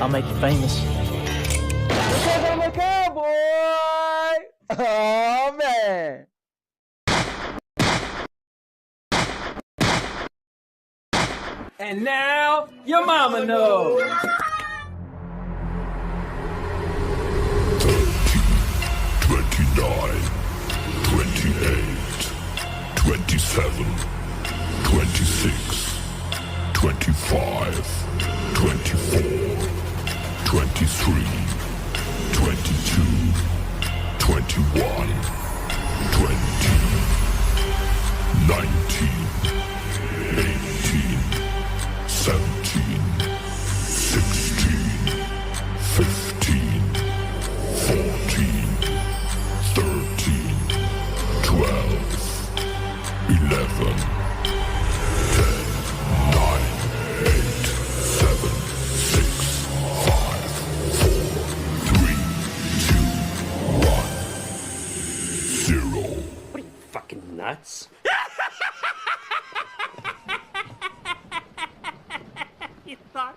I'll make you famous. Because I'm a cowboy! Oh, man! And now, your mama knows. 29, 28, 27, 26, 25, 24, 23, 22, 21, 20, 19, 18, 17, 16, 15, 14, 13, 12, 11, 10, 9, 8, 7, 6, 5, 4, 3, 2, 1, 0. What are you, fucking nuts? You thought?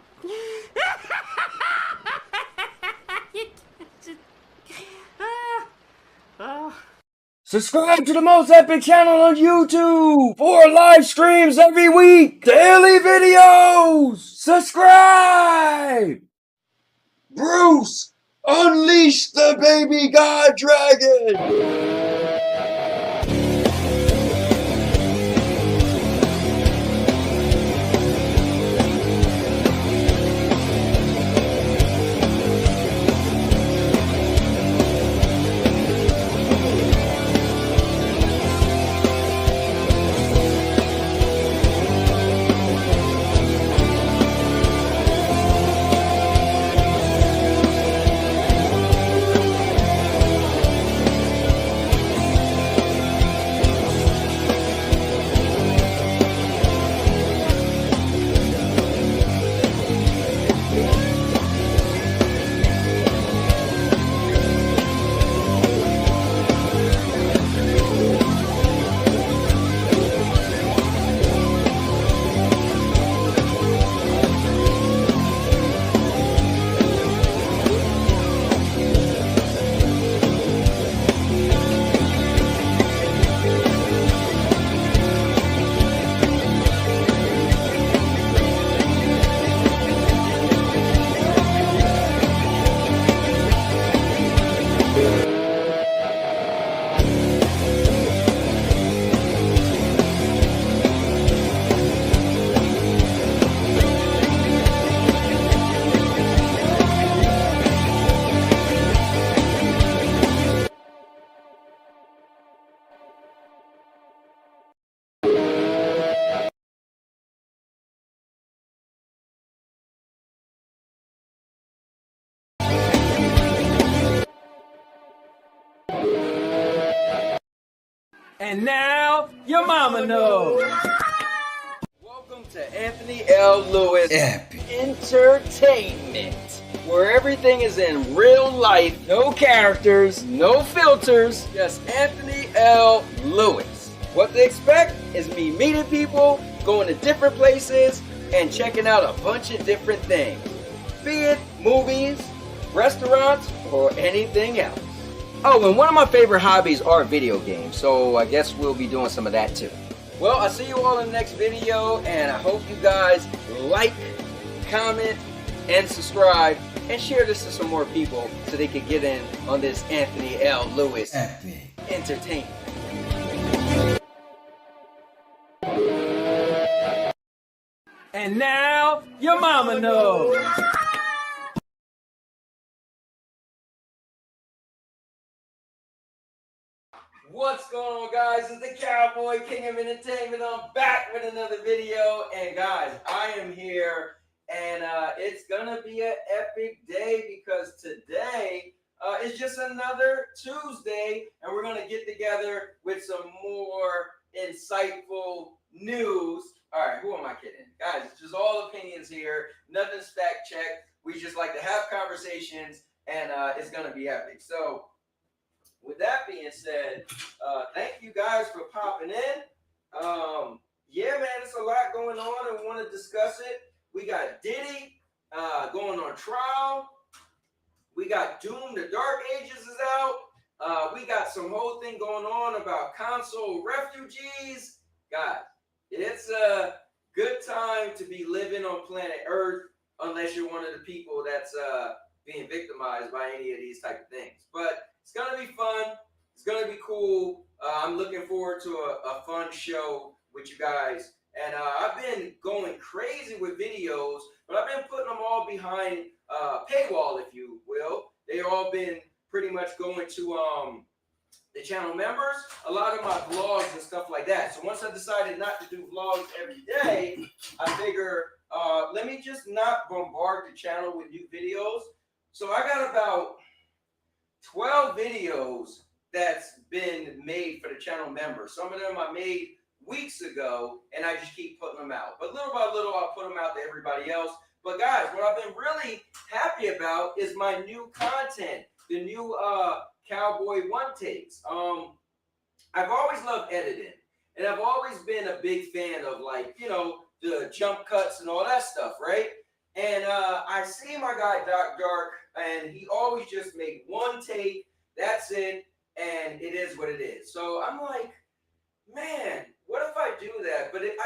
Subscribe to the most epic channel on YouTube for live streams every week. Daily videos. Subscribe. Bruce, unleash the baby god dragon. And now, your mama knows. Welcome to Anthony L. Lewis Entertainment, where everything is in real life, no characters, no filters, just Anthony L. Lewis. What to expect is me meeting people, going to different places, and checking out a bunch of different things, be it movies, restaurants, or anything else. Oh, and one of my favorite hobbies are video games, so I guess we'll be doing some of that too. Well, I'll see you all in the next video, and I hope you guys like, comment, and subscribe, and share this to some more people so they can get in on this Anthony L. Lewis Entertainment. And now, your mama knows. What's going on, guys? It's the Cowboy King of Entertainment. I'm back with another video, and guys, I am here, and it's gonna be an epic day because today is just another Tuesday, and we're gonna get together with some more insightful news. All right, who am I kidding? Guys, it's just all opinions here. Nothing's fact checked. We just like to have conversations, and it's going to be epic. So, with that being said, thank you guys for popping in. Yeah, man, it's a lot going on, and we want to discuss it. We got Diddy going on trial. We got Doom: The Dark Ages is out. We got some whole thing going on about console refugees. Guys, it's a good time to be living on planet Earth, unless you're one of the people that's being victimized by any of these type of things. But it's gonna be fun. It's gonna be cool. I'm looking forward to a fun show with you guys. And I've been going crazy with videos, but I've been putting them all behind paywall, if you will. They all been pretty much going to the channel members, a lot of my vlogs and stuff like that. So once I decided not to do vlogs every day, I figure let me just not bombard the channel with new videos. So I got about 12 videos that's been made for the channel members. Some of them I made weeks ago, and I just keep putting them out. But little by little, I'll put them out to everybody else. But guys, what I've been really happy about is my new content, the new Cowboy One Takes. I've always loved editing, and I've always been a big fan of, like, you know, the jump cuts and all that stuff, right? And I see my guy Doc Dark, and he always just make one take, that's it, and it is what it is. So I'm like, man, what if I do that? But it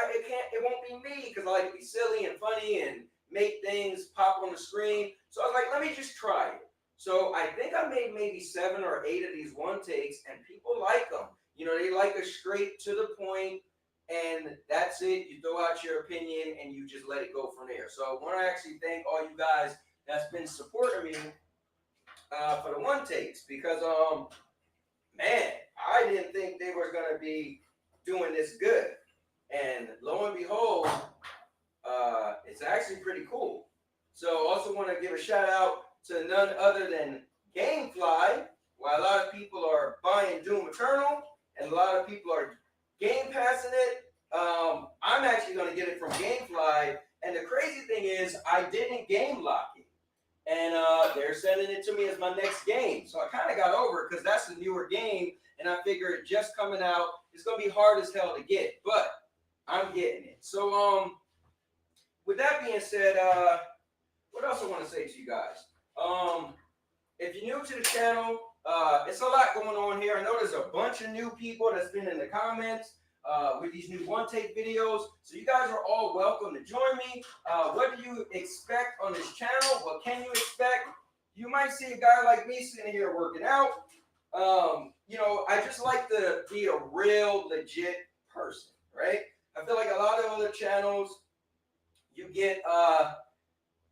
won't be me, because I like to be silly and funny and make things pop on the screen. So I was like, let me just try it. So I think I made maybe 7 or 8 of these one takes, and people like them. You know, they like it straight to the point, and that's it. You throw out your opinion, and you just let it go from there. So I want to actually thank all you guys that's been supporting me for the one takes, because man, I didn't think they were gonna be doing this good, and lo and behold, it's actually pretty cool. So also want to give a shout out to none other than Gamefly. While a lot of people are buying Doom Eternal and a lot of people are Game Passing it, I'm actually going to get it from Gamefly. And the crazy thing is, I didn't game lock it, and they're sending it to me as my next game. So I kind of got over it, because that's a newer game, and I figure it just coming out, it's going to be hard as hell to get, but I'm getting it. So with that being said, what else I want to say to you guys? If you're new to the channel, it's a lot going on here. I know there's a bunch of new people that's been in the comments with these new one take videos. So you guys are all welcome to join me. What do you expect on this channel? What can you expect? You might see a guy like me sitting here working out. You know, I just like to be a real legit person, right? I feel like a lot of other channels, you get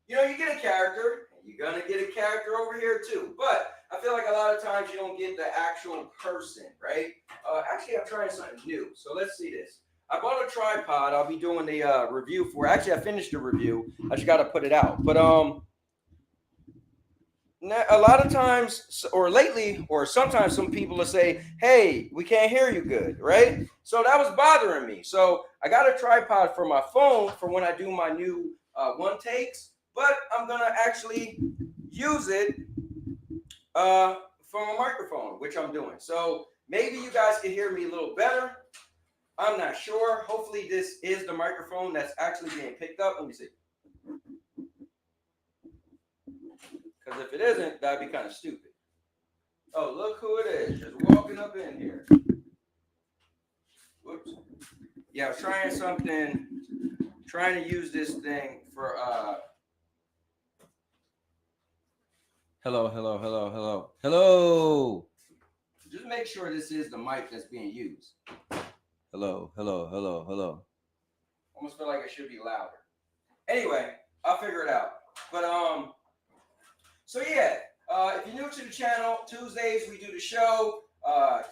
you know, you get a character. You're gonna get a character over here too, but I feel like a lot of times you don't get the actual person, right? Actually, I'm trying something new, so let's see this. I bought a tripod. I'll be doing the review for. Actually, I finished the review. I just got to put it out. But a lot of times, or lately, or sometimes, some people will say, "Hey, we can't hear you good," right? So that was bothering me. So I got a tripod for my phone for when I do my new one takes. But I'm going to actually use it from a microphone, which I'm doing. So maybe you guys can hear me a little better. I'm not sure. Hopefully this is the microphone that's actually being picked up. Let me see. Because if it isn't, that'd be kind of stupid. Oh, look who it is. Just walking up in here. Whoops. Yeah, I was trying to use this thing for... Hello. Just make sure this is the mic that's being used. Hello. Almost feel like it should be louder. Anyway, I'll figure it out. But so yeah, if you're new to the channel, Tuesdays we do the show,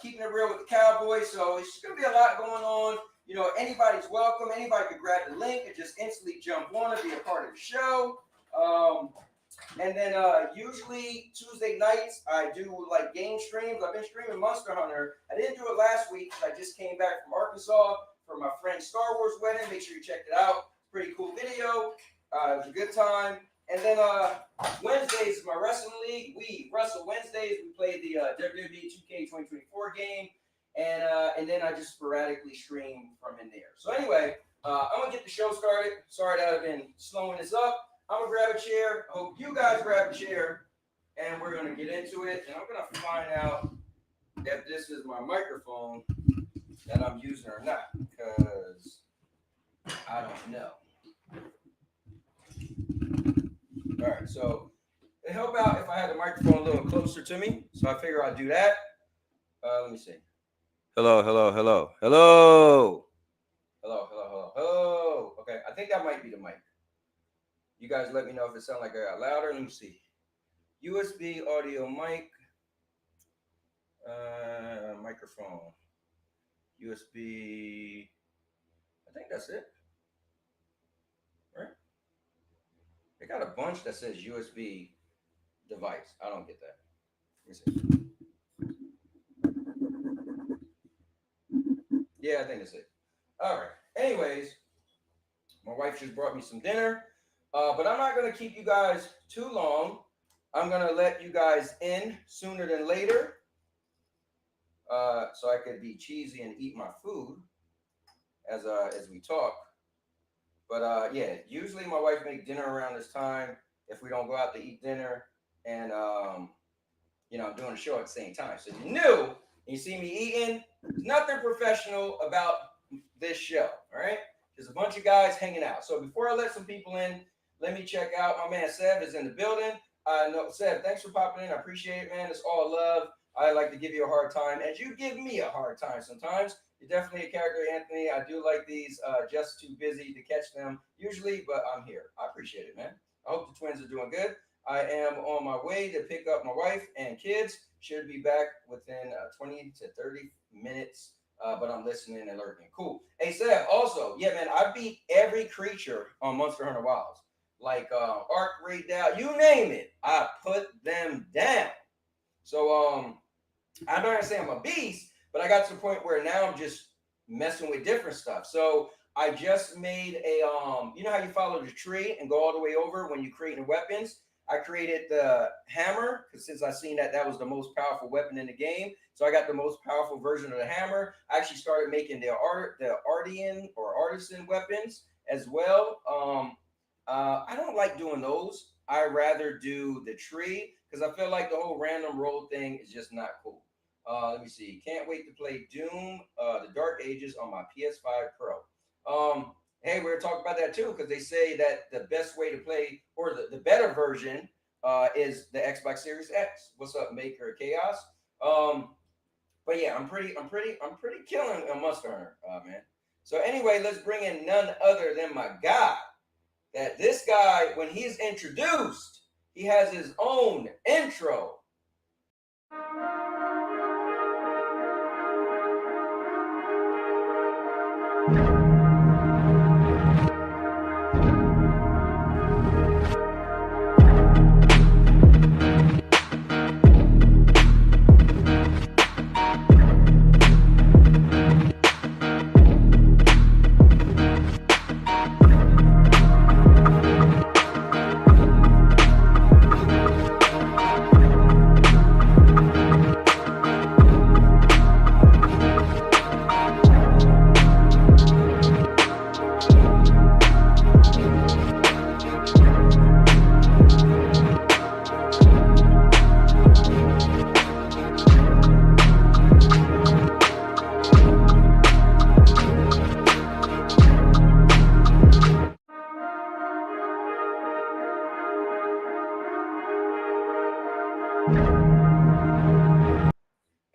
keeping it real with the Cowboys. So it's gonna be a lot going on. You know, anybody's welcome. Anybody can grab the link and just instantly jump on and be a part of the show. And then usually Tuesday nights I do like game streams. I've been streaming Monster Hunter. I didn't do it last week because I just came back from Arkansas for my friend's Star Wars wedding. Make sure you check it out. Pretty cool video. It was a good time. And then Wednesdays is my wrestling league. We wrestle Wednesdays. We play the WWE 2K 2024 game. And then I just sporadically stream from in there. So anyway, I'm going to get the show started. Sorry that I've been slowing this up. I'm gonna grab a chair. I hope you guys grab a chair, and we're gonna get into it. And I'm gonna find out if this is my microphone that I'm using or not, because I don't know. All right, so it help out if I had the microphone a little closer to me. So I figure I'll do that. Let me see. Hello. Okay, I think that might be the mic. You guys let me know if it sounds like I got louder. Let me see. USB audio mic. Microphone. USB. I think that's it. Right? They got a bunch that says USB device. I don't get that. Let me see. Yeah, I think that's it. All right. Anyways, my wife just brought me some dinner, but I'm not going to keep you guys too long. I'm going to let you guys in sooner than later, so I could be cheesy and eat my food as we talk. But yeah, usually my wife makes dinner around this time if we don't go out to eat dinner, and I'm doing a show at the same time. So you see me eating. There's nothing professional about this show. All right, there's a bunch of guys hanging out. So before I let some people in, let me check out. My man Seb is in the building. No, Seb, thanks for popping in. I appreciate it, man. It's all love. I like to give you a hard time, as you give me a hard time sometimes. You're definitely a character, Anthony. I do like these. Just too busy to catch them usually, but I'm here. I appreciate it, man. I hope the twins are doing good. I am on my way to pick up my wife and kids. Should be back within 20 to 30 minutes, but I'm listening and learning. Cool. Hey, Seb, also, yeah, man, I beat every creature on Monster Hunter Wilds. Like Arc Raid Down, you name it. I put them down. So I'm not gonna say I'm a beast, but I got to the point where now I'm just messing with different stuff. So I just made a you know how you follow the tree and go all the way over when you're creating weapons? I created the hammer because since I seen that was the most powerful weapon in the game, so I got the most powerful version of the hammer. I actually started making the artisan weapons as well. I don't like doing those. I rather do the tree because I feel like the whole random roll thing is just not cool. Let me see. Can't wait to play Doom, the Dark Ages on my PS5 Pro. Hey, we're going to talk about that too because they say that the best way to play, or the better version, is the Xbox Series X. What's up, Maker Chaos? But yeah, I'm pretty killing a Monster Hunter, man. So anyway, let's bring in none other than my guy. That this guy, when he's introduced, he has his own intro.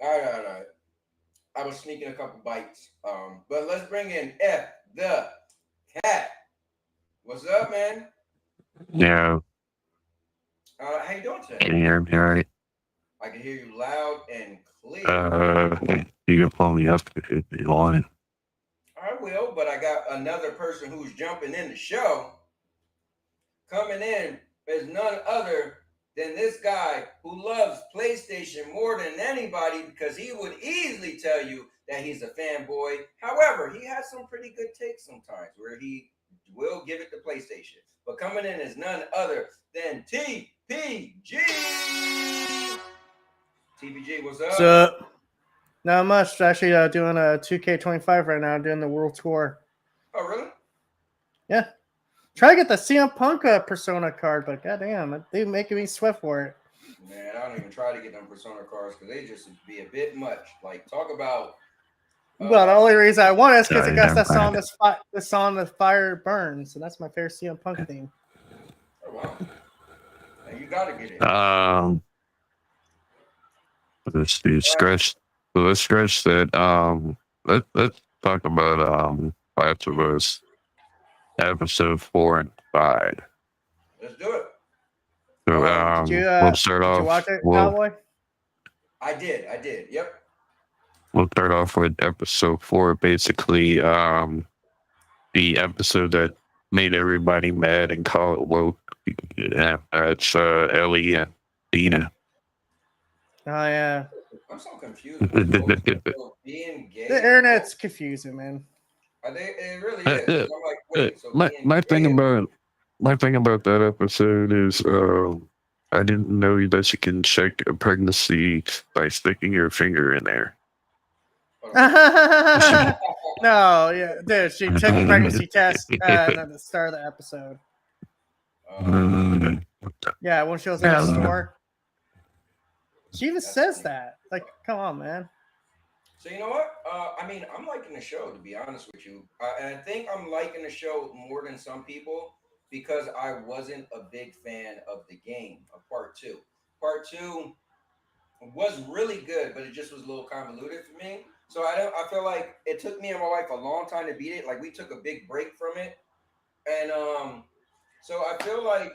All right. I was sneaking a couple bites. But let's bring in F the Cat. What's up, man? Yeah. How you doing today? Can you hear me all right? I can hear you loud and clear. You can pull me up if you want. I will, but I got another person who's jumping in the show. Coming in is none other than this guy who loves PlayStation more than anybody because he would easily tell you that he's a fanboy. However, he has some pretty good takes sometimes where he will give it to PlayStation. But coming in is none other than TPG. TPG, what's up? What's up? Not much. Actually, doing a 2K25 right now, doing the world tour. Oh, really? Yeah. Try to get the CM Punk Persona card, but goddamn, they making me sweat for it. Man, I don't even try to get them Persona cards because they just be a bit much. Like, talk about. Well, the only reason I want it is because it got Yeah, that song, right. the song "The Fire Burns," and that's my favorite CM Punk theme. Oh, wow. Now you got to get it. Let's do stretch. Let's stretch that. Let's talk about Last of Us episode 4 and 5. Let's do it. So we'll start did off. you watch it, We'll, Cowboy? I did. Yep. we'll start off with episode 4. Basically, the episode that made everybody mad and call it woke. Yeah, that's Ellie and Dina. Oh yeah, I'm so confused. With being gay. the internet's confusing, man. Are they? It really is. 'Cause I'm like, wait. So my thing about that episode is I didn't know that you can check a pregnancy by sticking your finger in there. No, yeah, dude, she took a pregnancy test at the start of the episode. Yeah, when she was in the store. She even says that. Like, come on, man. So you know what? I mean, I'm liking the show, to be honest with you, and I think I'm liking the show more than some people because I wasn't a big fan of the game of Part 2. Part 2 was really good, but it just was a little convoluted for me. So I feel like it took me and my wife a long time to beat it. Like we took a big break from it, and so I feel like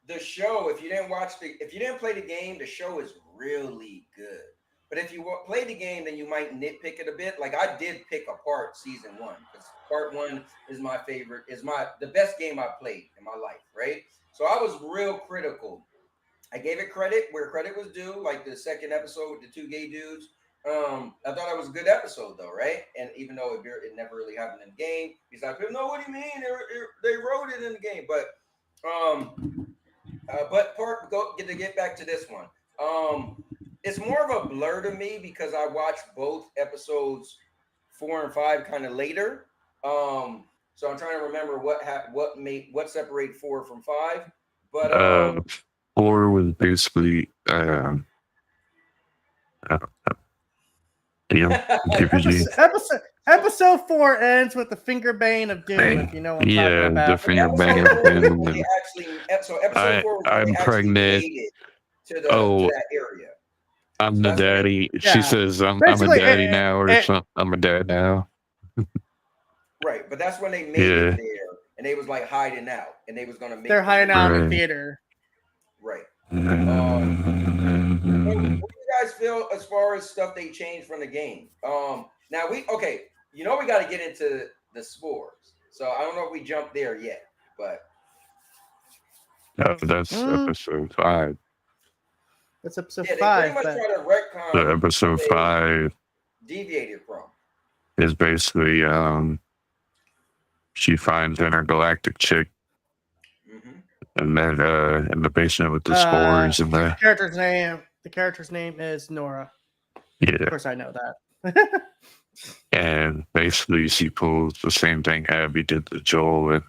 the show, if you didn't play the game, the show is really good. But if you play the game, then you might nitpick it a bit. Like I did pick apart season 1 because part 1 is my favorite, the best game I've played in my life, right? So I was real critical. I gave it credit where credit was due, like the second episode with the 2 gay dudes. I thought it was a good episode though, right? And even though it never really happened in the game, he's like, no, what do you mean? They wrote it in the game, but to get back to this one. It's more of a blur to me because I watched both episodes 4 and 5 kind of later. So I'm trying to remember what separated 4 from 5. But 4 was basically Episode 4 ends with the finger banging of doom. If you know what I'm talking about. The finger banging of doom. So episode 4 was I'm pregnant. To that area. I'm the daddy. Yeah. She says, I'm a daddy now, or something. I'm a dad now. Right, but that's when they made it there, and they was like hiding out, and they was gonna make. They're hiding out in the theater. Right. What do you guys feel as far as stuff they changed from the game? Now we got to get into the spores, so I don't know if we jumped there yet, but that's episode 5. That's episode 5. They pretty much try to retcon the episode 5 deviated from is basically she finds an intergalactic chick, and then in the basement with the spores and the character's name is Nora. Yeah, of course I know that. And basically she pulls the same thing Abby did to Joel and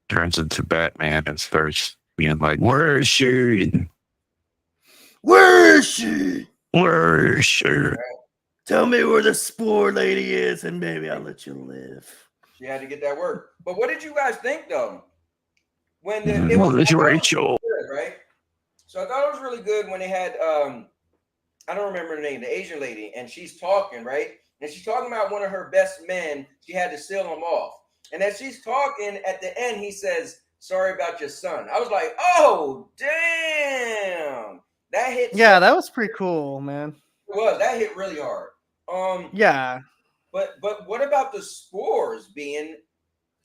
turns into Batman and starts being like, "Where is she? Where is she? Where is she? Tell me where the spore lady is, and maybe I'll let you live." She had to get that work. But what did you guys think though? When Rachel, good, right? So I thought it was really good when they had I don't remember her name, the Asian lady, and she's talking, right? And she's talking about one of her best men. She had to seal him off. And as she's talking, at the end, he says, "Sorry about your son." I was like, oh, damn. That hit. Yeah, that was pretty cool, man. It was. That hit really hard. Yeah. But what about the spores being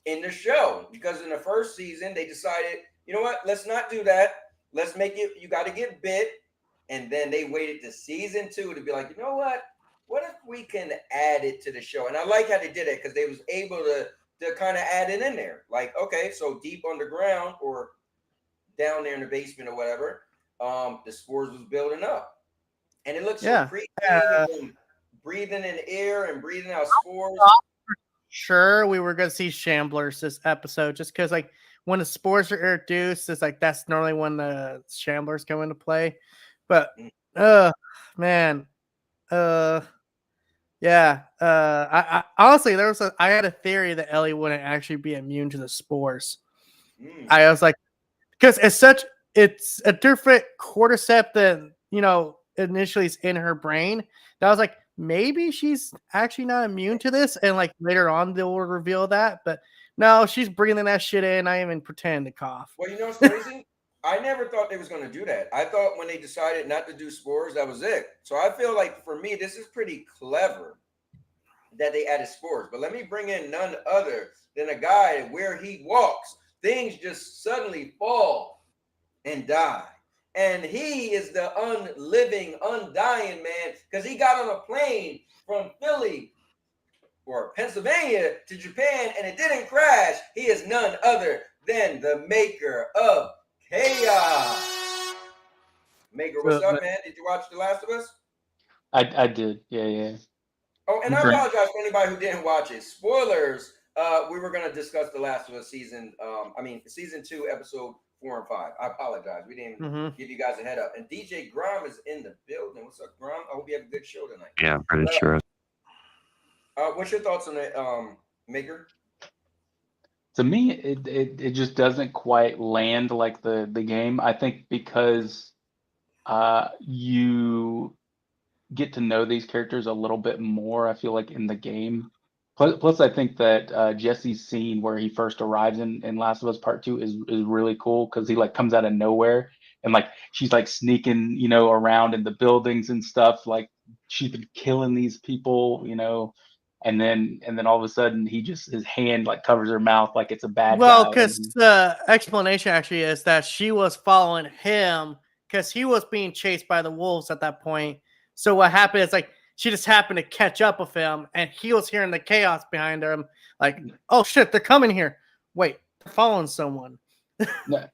in the show? Because in the first season, they decided, you know what? Let's not do that. Let's make it, you got to get bit. And then they waited to season 2 to be like, you know what? What if we can add it to the show? And I like how they did it because they was able to kind of add it in there. Like, okay, so deep underground or down there in the basement or whatever, the spores was building up. And it looks so creepy. Breathing in air and breathing out spores. sure we were gonna see Shamblers this episode, just because like when the spores are introduced, it's like that's normally when the Shamblers come into play. But man, uh yeah, I honestly I had a theory that Ellie wouldn't actually be immune to the spores. I was like, because it's a different cordyceps than initially is in her brain. That I was like, maybe she's actually not immune to this, and like later on they will reveal that. But no, she's bringing that shit in. I even pretend to cough. Well, you know what's crazy? I never thought they was going to do that. I thought when they decided not to do spores, that was it. So I feel like for me, this is pretty clever that they added spores. But let me bring in none other than a guy where he walks, things just suddenly fall and die. And he is the unliving, undying man because he got on a plane from Philly or Pennsylvania to Japan and it didn't crash. He is none other than the maker of chaos. Maker, what's up, man? Did you watch The Last of Us? I did. Yeah. Oh, and I apologize for anybody who didn't watch it. Spoilers. We were going to discuss The Last of Us season 2, episode 4 and 5. I apologize. We didn't give you guys a head up. And DJ Grom is in the building. What's up, Grom? I hope you have a good show tonight. Yeah, I'm pretty sure. What's your thoughts on it, Maker? To me, it just doesn't quite land like the game. I think because you get to know these characters a little bit more, I feel like, in the game. Plus I think that Jesse's scene where he first arrives in Last of Us Part 2 is really cool because he like comes out of nowhere and like she's like sneaking, around in the buildings and stuff. Like she's been killing these people, and then all of a sudden his hand like covers her mouth like it's a bad guy. Well, because the explanation actually is that she was following him because he was being chased by the wolves at that point. So what happened is like she just happened to catch up with him, and he was hearing the chaos behind him. Like, oh shit, they're coming here. Wait, they're following someone. No.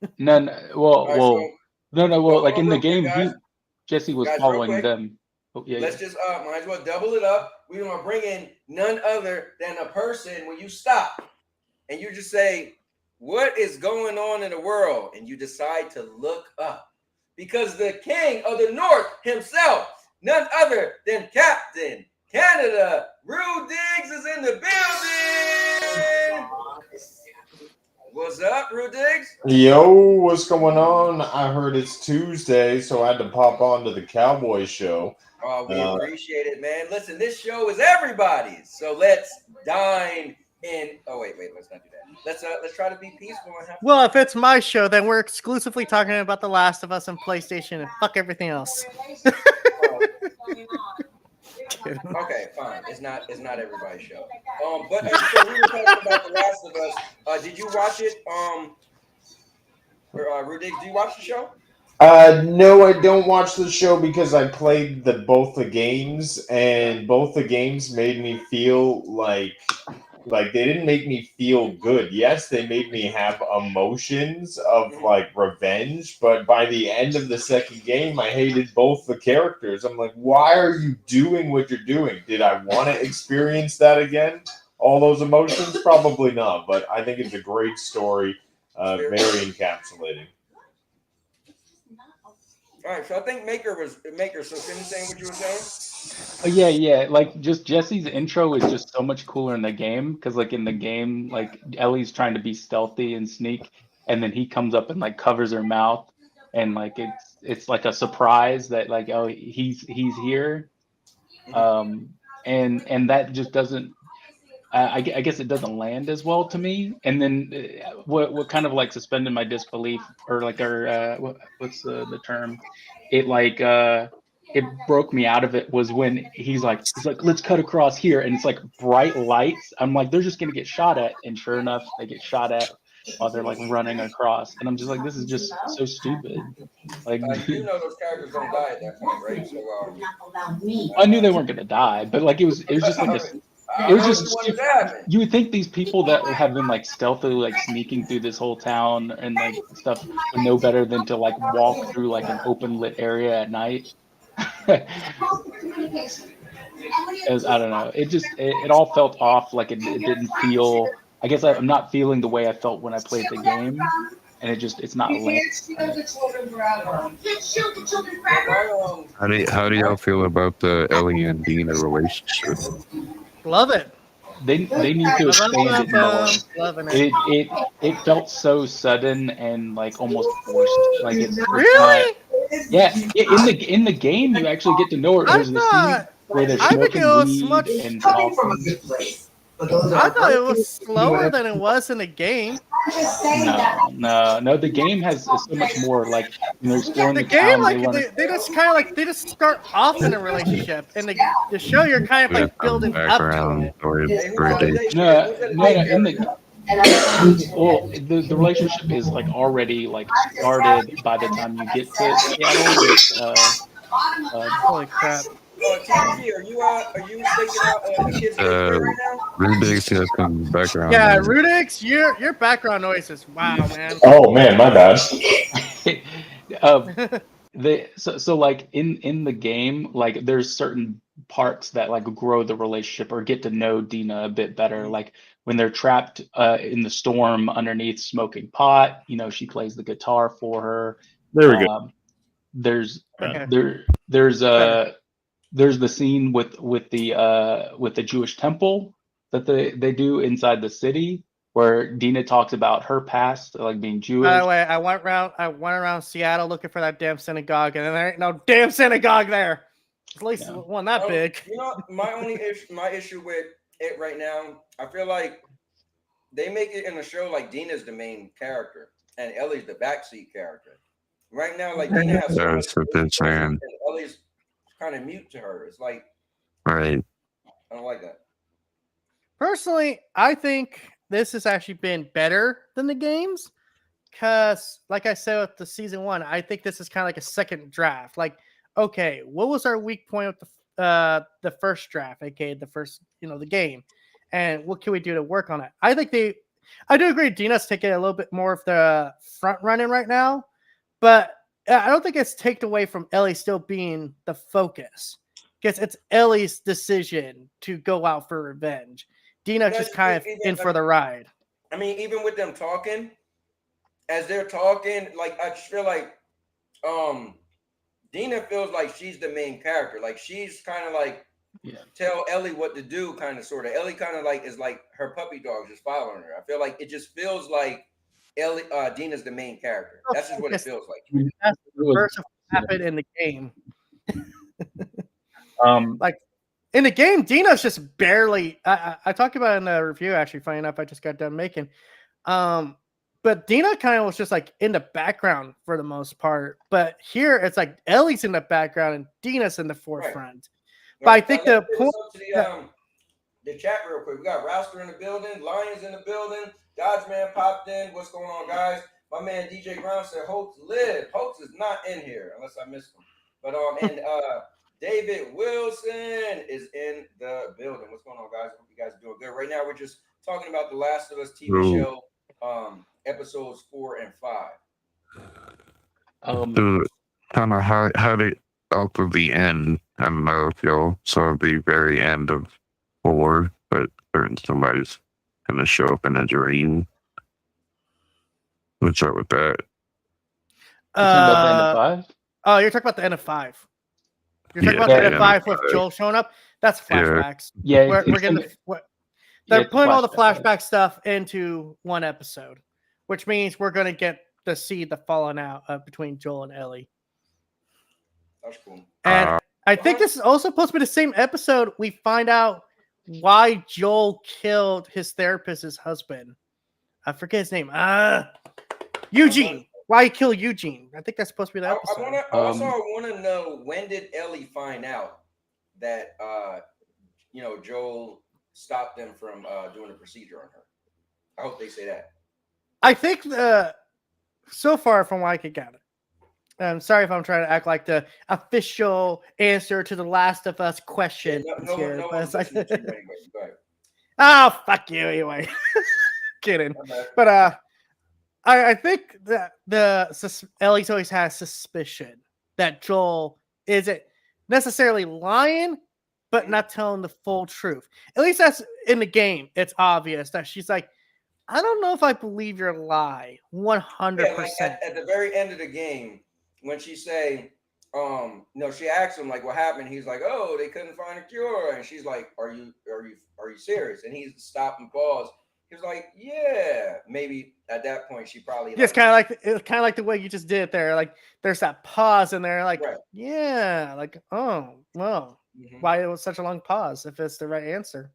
Well, like in the game, Jesse was following them. Let's just might as well double it up. We're gonna bring in none other than a person when you stop and you just say, "What is going on in the world?" and you decide to look up because the king of the North himself, none other than Captain Canada, Rude Diggs is in the building. What's up, Rude Diggs? Yo, what's going on? I heard it's Tuesday, so I had to pop on to the Cowboy show. Oh, we appreciate it, man. Listen, this show is everybody's, so let's dine in. Oh, wait, let's not do that. Let's try to be peaceful and have. Well, if it's my show, then we're exclusively talking about The Last of Us and PlayStation and fuck everything else. Okay, fine. It's not everybody's show. But so we were talking about The Last of Us. Did you watch it? Rudig, do you watch the show? No, I don't watch the show because I played both the games, and both the games made me feel like they didn't make me feel good. Yes, they made me have emotions of like revenge, but by the end of the second game, I hated both the characters. I'm like, why are you doing what you're doing? Did I want to experience that again? All those emotions? Probably not, but I think it's a great story, very encapsulating. All right, so I think Maker. So finish saying what you were saying. Yeah. Like just Jesse's intro is just so much cooler in the game because like in the game, like Ellie's trying to be stealthy and sneak, and then he comes up and like covers her mouth, and like it's like a surprise that like he's here, and that just doesn't. I guess it doesn't land as well to me. And then what kind of like suspended my disbelief or like what's the term? It like it broke me out of it was when he's like let's cut across here, and it's like bright lights. I'm like they're just gonna get shot at, and sure enough they get shot at while they're like running across, and I'm just like this is just so stupid. Like you know those characters don't die at that point, right? So I knew they weren't gonna die, but like it was just like a. It was just you would think these people that have been like stealthily like sneaking through this whole town and like stuff would know better than to like walk through like an open lit area at night. I don't know. It all felt off. Like it didn't feel. I guess I'm not feeling the way I felt when I played the game, and it's not landing. How do y'all feel about the Ellie and Dina relationship? Love it. They need to expand it more. Loving it. It felt so sudden and like almost forced. Like it's not. Really? Yeah, in the game you actually get to know her. I There's the scene thought where they're I think smoking it was weed much. and talking. I thought it was slower than it was in the game. No. The game has so much more. Like when they're exploring The the game, town, like they learn. they just kind of like they just start off in a relationship, and the show you're kind of With like some building up to background it. or No, in the well, the relationship is like already like started by the time you get to Seattle with Holy crap! TNG, are you taking out the kids' daycare right now? Rubik's has some background. Yeah, noise. Rudix, your background noise is wow, man. Oh man, my bad. so like in the game, like there's certain parts that like grow the relationship or get to know Dina a bit better. Like when they're trapped in the storm underneath smoking pot, she plays the guitar for her. There we go. There's Okay. there's Better. there's the scene with the Jewish temple that they do inside the city where Dina talks about her past, like being Jewish. By the way, I went around Seattle looking for that damn synagogue, and there ain't no damn synagogue there. At least one that big. My issue with it right now, I feel like they make it in the show like Dina's the main character and Ellie's the backseat character. Right now, like Dina has so much That's what they're saying. and Ellie's kind of mute to her. It's like Right. I don't like that. Personally, I think this has actually been better than the games because, like I said with the season 1, I think this is kind of like a second draft. Like, okay, what was our weak point with the first draft, aka the first, the game, and what can we do to work on it? I do agree. Dina's taking a little bit more of the front running right now, but I don't think it's taken away from Ellie still being the focus because it's Ellie's decision to go out for revenge. Dina's just kind of in for the ride. I mean, even with them talking, as they're talking, like I just feel like Dina feels like she's the main character. Like she's kind of like tell Ellie what to do, kind of sort of. Ellie kind of like is like her puppy dog just following her. I feel like it just feels like Dina's the main character. That's just what it feels like. That's the first of what happened in the game. Like in the game, Dina's just barely. I talked about it in the review. Actually, funny enough, I just got done making. But Dina kind of was just like in the background for the most part. But here, it's like Ellie's in the background and Dina's in the forefront. Right. But I think the point. The chat real quick. We got Rouster in the building, Lions in the building, Dodge Man popped in. What's going on, guys? My man DJ Brown said Holtz live. Holtz is not in here unless I missed him. But and David Wilson is in the building. What's going on, guys? Hope you guys are doing good. Right now, we're just talking about The Last of Us TV show, episodes 4 and 5. Kind of how they after the end. I don't know if y'all saw the very end of 4, but somebody's gonna show up in a dream. What's up with that? About the end of 5? Oh, you're talking about the end of 5. You're talking about the end of 5 with Joel showing up. That's flashbacks. Yeah, we're getting. They're putting all the flashback stuff into one episode, which means we're going to get to see the falling out between Joel and Ellie. That's cool. And I think this is also supposed to be the same episode. We find out why Joel killed his therapist's husband. I forget his name. Eugene. Why he killed Eugene? I think that's supposed to be the episode. I want to know, when did Ellie find out that Joel stopped them from doing a procedure on her? I hope they say that. I think so far from what I could gather. I'm sorry if I'm trying to act like the official answer to the Last of Us question here. But it's like, oh, fuck you anyway. Kidding. But I think that Ellie's always has suspicion that Joel isn't necessarily lying, but not telling the full truth. At least that's in the game. It's obvious that she's like, I don't know if I believe your lie 100%. Yeah, like at the very end of the game, when she say, no, she asks him like, what happened? He's like, oh, they couldn't find a cure, and she's like, are you serious? And he's stopped and paused. He was like, yeah, maybe at that point she probably. It's kind of like the way you just did it there. Like there's that pause in there, like, right. Yeah, like, oh, well, why it was such a long pause if it's the right answer.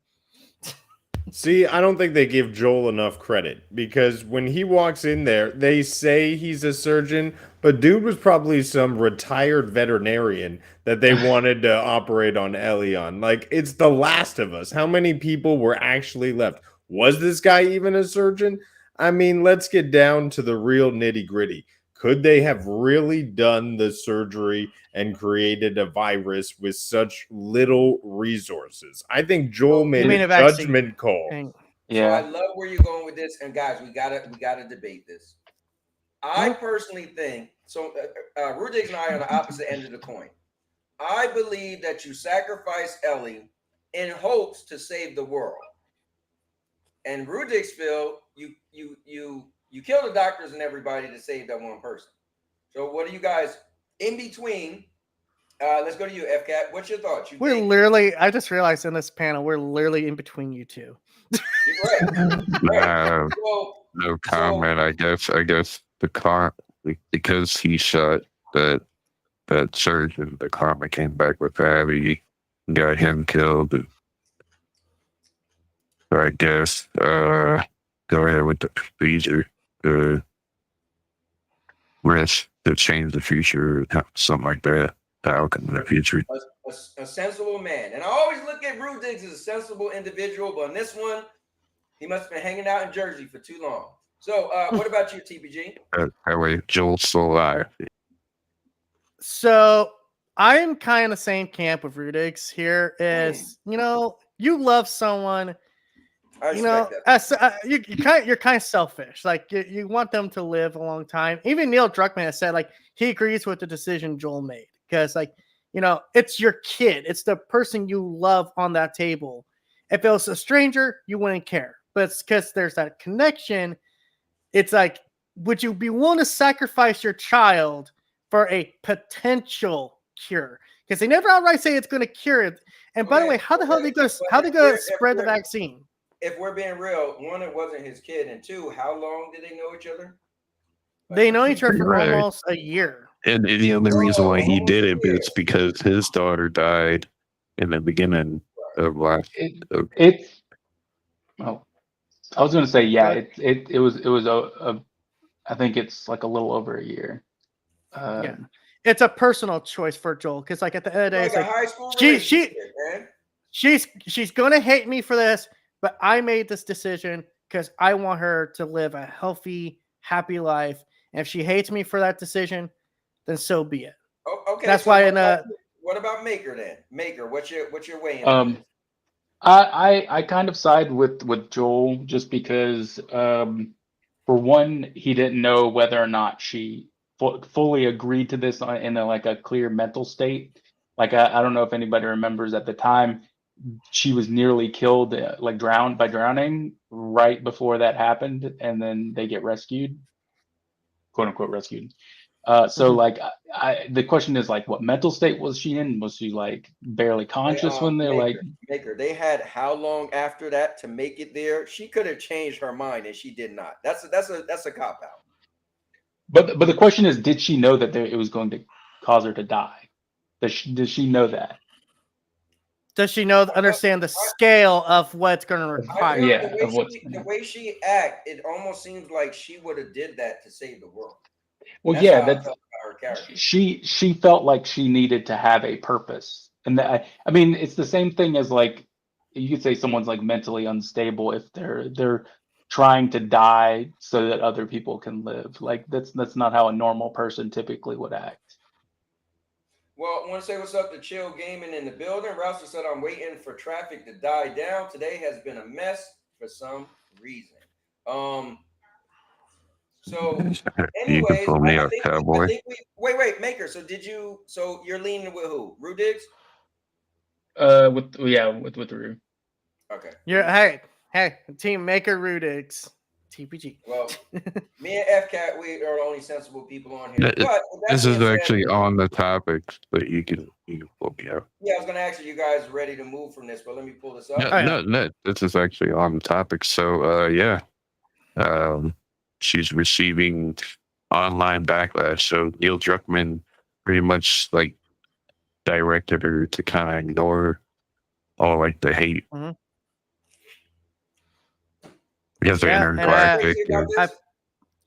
See, I don't think they give Joel enough credit because when he walks in there, they say he's a surgeon, but dude was probably some retired veterinarian that they wanted to operate on Ellie on. Like, it's The Last of Us. How many people were actually left? Was this guy even a surgeon? I mean, let's get down to the real nitty gritty. Could they have really done the surgery and created a virus with such little resources? I think Joel made a judgment call. Yeah. So I love where you're going with this, and guys, we gotta debate this. I personally think so. Rudig's and I are on the opposite end of the coin. I believe that you sacrifice Ellie in hopes to save the world, and Rudig's feel you kill the doctors and everybody to save that one person. So what are you guys in between? Let's go to you, FCAT. What's your thoughts? I just realized in this panel, we're literally in between you two. Right. No comment. I guess because he shot that surgeon, the karma came back with Abby, got him killed. So I guess go ahead with the procedure. Risk to change the future, something like that. The outcome in the future. A sensible man, and I always look at Rudig's as a sensible individual, but on this one, he must have been hanging out in Jersey for too long. So, what about you, TPG? That way, Joel's still alive. So I'm kind of the same camp with Rudig's here. Is you love someone. You're kind of selfish. Like you want them to live a long time. Even Neil Druckmann has said like he agrees with the decision Joel made because it's your kid. It's the person you love on that table. If it was a stranger, you wouldn't care. But it's because there's that connection. It's like, would you be willing to sacrifice your child for a potential cure? Because they never outright say it's going to cure it. And by the way, how the hell are they going to spread the vaccine? If we're being real, one, it wasn't his kid, and two, how long did they know each other? They know each other for almost a year. And the only reason why he did it is because his daughter died in the beginning of last. I was going to say, yeah, it was I think it's like a little over a year. Yeah, it's a personal choice for Joel because, like, at the end of the day, it's like high school she's gonna hate me for this. But I made this decision because I want her to live a healthy, happy life. And if she hates me for that decision, then so be it. Okay. That's why. What about Maker then? Maker, what's your way in? I kind of side with Joel just because, for one, he didn't know whether or not she fully agreed to this in a clear mental state. Like I don't know if anybody remembers at the time. She was nearly killed, drowned by drowning right before that happened, and then they get rescued, quote unquote rescued. The question is what mental state was she in? Was she barely conscious when they're Maker? They had how long after that to make it there? She could have changed her mind, and she did not. That's a cop out. But the question is, did she know that it was going to cause her to die? Does she know that? Does she understand the scale of what's going to require? The way she act, it almost seems like she would have did that to save the world. Well, that's her character. She felt like she needed to have a purpose, and I mean, it's the same thing as you could say someone's mentally unstable if they're trying to die so that other people can live. That's not how a normal person typically would act. Well, I want to say what's up to Chill Gaming in the building. Rouster said, I'm waiting for traffic to die down. Today has been a mess for some reason. So, anyways, Cowboy. Wait, Maker. So you're leaning with who? Rudig's? with Rue. Okay. You're hey team Maker Rudix TPG. Well, me and FCat, we are the only sensible people on here. Th- But with that This is being said, actually on the topics, but you can pull me up. yeah, I was gonna ask you guys ready to move from this, but let me pull this up. No, Oh, yeah. no, this is actually on the topic. So, yeah, she's receiving online backlash. So Neil Druckmann pretty much like directed her to kind of ignore all like the hate Mhm. because they're Yeah, and intergalactic. Crazy about and- this?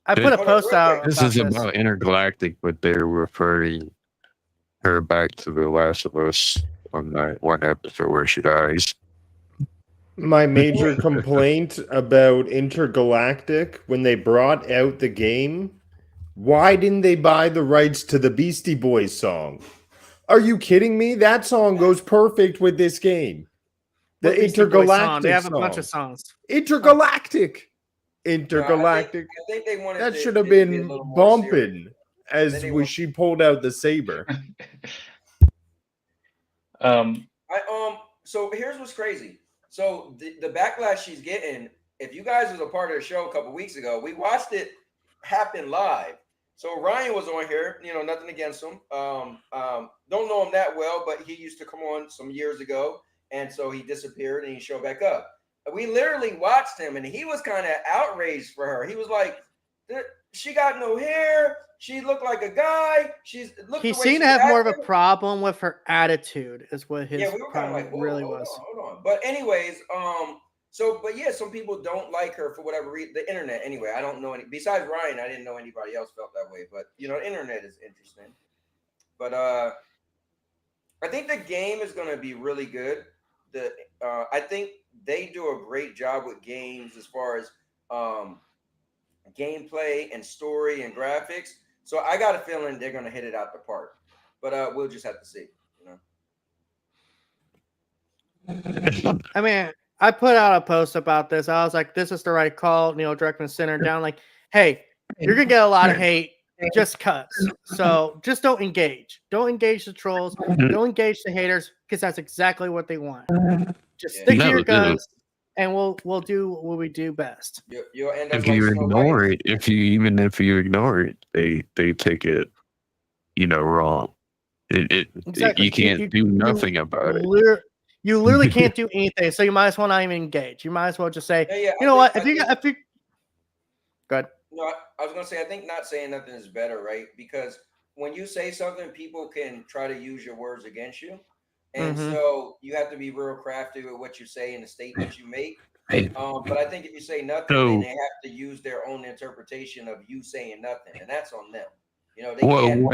I put a Hold on, post real out. quick. This is about intergalactic, but they're referring her back to The Last of Us on that one episode where she dies. My major complaint about Intergalactic when they brought out the game, why didn't they buy the rights to the Beastie Boys song? Are you kidding me? That song goes perfect with this game. The What Beastie Boys song? Intergalactic They have song. a bunch of songs. Intergalactic. No, Intergalactic. I think they wanted That to- should have it to be a been little more serious. bumping as Then they we, want- she pulled out the saber. So here's what's crazy. So the backlash she's getting, if you guys was a part of the show a couple weeks ago, we watched it happen live. So Ryan was on here, nothing against him. Don't know him that well, but he used to come on some years ago, and so he disappeared and he showed back up. We literally watched him, and he was kind of outraged for her. He was like, "She got no hair. She looked like a guy. He seemed to have more of a problem with her attitude, is what his we were kind of problem like, whoa, really hold was. on. But anyways, some people don't like her for whatever reason. The internet, anyway. I don't know any. Besides Ryan, I didn't know anybody else felt that way. But the internet is interesting. But I think the game is going to be really good. I think they do a great job with games as far as gameplay and story and graphics. So I got a feeling they're going to hit it out the park. But we'll just have to see. I mean, I put out a post about this. I was like, this is the right call. Neil Druckmann sent her down. Like, hey, you're going to get a lot of hate. Just cuts. So just don't engage. Don't engage the trolls. Don't engage the haters, because that's exactly what they want. Just stick to your guns, and we'll do what we do best. You'll end up If you ignore it, if you ignore it, they take it, wrong. Exactly. You can't do nothing about it. You literally can't do anything. So you might as well not even engage. You might as well just say, if you good. No, I was gonna say I think not saying nothing is better, right? Because when you say something, people can try to use your words against you, and so you have to be real crafty with what you say and the statements you make. But I think if you say nothing, then they have to use their own interpretation of you saying nothing, and that's on them. They can't.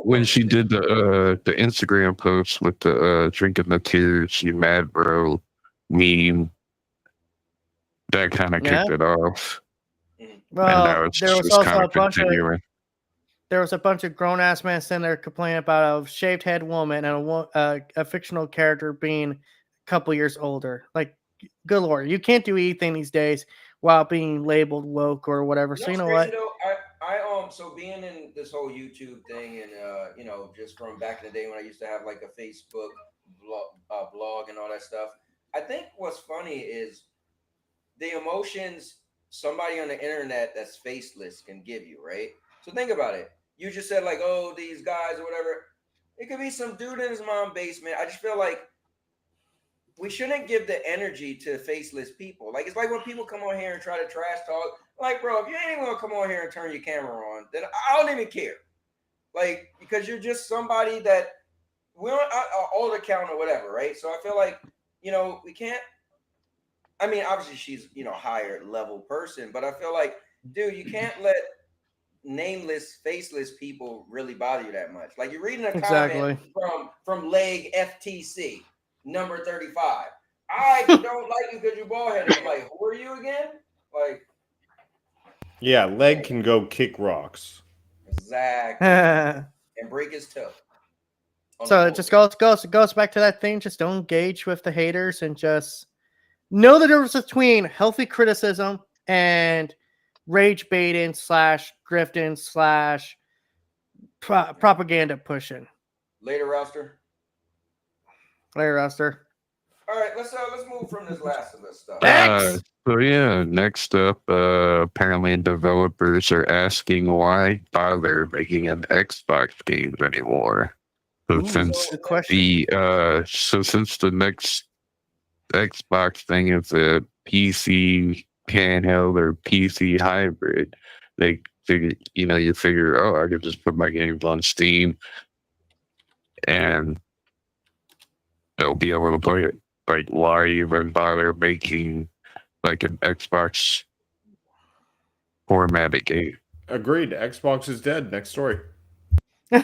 When she did the Instagram post with the drinking the tears, you mad bro meme, that kind of kicked it off. Well, there was also a bunch of grown ass men sitting there complaining about a shaved head woman and a fictional character being a couple years older. Like, good lord, you can't do anything these days while being labeled woke or whatever. So you know what? So being in this whole YouTube thing, and just from back in the day when I used to have like a Facebook blog and all that stuff, I think what's funny is the emotions somebody on the internet that's faceless can give you, right? So think about it. You just said like, oh, these guys or whatever. It could be some dude in his mom's basement. I just feel like we shouldn't give the energy to faceless people. Like, it's like when people come on here and try to trash talk. Like, bro, if you ain't even gonna come on here and turn your camera on, then I don't even care. Like, because you're just somebody that we're on an old account or whatever, right? So I feel like, we can't. I mean, obviously she's, higher level person, but I feel like, dude, you can't let nameless, faceless people really bother you that much. Like, you're reading a comment from Leg FTC, number 35. I don't like you because you're bald headed. Like, who are you again? Like, yeah, Leg can go kick rocks. Exactly. And break his toe. So it just goes back to that thing. Just don't engage with the haters and just know the difference between healthy criticism and rage baiting / grifting / propaganda pushing. Later, Rouster. Hey, Roster. All right, let's move from this Last of Us stuff. Next! So yeah, next up, apparently developers are asking why bother making an Xbox games anymore. So Ooh, since good question. since the next Xbox thing is a PC handheld or PC hybrid, they figure you figure, oh, I could just put my games on Steam and they'll be able to play it. Like, why even bother making like an Xbox formatted game? Agreed. Xbox is dead. Next story. Oh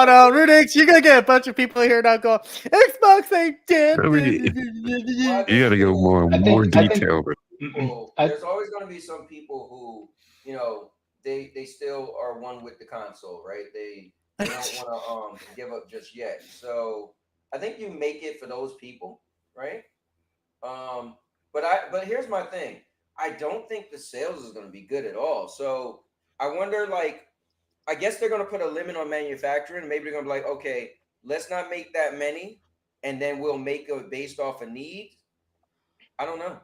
no, Rudix, you're gonna get a bunch of people here now going, Xbox ain't dead. I mean, Well, you gotta go more I think detailed. people, there's always going to be some people who, they still are one with the console, right? They don't want to give up just yet. So I think you make it for those people, right? But here's my thing. I don't think the sales is going to be good at all. So I wonder, like, I guess they're going to put a limit on manufacturing. Maybe they're going to be like, okay, let's not make that many, and then we'll make it based off a need. I don't know.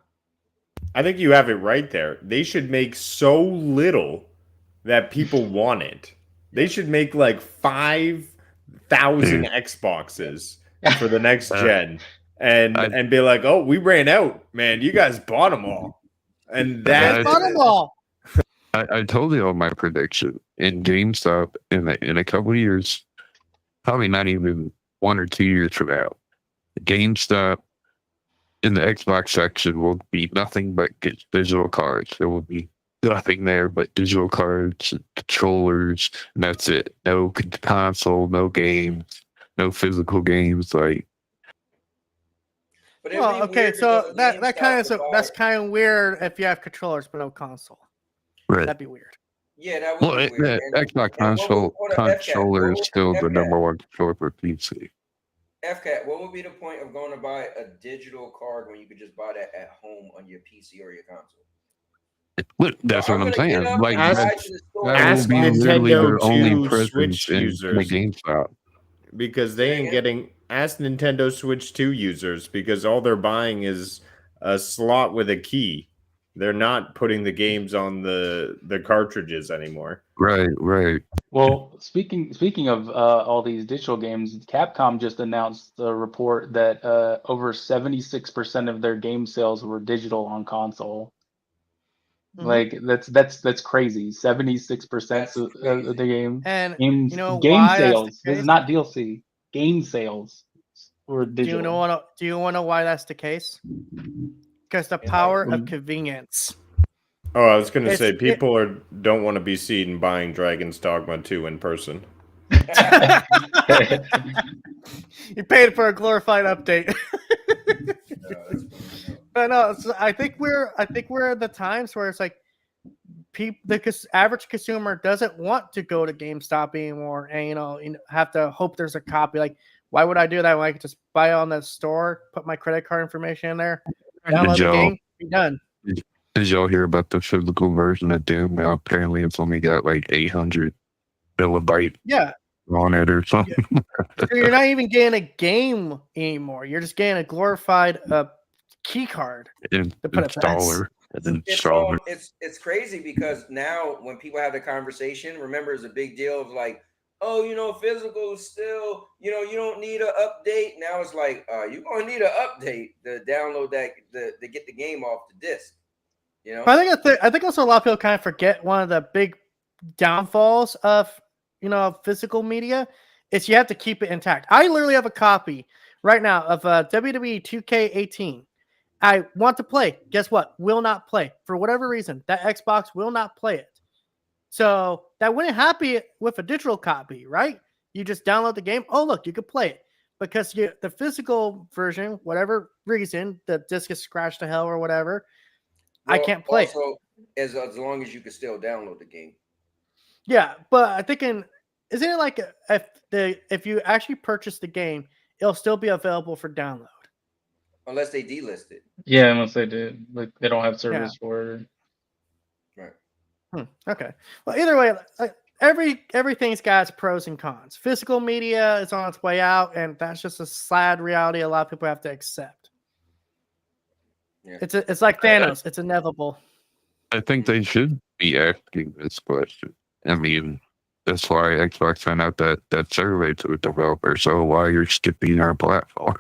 I think you have it right there. They should make so little that people want it. They should make like 5,000 Xboxes for the next gen, and be like, "Oh, we ran out, man. You guys bought them all." And that Bought them all. I told you all my prediction in GameStop in a couple of years, probably not even 1 or 2 years from now. GameStop in the Xbox section will be nothing but digital cards. There will be nothing there but digital cards, controllers, and that's it. No console, no games, no physical games. Like, But Well, okay, so that's kind of weird if you have controllers but no console. right. That'd be weird. Yeah, that would be weird. Xbox controller is still the number one controller for PC. FCAT, what would be the point of going to buy a digital card when you could just buy that at home on your PC or your console? That's what I'm saying. Like, that ask will be literally Nintendo their only to presence Switch in the users GameStop. because they ain't getting. Ask Nintendo Switch 2 users because all they're buying is a slot with a key. They're not putting the games on the cartridges anymore. Right. Well, speaking of all these digital games, Capcom just announced a report that over 76% of their game sales were digital on console. Like that's crazy. 76% of the game And game why sales. that's the This case? is not DLC. Game sales were digital. Do you want to know why that's the case? Because the power of convenience. Oh, I was going to say people don't want to be seen buying Dragon's Dogma 2 in person. You paid for a glorified update. But no, I think we're at the times where it's like the average consumer doesn't want to go to GameStop anymore, and have to hope there's a copy. Like, why would I do that when I could just buy it on the store, put my credit card information in there, download the game, be done. Did y'all hear about the physical version of Doom? Now, apparently, it's only got like 800 kilobyte on it or something. So you're not even getting a game anymore. You're just getting a glorified key card to put installer. It's crazy because now when people have the conversation, remember, it's a big deal of like, oh, physical is still, you don't need an update. Now it's like, you're gonna need an update to download that to get the game off the disc. I think also a lot of people kind of forget one of the big downfalls of physical media is you have to keep it intact. I literally have a copy right now of WWE 2K18. I want to play. Guess what? Will not play for whatever reason. That Xbox will not play it. So that wouldn't happen with a digital copy, right? You just download the game. Oh, look, you could play it because the physical version, whatever reason, the disc is scratched to hell or whatever. I can't play it. As long as you can still download the game. Yeah, but I think isn't it like if you actually purchase the game, it'll still be available for download. Unless they delist it. Yeah, unless they did. Like they don't have service for it. Right. Okay. Well, either way, everything's got its pros and cons. Physical media is on its way out, and that's just a sad reality a lot of people have to accept. Yeah. It's like Thanos. It's inevitable. I think they should be asking this question. I mean, that's why Xbox sent out that survey to the developers. So why you're skipping our platform?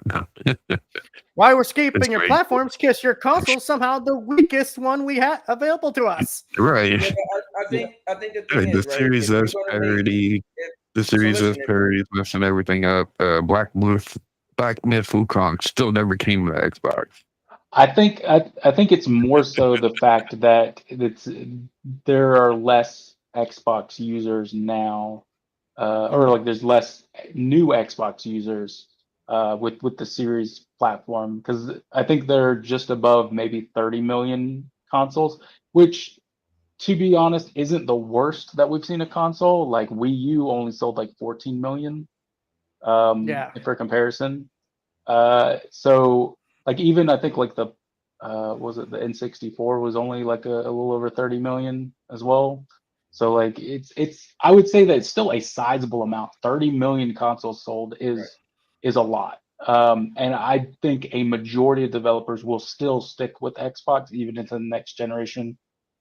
Why we're skipping It's your great. platforms? Because your console's somehow the weakest one we have available to us. Right. Yeah, but I think the thing The is, right, Series if you're S gonna make parody, if, the so Series S listen, parody is messing everything up. Black Myth Wukong still never came to Xbox. I think it's more so the fact that there are less Xbox users now, or like there's less new Xbox users with the Series platform, because I think they're just above maybe 30 million consoles, which, to be honest, isn't the worst that we've seen a console. Like Wii U only sold like 14 million, Yeah. for comparison. So like even I think like the was it the N64 was only like a little over 30 million as well. So like it's I would say that it's still a sizable amount. 30 million consoles sold is a lot. And I think a majority of developers will still stick with Xbox even into the next generation.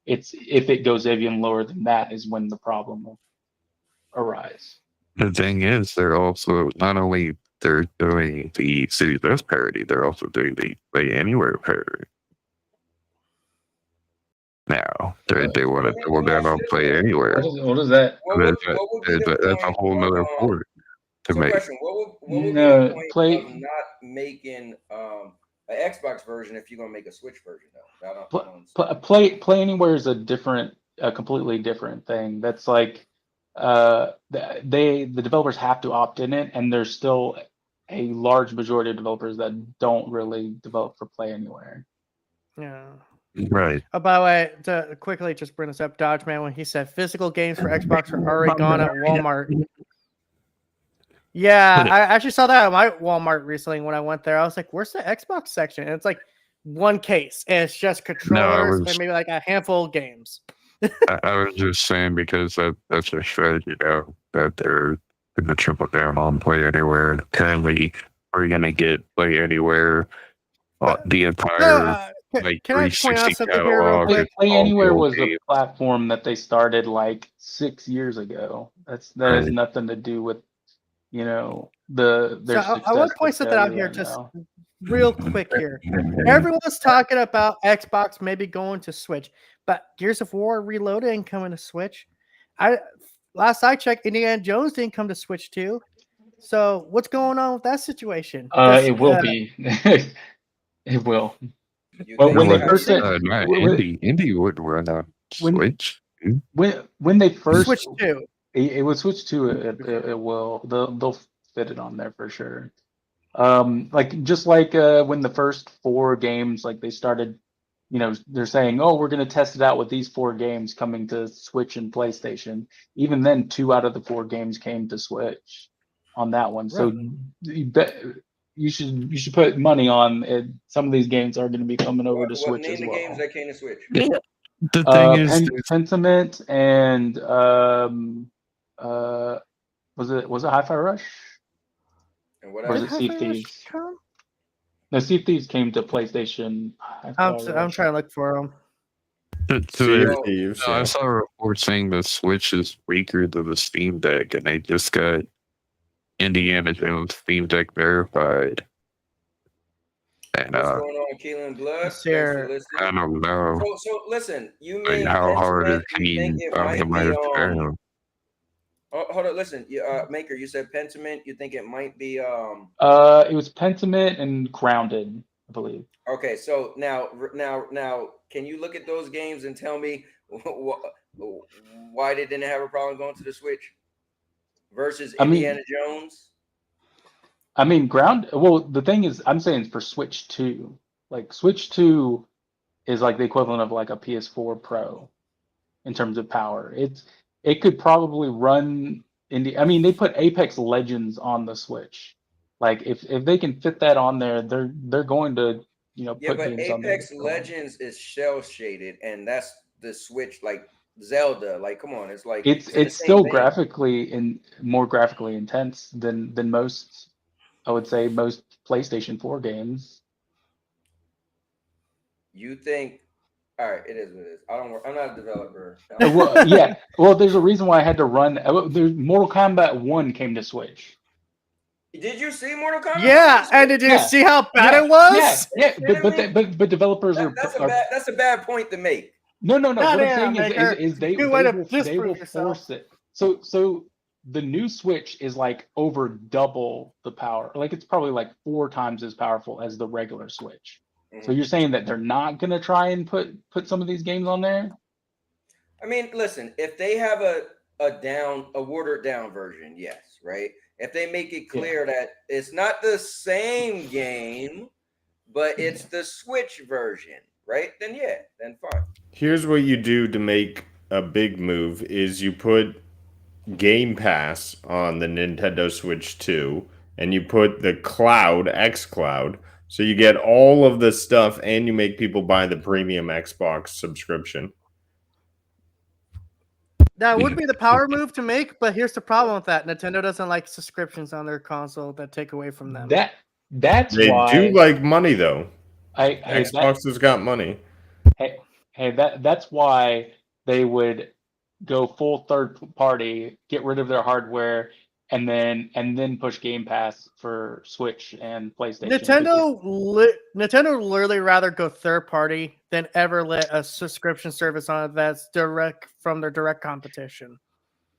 It's if it goes even lower than that is when the problem will arise. The thing is, they're also not only they're doing the Series S parody, they're also doing the Play Anywhere parody. Now they want to double down on Play Anywhere. What is that? what would be the That's a point whole nother of port to so make. question, what would be the No, point of not making an Xbox version if you're gonna make a Switch version though? I don't understand. Play Anywhere is a completely different thing. That's like the developers have to opt in it, and there's still a large majority of developers that don't really develop for Play Anywhere. Yeah. Right. Oh, by the way, to quickly just bring this up, Dodge Man, when he said physical games for Xbox are already gone at Walmart. Yeah, I actually saw that at my Walmart recently when I went there. I was like, where's the Xbox section? And it's like one case, and it's just controllers and maybe like a handful of games. I was just saying because that's a strategy now that they're going to triple down on Play Anywhere. Currently, we're going to get Play Anywhere, the entire like Can I point out 360 something here real catalog. quick? Play all Anywhere the was a games. platform that they started like 6 years ago. That has Right. nothing to do with their So success. I want to point something out here, just real quick here. Everyone's talking about Xbox maybe going to Switch, but Gears of War Reloaded ain't coming to Switch. Last I checked, Indiana Jones didn't come to Switch too. So what's going on with that situation? It will be. It will. Well, when they first said Indie would run on Switch. when they first Switch 2. It would switch to it will they'll fit it on there for sure. Like just like when the first 4 games, like they started, they're saying, oh, we're going to test it out with these 4 games coming to Switch and PlayStation. Even then, 2 out of the 4 games came to Switch on that one. So you should put money on it. Some of these games are going to be coming over to Switch as well. Name the games that came to Switch. The thing is, Pentiment and was it Hi-Fi Rush? And what Or was else? it Sea of Thieves? No, Sea of Thieves came to PlayStation. I'm trying to look for them. I saw a report saying the Switch is weaker than the Steam Deck, and they just got Indiana Jones Steam Deck verified. And what's going on, Keelan Blood? I don't know. So listen, you Like mean how hard Pentiment, is you think it might be hold on, listen, Maker, you said Pentiment, you think it might be it was Pentiment and Grounded, I believe. Okay, so now can you look at those games and tell me why they didn't have a problem going to the Switch versus Indiana Jones? I mean, well, the thing is, I'm saying for Switch 2, like Switch 2 is like the equivalent of like a PS4 Pro in terms of power. It could probably run I mean, they put Apex Legends on the Switch. Like if they can fit that on there, they're going to put games on there. Apex Legends is shell shaded, and that's the Switch. Like Zelda. Like, come on, it's like It's in the it's same still vein. graphically and more graphically intense than most, I would say, most PlayStation 4 games. You think? All right, it is what it is. I don't work. I'm not a developer. Well, yeah. Well, there's a reason why I had to run. There's Mortal Kombat 1 came to Switch. Did you see Mortal Kombat? Yeah, and did you Yeah. see how bad Yeah, it was? yeah. Kidding me? But developers That's a bad point to make. no. God What I'm damn, saying is Maker. they Good way to will disprove yourself. force it. So the new Switch is like over double the power. Like it's probably like 4 times as powerful as the regular Switch. So you're saying that they're not gonna try and put some of these games on there? I mean, listen, if they have a watered down version, yes, right? If they make it clear that it's not the same game, but it's the Switch version, right? Then yeah, then fine. Here's what you do to make a big move: is you put Game Pass on the Nintendo Switch 2, and you put the cloud, X Cloud, so you get all of the stuff, and you make people buy the premium Xbox subscription. That would be the power move to make, but here's the problem with that: Nintendo doesn't like subscriptions on their console that take away from them. That's They why do like money though. Hey, Xbox has got money. that's why they would go full third party, get rid of their hardware, and then push Game Pass for Switch and PlayStation. Nintendo literally rather go third party than ever let a subscription service on it that's direct from their direct competition.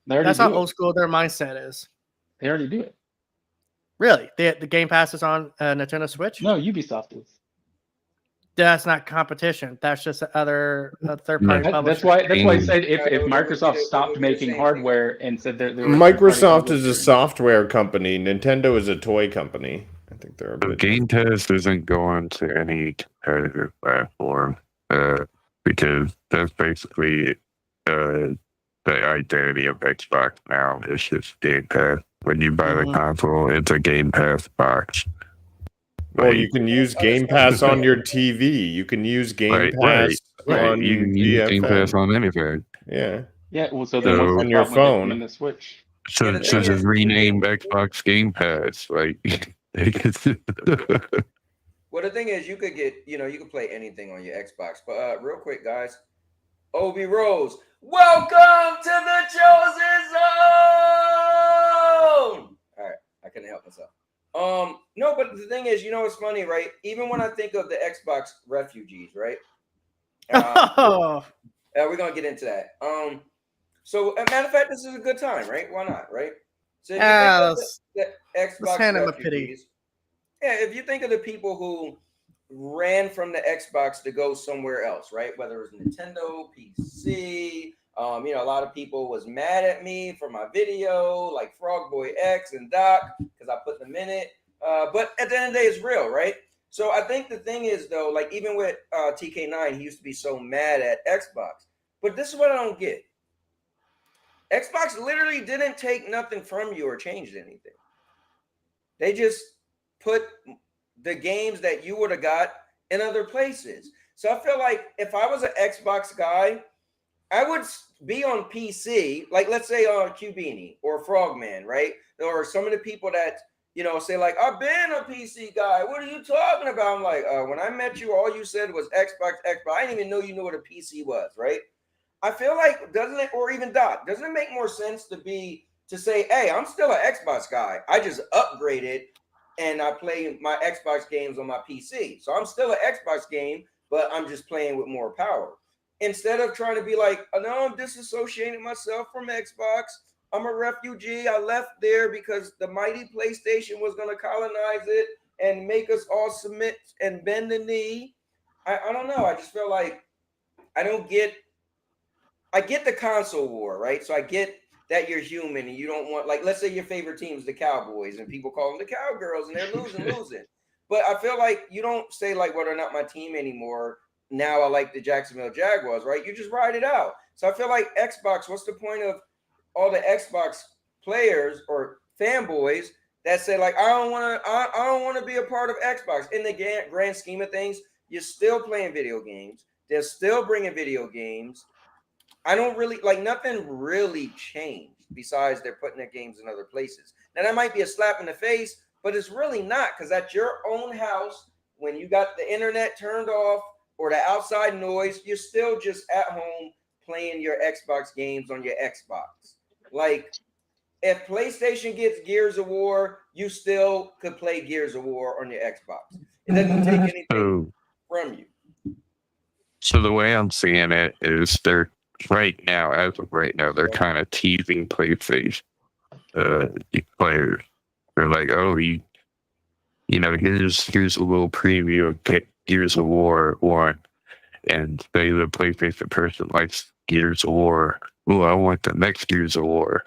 That's how old school their mindset is. They already do it. Really? The Game Pass is on Nintendo Switch? No, Ubisoft is. That's not competition. That's just other third party publisher. That's why I said if Microsoft stopped making hardware and said they're Microsoft is a software company. Nintendo is a toy company. I think they're a bit. Game Pass isn't going to any competitive platform because that's basically the identity of Xbox now. It's just Game Pass. When you buy the console, it's a Game Pass box. Well, you can use Game Pass on your TV. You can use Game Pass on you can use Game Pass on anything. Yeah. Yeah. Well, so then what's the on your problem with phone. The Switch. So just rename Xbox Game Pass. Like, well, the thing is, you could get, you could play anything on your Xbox. But real quick, guys, Obi Rose, welcome to the chosen zone. All right, I couldn't help myself. No, but the thing is, it's funny, right? Even when I think of the Xbox refugees, right? We're gonna get into that. So as a matter of fact, this is a good time, right? Why not, right? So if you think of the Xbox refugees, if you think of the people who ran from the Xbox to go somewhere else, right? Whether it was Nintendo, PC, a lot of people was mad at me for my video, like Frogboy X and Doc, because I put them in it. But at the end of the day, it's real, right? So I think the thing is, though, like even with TK9, he used to be so mad at Xbox. But this is what I don't get. Xbox literally didn't take nothing from you or changed anything. They just put the games that you would have got in other places. So I feel like if I was an Xbox guy, I would be on PC, like let's say on Cubini or Frogman, right? Or some of the people that, say like, I've been a PC guy. What are you talking about? I'm like, when I met you, all you said was Xbox. I didn't even know you knew what a PC was, right? I feel like, doesn't it, or even Doc, doesn't it make more sense to say, hey, I'm still an Xbox guy. I just upgraded and I play my Xbox games on my PC. So I'm still an Xbox game, but I'm just playing with more power. Instead of trying to be like, oh, no, I'm disassociating myself from Xbox. I'm a refugee. I left there because the mighty PlayStation was going to colonize it and make us all submit and bend the knee. I don't know. I just feel like I get the console war, right? So I get that you're human and you don't want, like, let's say your favorite team is the Cowboys and people call them the Cowgirls and they're losing. But I feel like you don't say like, well, they're not my team anymore. Now I like the Jacksonville Jaguars, right? You just ride it out. So I feel like Xbox, what's the point of all the Xbox players or fanboys that say like, I don't want to be a part of Xbox. In the grand scheme of things, you're still playing video games. They're still bringing video games. I don't really like nothing really changed besides they're putting their games in other places. Now that might be a slap in the face, but it's really not because at your own house, when you got the internet turned off or the outside noise, you're still just at home playing your Xbox games on your Xbox. Like if PlayStation gets Gears of War, you still could play Gears of War on your Xbox. It doesn't take anything So, from you. so the way I'm seeing it is they're right now, as of right now, they're kind of teasing PlayStation players. They're like, oh, here's a little preview of Gears of War 1, and say the PlayStation person likes Gears of War. Oh, I want the next Gears of War.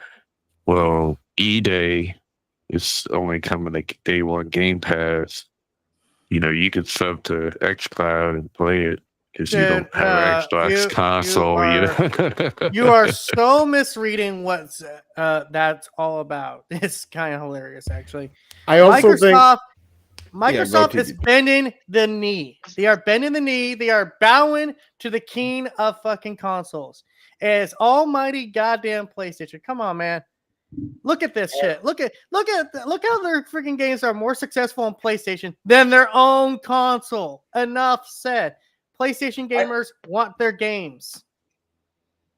Well, E-Day is only coming to day one Game Pass. You can sub to xCloud and play it because you don't Dude, have an Xbox console. you are so misreading what that's all about. It's kind of hilarious, actually. I also think Microsoft is bending the knee. They are bending the knee. They are bowing to the king of fucking consoles. It's almighty goddamn PlayStation. Come on, man. Look at this shit. Look how their freaking games are more successful on PlayStation than their own console. Enough said. PlayStation gamers want their games.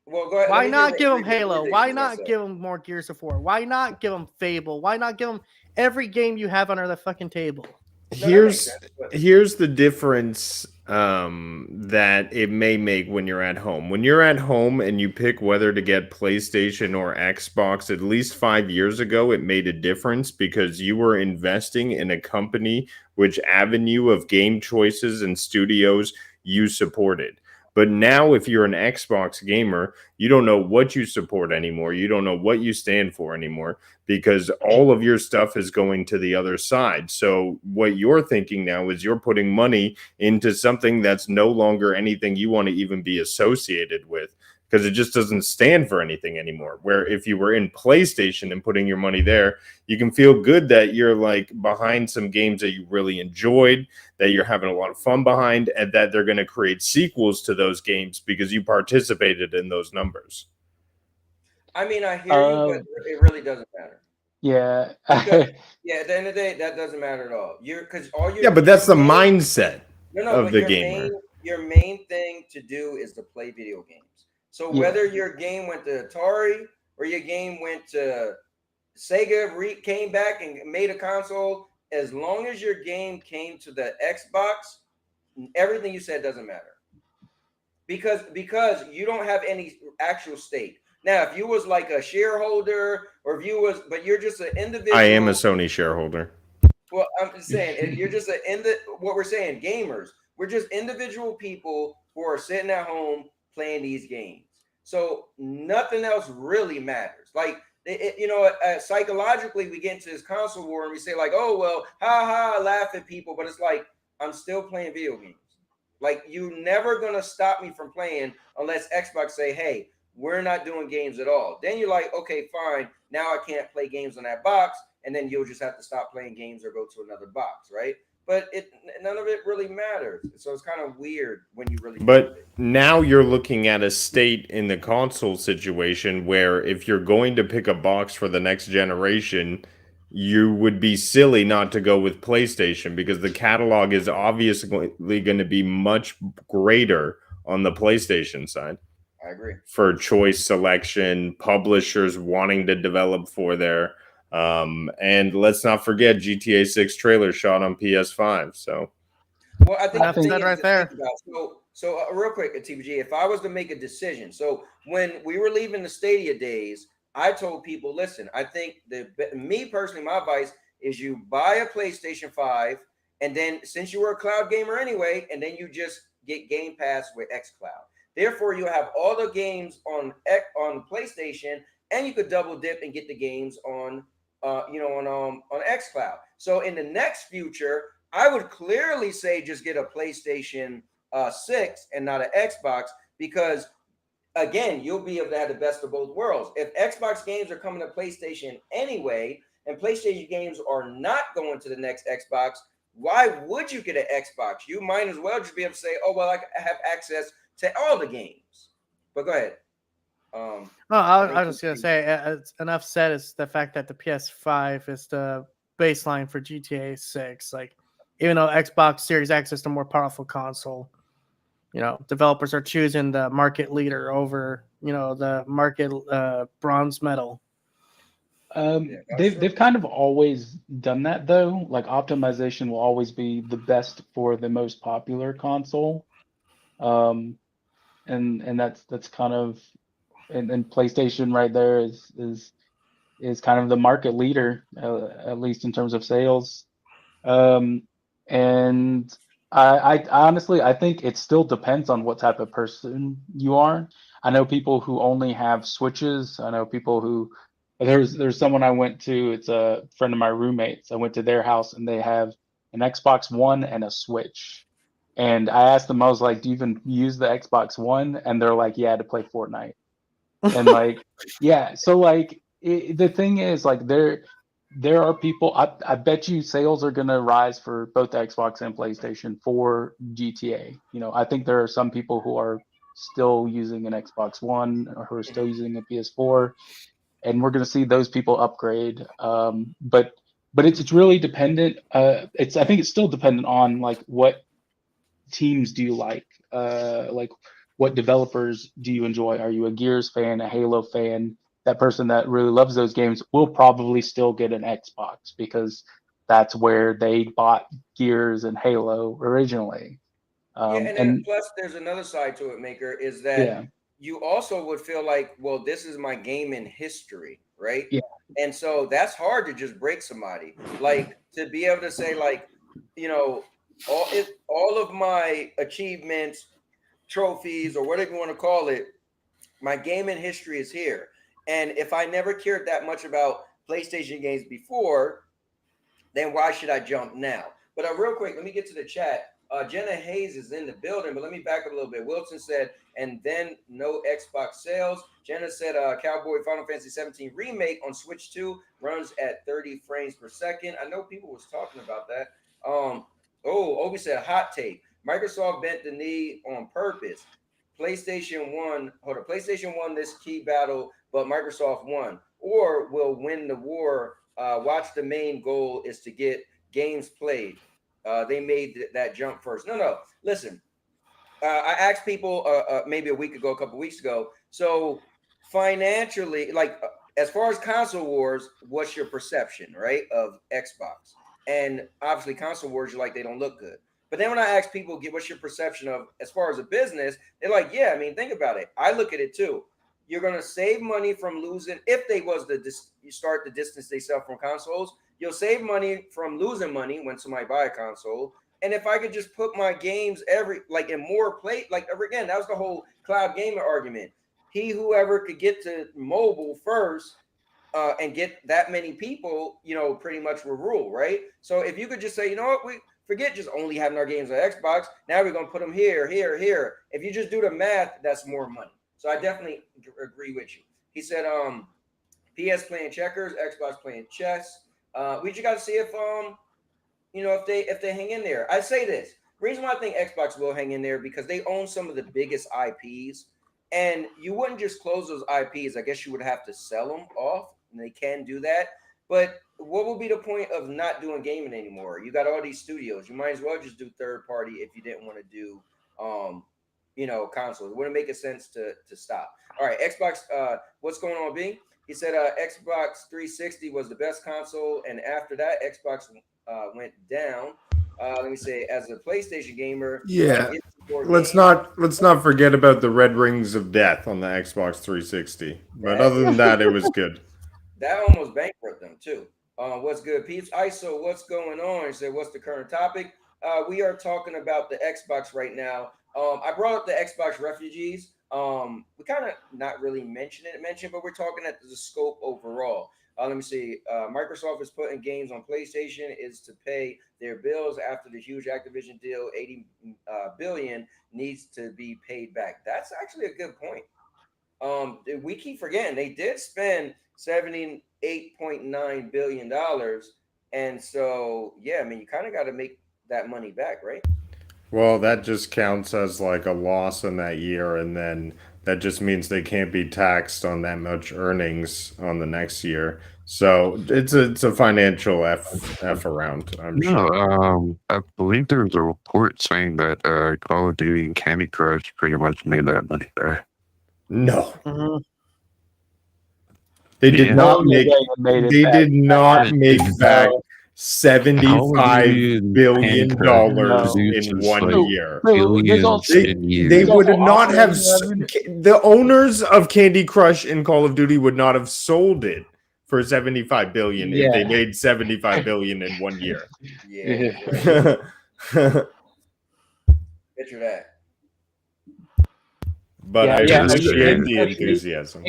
Well, go ahead. Why not give them Halo? Why not give them more Gears of War? Why not give them Fable? Why not give them every game you have under the fucking table? Here's the difference that it may make when you're at home. When you're at home and you pick whether to get PlayStation or Xbox, at least 5 years ago, it made a difference because you were investing in a company which avenue of game choices and studios you supported. But now, if you're an Xbox gamer, you don't know what you support anymore. You don't know what you stand for anymore because all of your stuff is going to the other side. So what you're thinking now is you're putting money into something that's no longer anything you want to even be associated with because it just doesn't stand for anything anymore. Where if you were in PlayStation and putting your money there, you can feel good that you're like behind some games that you really enjoyed, that you're having a lot of fun behind, and that they're going to create sequels to those games because you participated in those numbers. I mean, I hear you, but it really doesn't matter. Yeah. Because, yeah, at the end of the day, that doesn't matter at all. But that's the mindset of the gamer. Your main thing to do is to play video games. So whether your game went to Atari or your game went to Sega, came back and made a console, as long as your game came to the Xbox, everything you said doesn't matter. Because you don't have any actual stake. Now, if you was like a shareholder, or if you was, but you're just an individual. I am a Sony shareholder. Well, I'm just saying, if you're just what we're saying, gamers, we're just individual people who are sitting at home playing these games. So nothing else really matters. Like, psychologically, we get into this console war and we say like, oh, well, ha, laugh at people. But it's like, I'm still playing video games. Like, you're never going to stop me from playing unless Xbox say, hey, we're not doing games at all. Then you're like, okay, fine. Now I can't play games on that box. And then you'll just have to stop playing games or go to another box, right? But none of it really matters. So it's kind of weird when you really. But now you're looking at a state in the console situation where if you're going to pick a box for the next generation, you would be silly not to go with PlayStation because the catalog is obviously going to be much greater on the PlayStation side. I agree. For choice selection, publishers wanting to develop for their. And let's not forget GTA 6 trailer shot on PS5. So, well, I think that right there. So real quick, TBG, if I was to make a decision, so when we were leaving the Stadia days, I told people, listen, I think me personally, my advice is you buy a PlayStation 5, and then since you were a cloud gamer anyway, and then you just get Game Pass with xCloud. Therefore, you have all the games on PlayStation, and you could double dip and get the games on xCloud. So in the next future, I would clearly say just get a PlayStation 6 and not an Xbox because, again, you'll be able to have the best of both worlds. If Xbox games are coming to PlayStation anyway, and PlayStation games are not going to the next Xbox, why would you get an Xbox? You might as well just be able to say, oh, well, I have access to all the games. But go ahead. Oh, I I think was just gonna say, it's enough said is the fact that the PS5 is the baseline for GTA 6. Like, even though Xbox Series X is the more powerful console, developers are choosing the market leader over, the market bronze medal. They've kind of always done that though. Like optimization will always be the best for the most popular console. Um, and that's kind of and PlayStation right there is kind of the market leader, at least in terms of sales. Um, and I honestly I think it still depends on what type of person you are. I know people who only have Switches. I know people who there's someone I went to. It's a friend of my roommates. I went to their house and they have an Xbox One and a Switch. And I asked them, I was like, "Do you even use the Xbox One?" And they're like, "Yeah, to play Fortnite." And like, yeah, so like the thing is like there are people I bet you sales are going to rise for both Xbox and PlayStation for GTA. I think there are some people who are still using an Xbox One or who are still using a PS4, and we're going to see those people upgrade. But it's really dependent. It's I think it's still dependent on like what teams do you like? Like what developers do you enjoy? Are you a Gears fan, a Halo fan? That person that really loves those games will probably still get an Xbox because that's where they bought Gears and Halo originally. Yeah, and then And plus there's another side to it, Maker, is that yeah, you also would feel like, well, this is my gaming history, right? yeah, And so that's hard to just break somebody. Like to be able to say, like, you know, all of my achievements, trophies, or whatever you want to call it, my gaming history is here. And if I never cared that much about PlayStation games before, then why should I jump now? But real quick, let me get to the chat. Jenna Hayes is in the building, but let me back up a little bit. Wilson said, and then no Xbox sales. Jenna said, Cowboy Final Fantasy 17 remake on Switch 2 runs at 30 frames per second. I know people was talking about that. Obi said, hot take. Microsoft bent the knee on purpose. PlayStation won this key battle, but Microsoft won, or will win the war. Watch, the main goal is to get games played. They made that jump first. No. Listen, I asked people maybe a week ago, a couple weeks ago. So financially, like as far as console wars, what's your perception, right, of Xbox? And obviously, console wars, you're like they don't look good. But then when I ask people, get what's your perception of as far as a business, they're like, yeah, I mean, think about it. I look at it too. You're gonna save money from losing if they was to you start the distance they sell from consoles. You'll save money from losing money when somebody buy a console. And if I could just put my games in more play, like again, that was the whole cloud gaming argument. Whoever could get to mobile first and get that many people, pretty much will rule, right? So if you could just say, you know what, we forget just only having our games on Xbox. Now we're gonna put them here, here, here. If you just do the math, that's more money. So I definitely agree with you. He said, PS playing checkers, Xbox playing chess. We just got to see if they hang in there. I say this reason why I think Xbox will hang in there because they own some of the biggest IPs, and you wouldn't just close those IPs. I guess you would have to sell them off, and they can do that. But what will be the point of not doing gaming anymore? You got all these studios. You might as well just do third party if you didn't want to do, consoles. It wouldn't make a sense to stop. All right, Xbox. What's going on, B? He said Xbox 360 was the best console, and after that, Xbox went down. Let me say, as a PlayStation gamer, Yeah. get more Let's games. not forget about the red rings of death on the Xbox 360. But other than that, it was good. That almost bankrupt them too. What's good, Peeps? ISO, what's going on? He said, what's the current topic? We are talking about the Xbox right now. I brought up the Xbox refugees. We kind of not really mentioned, but we're talking at the scope overall. Let me see. Microsoft is putting games on PlayStation is to pay their bills after the huge Activision deal. 80 billion needs to be paid back. That's actually a good point. We keep forgetting they did spend $78.9 billion, and so yeah, I mean you kind of got to make that money back, right? Well, that just counts as like a loss in that year, and then That just means they can't be taxed on that much earnings on the next year. So it's a financial f around, I'm No, sure. I believe there was a report saying that Call of Duty and Candy Crush pretty much made that money there. No, Mhm. they did Yeah. not No make. way it made it They back. did not make back No, Call of $75 Duty and Candy billion Crush no. in produces 1 like No, year. no, there's billions also They in they there's years. would also not have operating revenue. the owners of Candy Crush and Call of Duty would not have sold it for 75 billion if they Yeah. made 75 billion in 1 year. Yeah, Yeah. you're right. Picture that. But Yeah, I yeah. Just appreciate Candy saying. the Crush made enthusiasm.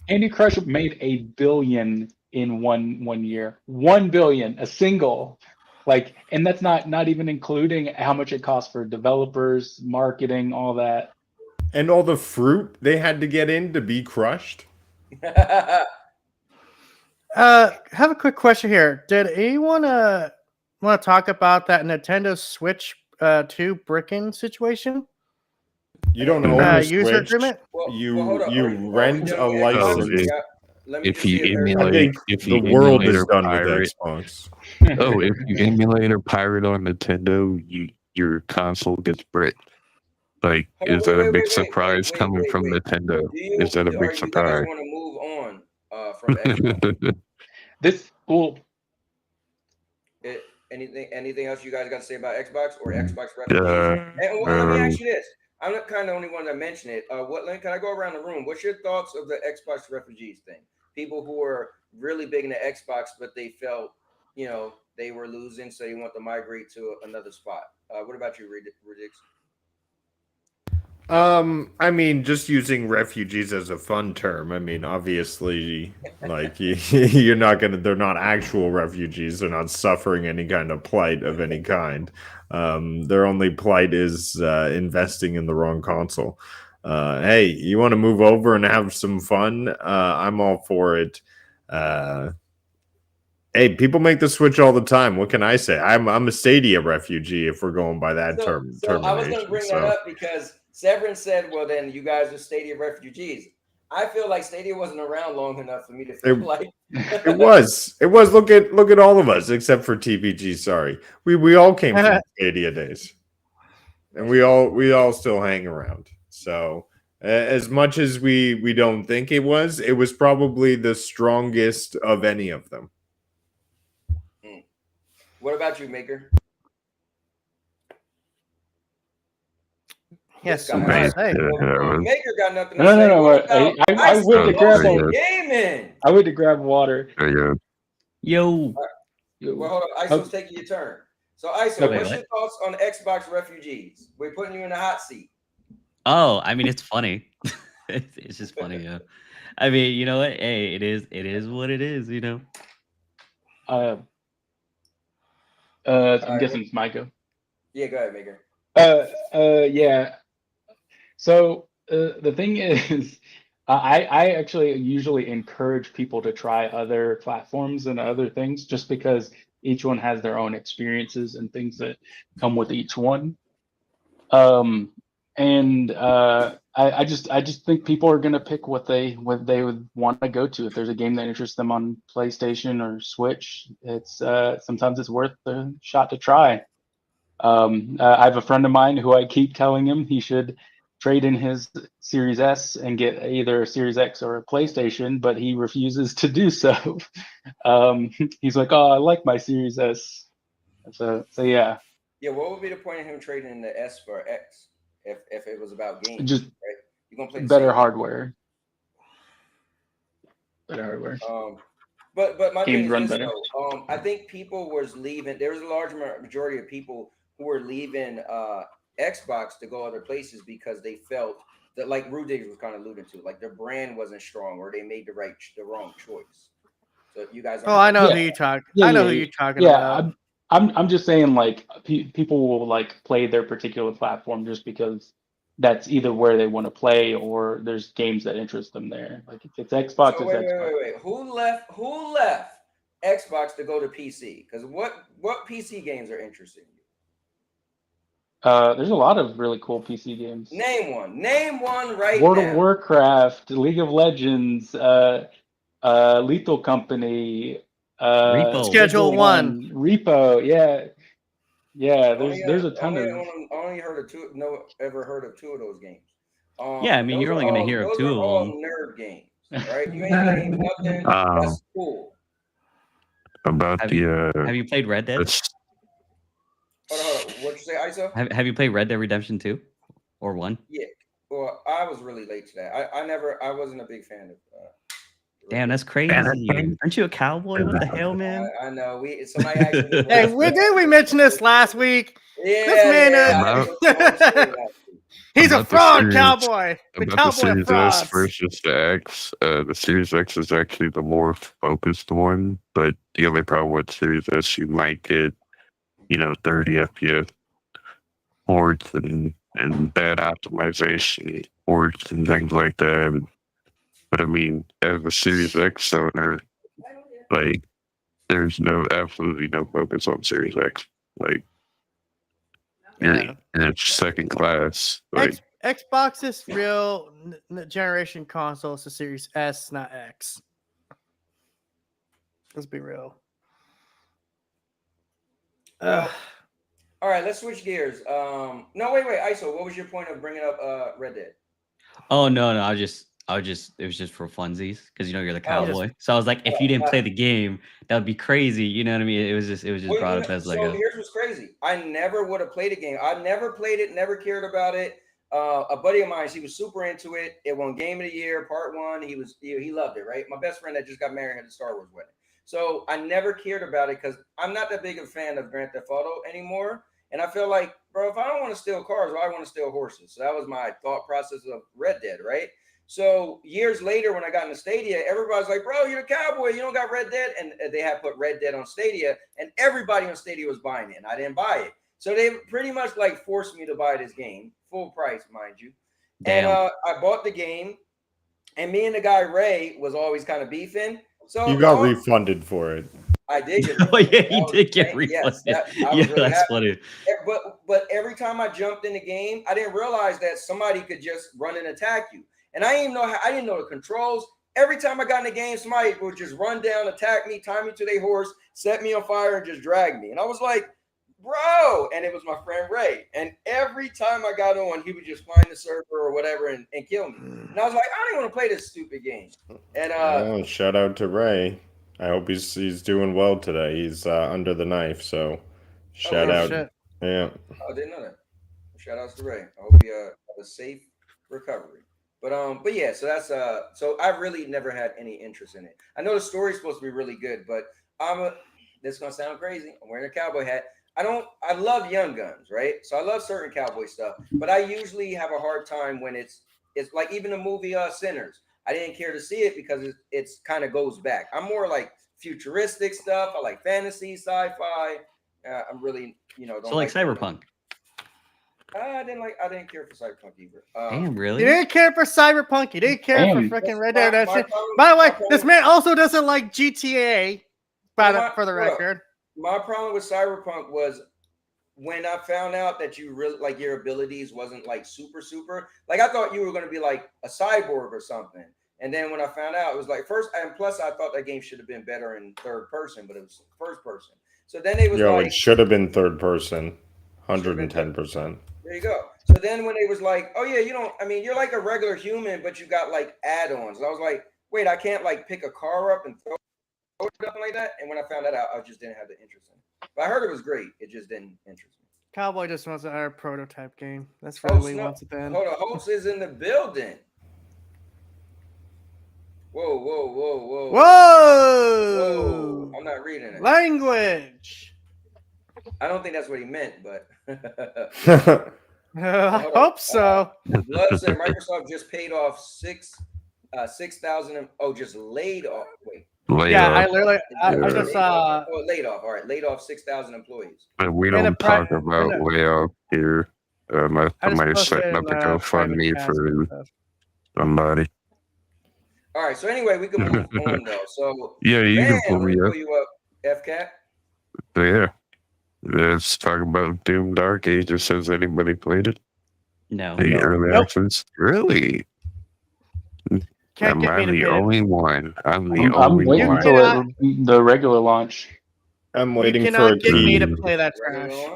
Candy Crush made $1 billion in one year. 1 billion, a single. Like, and that's not even including how much it costs for developers, marketing, all that. And all the fruit they had to get in to be crushed. Have a quick question here. Did anyone want to talk about that Nintendo Switch 2 bricking situation? You don't own a User Switch. agreement? Well, You hold up. you Are we rent done a with Xbox? license. Yeah. Let me If just see you if I everybody. emulate, think if the you world emulate is or done with pirate, Xbox. if you emulate or pirate on Nintendo, your console gets bricked. Like, Hold on, is that a big wait, surprise coming from wait. Nintendo? Do Is that a are big you guys surprise? want to move on from Xbox? This well, Anything else you guys got to say about Xbox or Xbox refugees? And let me Um, ask you this: I'm not kind of the only one that mentioned it. Can I go around the room? What's your thoughts of the Xbox refugees thing? People who are really big into Xbox, but they felt they were losing, so they want to migrate to another spot. What about you, Ridix? I mean, just using refugees as a fun term. I mean, obviously, like you're not gonna. They're not actual refugees. They're not suffering any kind of plight of any kind. Their only plight is investing in the wrong console. Hey, you want to move over and have some fun? I'm all for it. Uh, hey, people make the switch all the time. What can I say? I'm a Stadia refugee if we're going by that So I was going to termination. bring that up because Severin said, "Well, then you guys are Stadia refugees." I feel like Stadia wasn't around long enough for me to feel It, like it was. It was. Look at all of us except for TPG. Sorry, we all came from Stadia days, and we all still hang around. So as much as we don't think it was probably the strongest of any of them. What about you, Maker? Yes, This guy. something All to right. say. Well, Maker got nothing to no, say. no, no. What about I went to grab Motion a, Gaming? I went to grab water. Yo. Well, hold on. ISO's taking your turn. So, ISO, Okay. what's your thoughts on Xbox refugees? We're putting you in the hot seat. Oh, I mean, it's funny. It's just funny, yeah. I mean, you know what? Hey, it is what it is, you know. I'm right, guessing it's my go. Yeah, go ahead, Maker. Yeah. So the thing is, I actually usually encourage people to try other platforms and other things just because each one has their own experiences and things that come with each one. And I just think people are gonna pick what they would want to go to. If there's a game that interests them on PlayStation or Switch, it's sometimes it's worth the shot to try. I have a friend of mine who I keep telling him he should trade in his Series S and get either a Series X or a PlayStation, but he refuses to do so. He's like, "Oh, I like my Series S." So yeah, Yeah, what would be the point of him trading in the S for X if it was about games? just Right? You're gonna play the better same game. hardware. Better hardware. But my thing Games is run this better. though. I think people was leaving. There was a large majority of people who were leaving Xbox to go other places because they felt that, like Rudig was kind of alluding to, like their brand wasn't strong or they made the wrong choice. So you guys. Oh, I know Yeah. who you talk. Yeah, I know yeah, who you're talking yeah. about. I'm just saying like people will like play their particular platform just because that's either where they want to play or there's games that interest them there. Like if it's Xbox, So it's Xbox. wait. Who left Xbox to go to PC? Because what PC games are interesting you? There's a lot of really cool PC games. Name one. Name one right World now. of Warcraft, League of Legends, Lethal Company, Repo. Schedule One. Repo. Yeah. Only, There's a ton of. only heard of two. No, ever heard of two of those games. Yeah, I mean, those you're are only gonna all- hear of those two are of all them. nerd games, right? You ain't named nothing. That's cool. About Have the you played Red Dead? Hold on. What'd you say, ISO? Have you played Red Dead Redemption 2 or 1? Yeah. Well, I was really late to that. I wasn't a big fan of. Damn, that's crazy. Aren't you a cowboy? What the hell, man? I know. Somebody asked me. Hey, did we mention this last week? Yeah, This man, he's a About the fraud series- cowboy. The about the cowboy of Series S frauds. versus the X. The Series X is actually the more focused one, but the only problem with Series S, you might get, 30 FPS ports and bad optimization ports and things like that. But I mean, as a Series X owner, like, there's absolutely no focus on Series X. Like, Yeah. and it's second class. Like, Xbox's real generation console is the Series S, not X. Let's be real. All right, let's switch gears. No, wait, ISO. What was your point of bringing up Red Dead? Oh no, I was just it was just for funsies because you're the cowboy. So I was like, if you didn't play the game, that would be crazy. You know what I mean? It was just brought up as like. So here's what's crazy. I never would have played a game. I never played it. Never cared about it. A buddy of mine, he was super into it. It won Game of the Year, Part 1. He loved it. Right. My best friend that just got married at the Star Wars wedding. So I never cared about it because I'm not that big of a fan of Grand Theft Auto anymore. And I feel like, bro, if I don't want to steal cars, I want to steal horses. So that was my thought process of Red Dead, right? So years later, when I got into Stadia, everybody's like, bro, you're a cowboy. You don't got Red Dead. And they had put Red Dead on Stadia, and everybody on Stadia was buying it. And I didn't buy it. So they pretty much like forced me to buy this game, full price, mind you. Damn. And I bought the game, and me and the guy, Ray, was always kind of beefing. So You got refunded for it. I did get Oh yeah, you refunded. did get Yes, refunded. That's funny. But every time I jumped in the game, I didn't realize that somebody could just run and attack you. And I didn't know the controls. Every time I got in the game, somebody would just run down, attack me, tie me to their horse, set me on fire, and just drag me. And I was like, bro. And it was my friend Ray. And every time I got on, he would just find the server or whatever and kill me. And I was like, I don't even want to play this stupid game. And shout out to Ray. I hope he's doing well today. He's under the knife, so shout out. Shit. Yeah. I didn't know that. Shout outs to Ray. I hope you have a safe recovery. But yeah, so that's so I really never had any interest in it. I know the story's supposed to be really good, but this is gonna sound crazy. I'm wearing a cowboy hat. I love Young Guns, right? So I love certain cowboy stuff, but I usually have a hard time when it's like even the movie Sinners. I didn't care to see it because it's kind of goes back. I'm more like futuristic stuff. I like fantasy, sci-fi. I'm really, don't So like Cyberpunk. I didn't care for Cyberpunk either. Damn, really? You didn't care for Cyberpunk. You didn't care for freaking Red Dead Redemption. problem- By the way, my problem- this man also doesn't like GTA. For the Look, record. My problem with Cyberpunk was when I found out that you really like your abilities wasn't like super. Like I thought you were going to be like a cyborg or something. And then when I found out, it was like first, and plus I thought that game should have been better in third person, but it was first person. So then it was like it should have been third person, 110%. There you go. So then when it was like, oh yeah, you're like a regular human, but you got like add-ons. And I was like, wait, I can't like pick a car up and throw it up like that. And when I found that out, I just didn't have the interest in it. But I heard it was great. It just didn't interest me. Cowboy just wants a prototype game. That's really what he wants it then. Hold on, Host is in the building. Whoa. Whoa! I'm not reading it. Language. I don't think that's what he meant, but I hope so. Blood said Microsoft just paid off 6,000. Oh, just laid off. Wait. Yeah, I just saw. Oh, laid off. All right, laid off 6,000 employees. But we don't talk about layoff here. Somebody setting up a GoFundMe for somebody. All right, so anyway, we can move on though. So yeah, you can pull me up. Pull you up, FCat. So yeah. Let's talk about Doom Dark Ages. Has anybody played it? No. The early Nope. access? Really? Can't Am get I me to the pay it. only one? I'm the I'm only waiting one. until the regular launch. I'm You waiting for cannot a get me to key. play that Regular trash.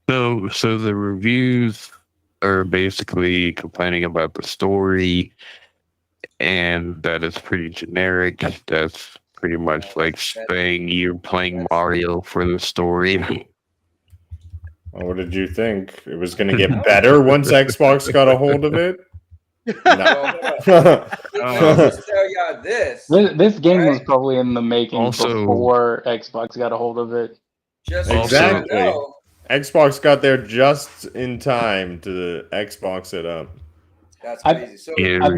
launch? So the reviews are basically complaining about the story, and that is pretty generic. That's pretty much like saying you're playing Mario for the story. Oh, what did you think? It was going to get better once Xbox got a hold of it? Well, let me just tell y'all this. This game was Right. probably in the making Also- before Xbox got a hold of it. Just so Exactly. you know, Xbox got there just in time to Xbox it up. that's I- crazy. So, Yeah,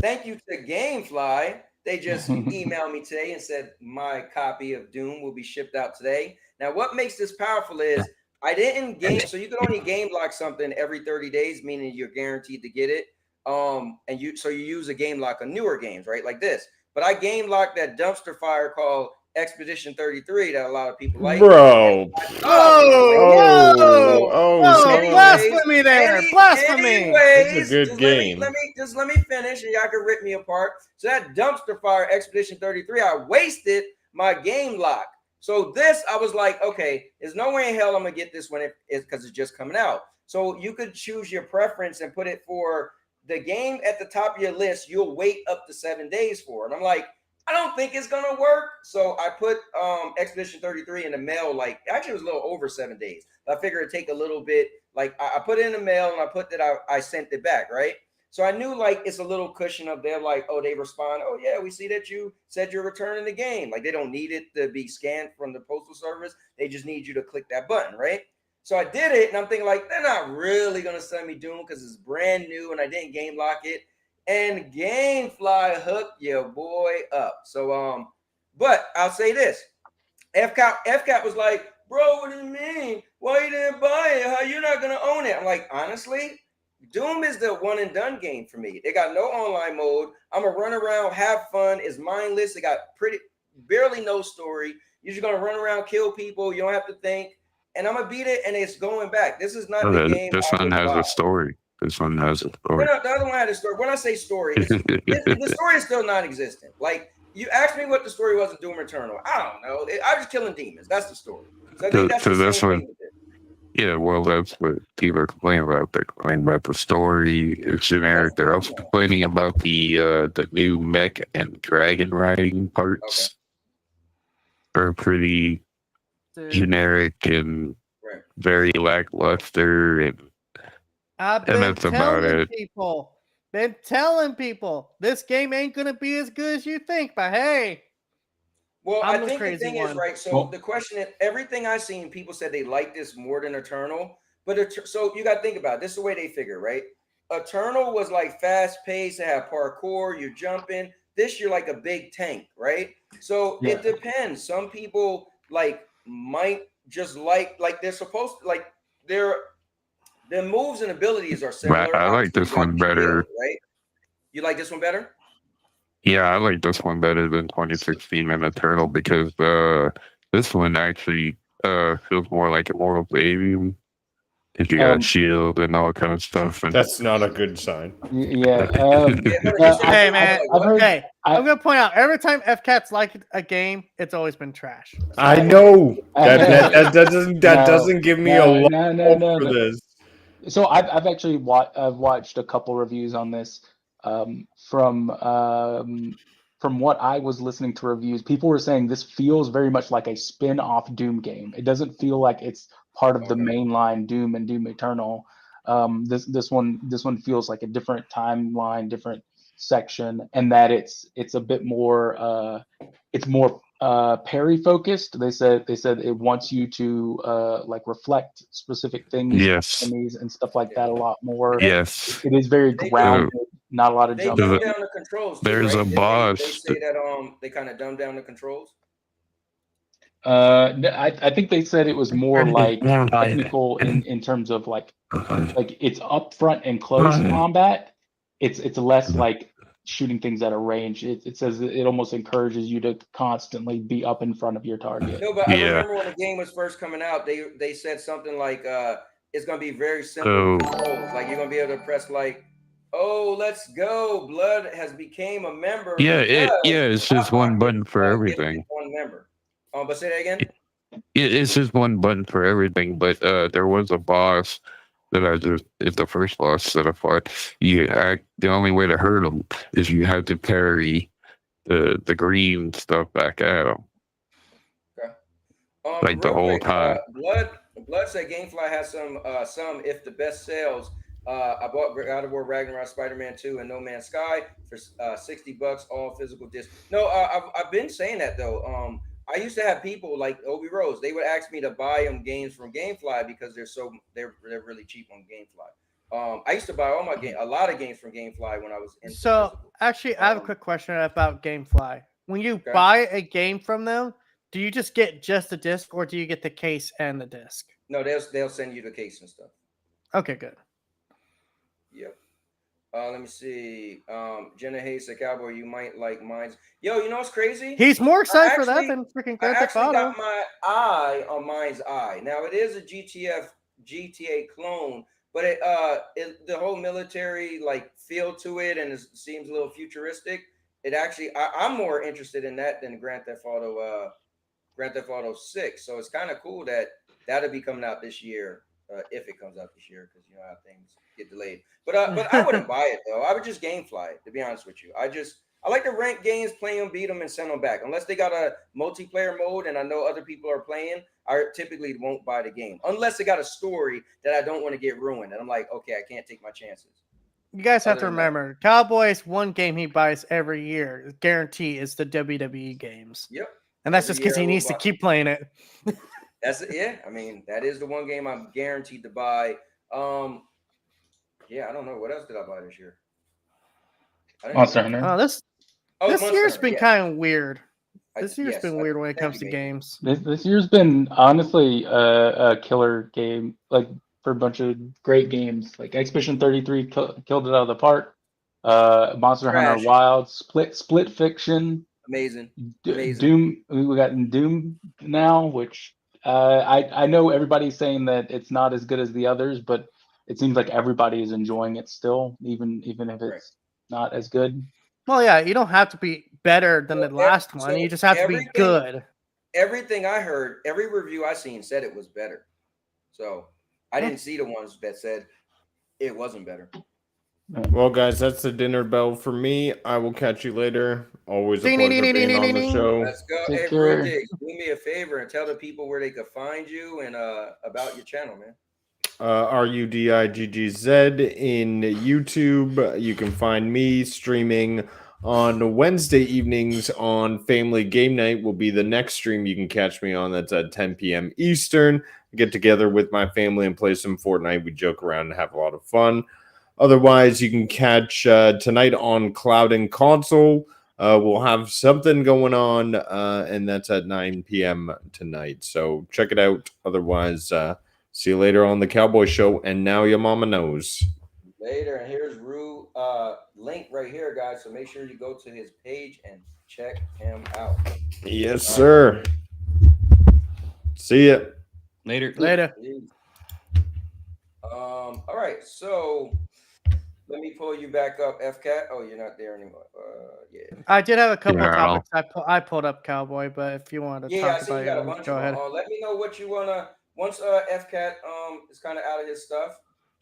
thank you to GameFly. They just emailed me today and said my copy of Doom will be shipped out today. Now, what makes this powerful is I didn't game, so you can only game lock something every 30 days, meaning you're guaranteed to get it. And you use a game lock on newer games, right? Like this. But I game locked that dumpster fire called Expedition 33 that a lot of people like. Bro. Whoa! So anyways, Blasphemy there! Blasphemy! Anyways, It's a good just game. Let me finish, and y'all can rip me apart. So that dumpster fire Expedition 33, I wasted my game lock. So this, I was like, okay, there's no way in hell I'm gonna get this when it's because it's just coming out. So you could choose your preference and put it for the game at the top of your list. You'll wait up to 7 days for it. I'm like, I don't think it's gonna work. So I put Expedition 33 in the mail. Like, actually, it was a little over 7 days. I figured it'd take a little bit. Like, I put it in the mail and I put that I sent it back, right? So I knew like it's a little cushion of there, like, oh, they respond, oh yeah, we see that you said you're returning the game. Like, they don't need it to be scanned from the postal service. They just need you to click that button, right? So I did it, and I'm thinking like, they're not really gonna send me Doom because it's brand new and I didn't game lock it. And GameFly hooked your boy up. So but I'll say this. FCAT was like, bro, what do you mean? Why you didn't buy it? How you not gonna own it? I'm like, honestly, Doom is the one and done game for me. They got no online mode. I'm gonna run around, have fun. It's mindless. They got barely no story. You're just gonna run around, kill people. You don't have to think. And I'm gonna beat it, and it's going back. This is not the game. this one has a story. This one has a story. The other one had a story. When I say story, the story is still non-existent. Like, you asked me what the story was in Doom Eternal. I don't know. I was killing demons. That's the story. So I think that's the same thing with it. Yeah, well, that's what people are complaining about. They're complaining about the story. It's generic. They're also complaining about the new mech and dragon riding parts. Are pretty generic and very lackluster, and that's about it. Been telling people this game ain't gonna be as good as you think, but hey. Well, I think the thing is, right? So the question is, everything I've seen, people said they like this more than Eternal. But so you got to think about it. This is the way they figure, right? Eternal was like fast paced, it had parkour, you're jumping. This, you're like a big tank, right? So it depends. Some people might just like they're supposed to, like their moves and abilities are similar. I like this one better. Right? You like this one better? Yeah, I like this one better than 2016 and Eternal because this one actually feels more like a Mortal Baby. If you got shield and all kind of stuff. And that's not a good sign. Yeah. Hey man, I'm gonna point out every time FCAT's like a game, it's always been trash. I know that doesn't give me a lot of hope for this. So I've actually watched a couple reviews on this. From what I was listening to reviews, people were saying this feels very much like a spin-off Doom game. It doesn't feel like it's part of the mainline Doom and Doom Eternal. This one feels like a different timeline, different section, and that it's a bit more parry focused. They said it wants you to reflect specific things, enemies and stuff like that a lot more. Yes, it is very grounded. Not a lot of jumping. They dumb down the controls. There's a boss. They say that they kind of dumb down the controls. I think they said it was more like technical in terms of like it's up front and close combat. It's less like shooting things at a range. It says it almost encourages you to constantly be up in front of your target. No, but I Yeah. remember when the game was first coming out, they said something like it's gonna be very simple Oh. controls. Like you're gonna be able to press like, oh, let's go. Blood has became a member. Yeah, because it's just one Papa button for is, gifted everything. one member. But say that again. It's just one button for everything. But there was a boss that it's the first boss that I fought. The only way to hurt him is you have to parry the green stuff back at him. Okay. Like the real whole quick, time. Blood said GameFly has some if the best sales. I bought God of War Ragnarok, Spider-Man 2, and No Man's Sky for $60, all physical disc. No, I've been saying that though. I used to have people like Obi Rose. They would ask me to buy them games from GameFly because they're really cheap on GameFly. I used to buy a lot of games from GameFly when I was in. So actually, I have a quick question about GameFly. When you buy a game from them, do you just get just the disc, or do you get the case and the disc? No, they'll send you the case and stuff. Okay, good. Yep. Let me see. Jenna Hayes said, Cowboy, you might like mines. Yo, you know what's crazy? He's more excited for that than freaking Grand Theft Auto. I got my eye on Mine's Eye. Now it is a GTA clone, but the whole military like feel to it, and it seems a little futuristic. It actually, I'm more interested in that than Grand Theft Auto 6. So it's kind of cool that that'll be coming out this year, if it comes out this year, because you know how things get delayed. But I wouldn't buy it though. I would just GameFly, to be honest with you. I like to rank games, play them, beat them, and send them back. Unless they got a multiplayer mode and I know other people are playing, I typically won't buy the game. Unless it got a story that I don't want to get ruined. And I'm like, okay, I can't take my chances. You guys have to remember, Cowboy's one game he buys every year, guarantee, is the WWE games. Yep. And that's just because he needs to keep playing it. That's it. Yeah. I mean, that is the one game I'm guaranteed to buy. Yeah, I don't know. What else did I buy this year? Monster Hunter. This year's been kind of weird. This year's been weird when it comes to games. This year's been honestly a killer game, like for a bunch of great games. Like Expedition 33 killed it out of the park. Monster Hunter Wild, Split Fiction. Amazing. Doom. We got Doom now, which I know everybody's saying that it's not as good as the others, but it seems like everybody is enjoying it still, even if it's not as good. Well, yeah, you don't have to be better than the last one. You just have to be good. Everything I heard, every review I seen said it was better. So I didn't see the ones that said it wasn't better. Well, guys, that's the dinner bell for me. I will catch you later. Always a pleasure being on the show. Let's go. Hey, Rudy, do me a favor and tell the people where they could find you and about your channel, man. RUDIGGZ in YouTube. You can find me streaming on Wednesday evenings on Family Game Night. Will be the next stream you can catch me on. That's at 10 p.m. Eastern. Get together with my family and play some Fortnite. We joke around and have a lot of fun. Otherwise, you can catch tonight on Cloud and Console. We'll have something going on, and that's at 9 p.m. tonight. So check it out. Otherwise, see you later on the Cowboy Show. And now your mama knows. Later. And here's Rue link right here, guys. So make sure you go to his page and check him out. Yes, sir. See ya. Later. All right. So let me pull you back up, FCAT. Oh, you're not there anymore. Yeah. I did have a couple of topics I pulled up, Cowboy, but if you want to talk about it, go ahead. Let me know what you wanna. Once FCAT is kind of out of his stuff,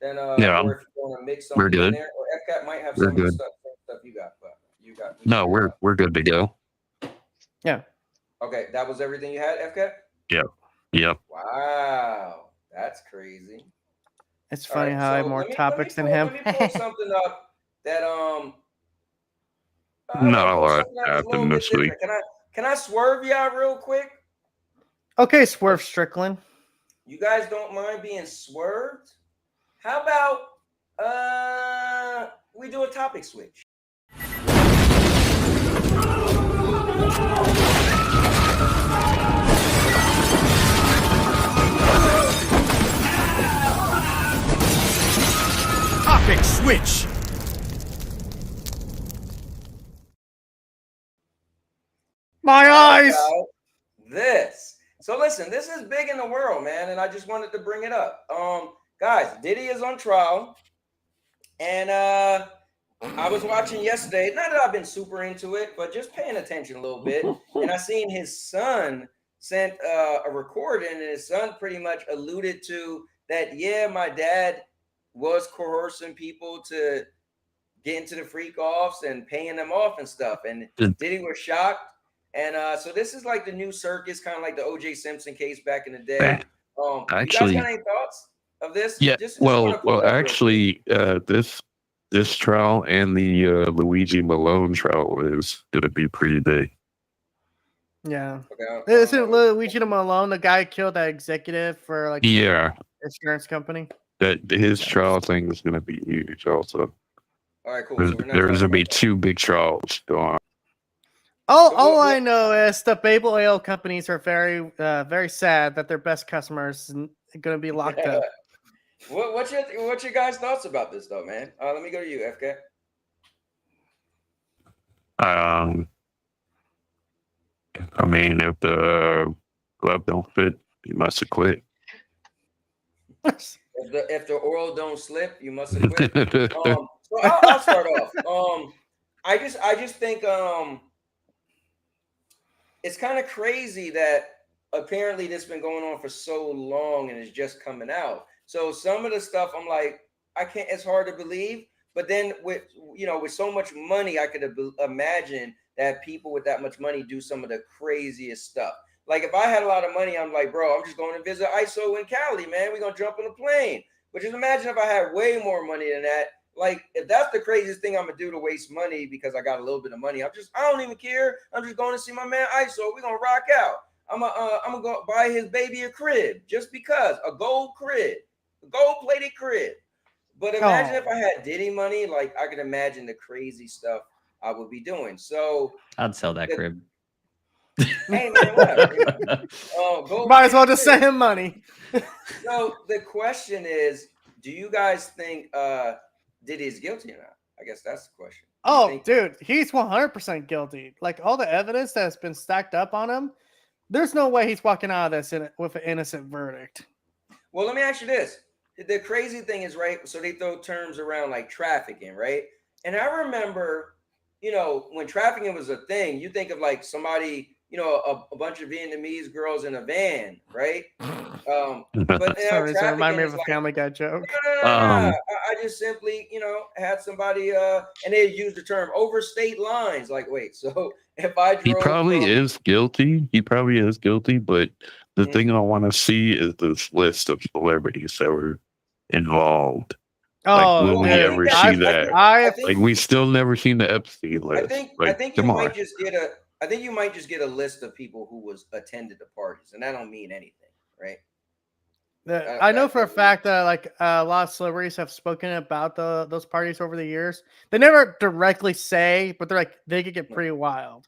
then or if you want to mix something in there, or FCAT might have some stuff you got, but you got. No, we're good to go. Yeah. Okay, that was everything you had, FCAT? Yep. Wow, that's crazy. It's funny how I have more topics than him. Let me pull something up that not a lot happened this week. Can I swerve y'all real quick? Okay, Swerve Strickland. You guys don't mind being swerved? How about we do a topic switch? Topic switch. So listen, this is big in the world, man, and I just wanted to bring it up. Guys, Diddy is on trial, and I was watching yesterday. Not that I've been super into it, but just paying attention a little bit. And I seen his son sent a recording, and his son pretty much alluded to that. Yeah, my dad was coercing people to get into the freak offs and paying them off and stuff. And Diddy was shocked. And so this is like the new circus, kind of like the O.J. Simpson case back in the day. You guys Actually, got any thoughts of this? yeah. Just Well, wanna pull it up real quick. actually, this trial and the Luigi Malone trial is gonna be pretty big. Yeah. Okay, I don't Isn't know. Luigi Malone the guy who killed that executive for like Yeah, insurance company? that his trial thing is gonna be huge. Also, All right, cool. there's, So we're not there's talking gonna be about that. 2 big trials going on. All I know is the Babel oil companies are very sad that their best customers going to be locked up. What's your guys' thoughts about this though, man? Let me go to you, FK. I mean, if the glove don't fit, you must have quit. If the oral don't slip, you must have quit. So I'll start off. I just think it's kind of crazy that apparently this has been going on for so long and it's just coming out. So some of the stuff I'm like, I can't. It's hard to believe. But then with so much money, I could imagine that people with that much money do some of the craziest stuff. Like if I had a lot of money, I'm like, bro, I'm just going to visit ISO in Cali, man. We're gonna jump on a plane. But just imagine if I had way more money than that. Like if that's the craziest thing I'm gonna do to waste money because I got a little bit of money, I don't even care. I'm just going to see my man ISO. We're gonna rock out. I'm gonna go buy his baby a crib just because, a gold crib, a gold plated crib. But imagine if I had Diddy money, like I could imagine the crazy stuff I would be doing. So I'd sell that crib. Hey man, whatever. Might as well just send him money. So the question is, do you guys think Diddy's guilty or not? I guess that's the question. Oh, dude, he's 100% guilty. Like all the evidence that's been stacked up on him, there's no way he's walking out of this with an innocent verdict. Well, let me ask you this. The crazy thing is, right? So they throw terms around like trafficking, right? And I remember, when trafficking was a thing, you think of like somebody, a bunch of Vietnamese girls in a van, right? But Sorry, that remind me of a Family Guy joke. No. I just simply, had somebody, and they use the term over state lines. Like, wait, so if I drove, he probably is guilty. He probably is guilty, but the thing I want to see is this list of celebrities that were involved. Oh, will we ever see that? Like, we still never seen the Epstein list. I think you might just get a list of people who was attended the parties, and that don't mean anything, right? I know for a fact that like a lot of celebrities have spoken about those parties over the years. They never directly say, but they could get pretty wild.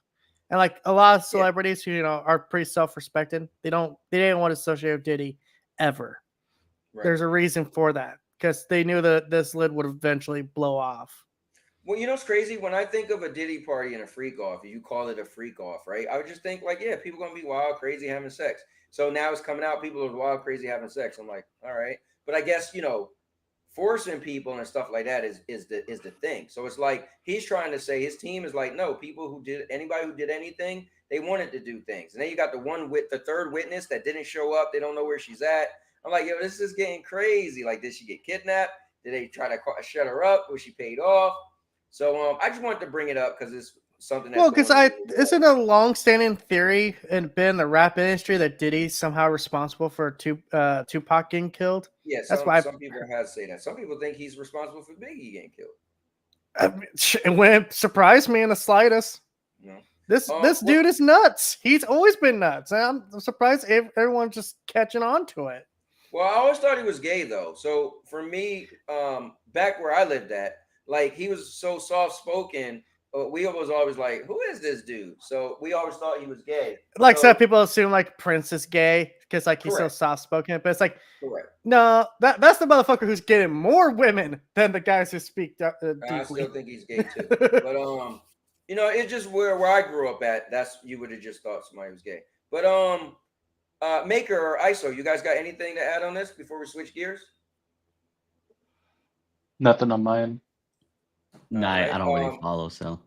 And like a lot of celebrities who are pretty self-respecting, they didn't want to associate with Diddy ever. Right. There's a reason for that because they knew that this lid would eventually blow off. Well, it's crazy when I think of a Diddy party and a freak off. You call it a freak off, right? I would just think like, yeah, people gonna be wild, crazy, having sex. So now it's coming out, people are wild, crazy, having sex. I'm like, all right, but I guess forcing people and stuff like that is the thing. So it's like he's trying to say, his team is like, no, anybody who did anything, they wanted to do things. And then you got the third witness that didn't show up. They don't know where she's at. I'm like, yo, this is getting crazy. Like, did she get kidnapped? Did they try to shut her up? Was she paid off? So I just wanted to bring it up because it's something that's isn't a long-standing theory and been the rap industry that Diddy's somehow responsible for Tupac getting killed? Yeah, that's why some people have said that. Some people think he's responsible for Biggie getting killed. It wouldn't surprise me in the slightest. No. This dude is nuts. He's always been nuts. I'm surprised everyone's just catching on to it. Well, I always thought he was gay though. So for me, back where I lived at, like he was so soft-spoken. We was always like, who is this dude? So we always thought he was gay. Like some people assume like Prince is gay because like he's so soft-spoken, but it's like, no, that's the motherfucker who's getting more women than the guys who speak deeply. I still think he's gay too. But it's just where I grew up at. You would have just thought somebody was gay. But Maker or ISO, you guys got anything to add on this before we switch gears? Nothing on my end. Nah, All right. I don't really follow, so.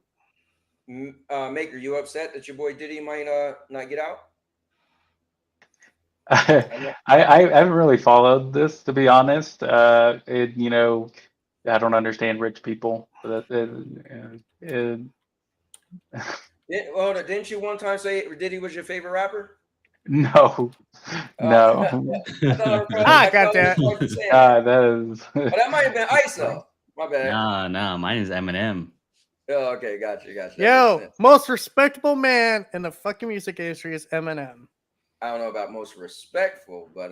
Maker, you upset that your boy Diddy might not get out? I haven't really followed this, to be honest. You know, I don't understand rich people. But Didn't you one time say Diddy was your favorite rapper? no, no. Ah, goddamn. That is. Oh, that might have been ISO. My bad. Nah, mine is Eminem. Oh, okay, gotcha. Yo, most respectable man in the fucking music industry is Eminem. I don't know about most respectful, but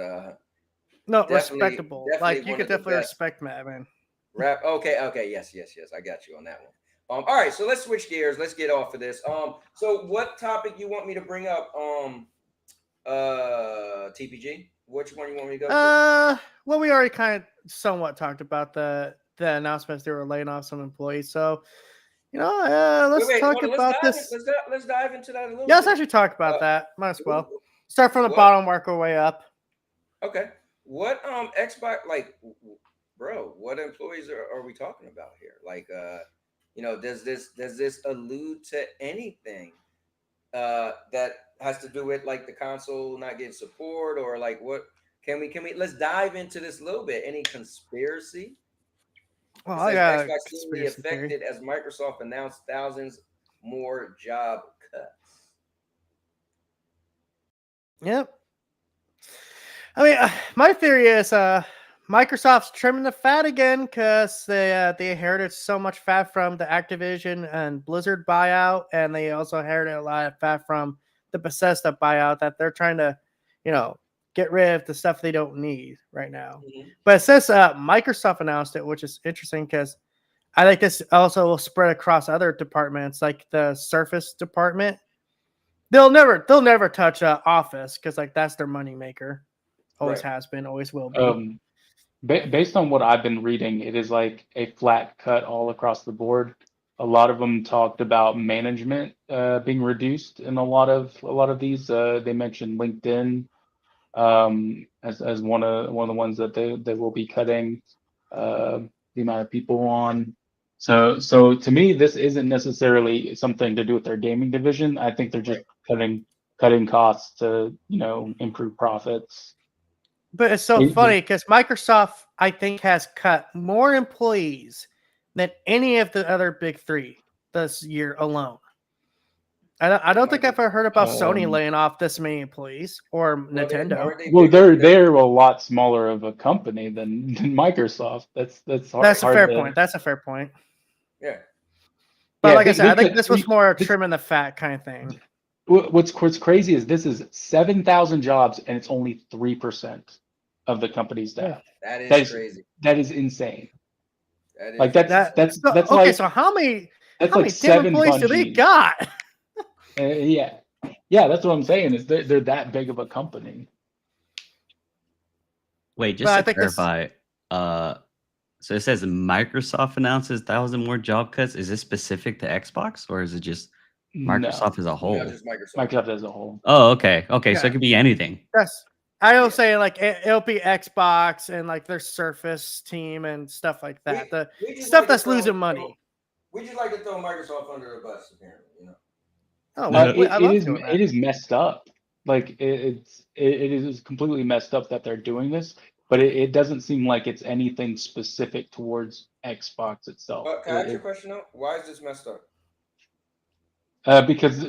no, definitely, respectable. Like you one could of the definitely best. respect man. Rap. Okay. Yes. I got you on that one. All right. So let's switch gears. Let's get off of this. So what topic you want me to bring up? TPG. Which one you want me to go to? Well, we already kind of somewhat talked about the announcements they were laying off some employees. So, you know, let's talk about this. Let's dive into that a little. Yeah, let's actually talk about that. Might as well start from the bottom, work our way up. Okay. What Xbox, like, bro? What employees are we talking about here? Like, you know, does this allude to anything that has to do with like the console not getting support, or like what? Can we let's dive into this a little bit? Any conspiracy? Well, I got Xbox will be affected as Microsoft announced thousands more job cuts. Yep. I mean, my theory is Microsoft's trimming the fat again because they inherited so much fat from the Activision and Blizzard buyout, and they also inherited a lot of fat from the Bethesda buyout that they're trying to, you know, get rid of the stuff they don't need right now. Mm-hmm. But it says Microsoft announced it, which is interesting because I think this also will spread across other departments, like the Surface department. They'll never touch Office because like that's their money maker. Always has been, always will be. Based on what I've been reading, it is like a flat cut all across the board. A lot of them talked about management being reduced in a lot of these. They mentioned LinkedIn as one of the ones that they will be cutting the amount of people on. So to me, this isn't necessarily something to do with their gaming division. I think they're just cutting costs to, you know, improve profits. But it's so funny because Microsoft, I think, has cut more employees than any of the other big three this year alone. I don't think I've ever heard about Sony laying off this many employees or Nintendo. Well, they're a lot smaller of a company than Microsoft. That's hard. That's a fair point. That's a fair point. Yeah. But like I said, I think this was more trimming the fat kind of thing. What's crazy is this is 7,000 jobs and it's only 3% of the company's staff. That is crazy. That is insane. That is like that's okay. Like, so how many like damn employees do they got? Yeah, that's what I'm saying. Is they're that big of a company. Wait, just to clarify, so it says Microsoft announces 1,000 more job cuts. Is this specific to Xbox or is it just Microsoft as a whole? No, just Microsoft as a whole. Oh, okay. Yeah. So it could be anything. Yes. I will say like it'll be Xbox and like their Surface team and stuff like that. The stuff that's losing money. We just like to throw Microsoft under the bus, apparently, you know. Oh, it is messed up. Like it is completely messed up that they're doing this, but it doesn't seem like it's anything specific towards Xbox itself. But can I ask you a question though? Why is this messed up? Because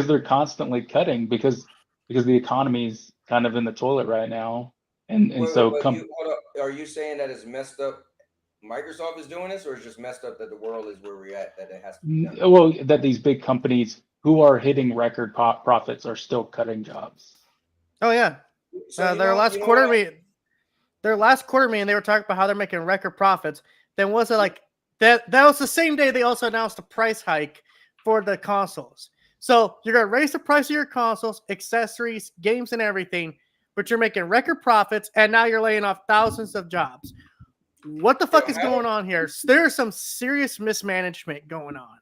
they're constantly cutting because the economy's kind of in the toilet right now, and are you saying that it's messed up? Microsoft is doing this, or it's just messed up that the world is where we're at, that it has to be done? Well, that these big companies who are hitting record profits are still cutting jobs. Oh yeah, so their last quarter meeting, they were talking about how they're making record profits. Then was it like that? That was the same day they also announced a price hike for the consoles. So you're gonna raise the price of your consoles, accessories, games, and everything, but you're making record profits, and now you're laying off thousands of jobs. What the fuck is going on here? There's some serious mismanagement going on.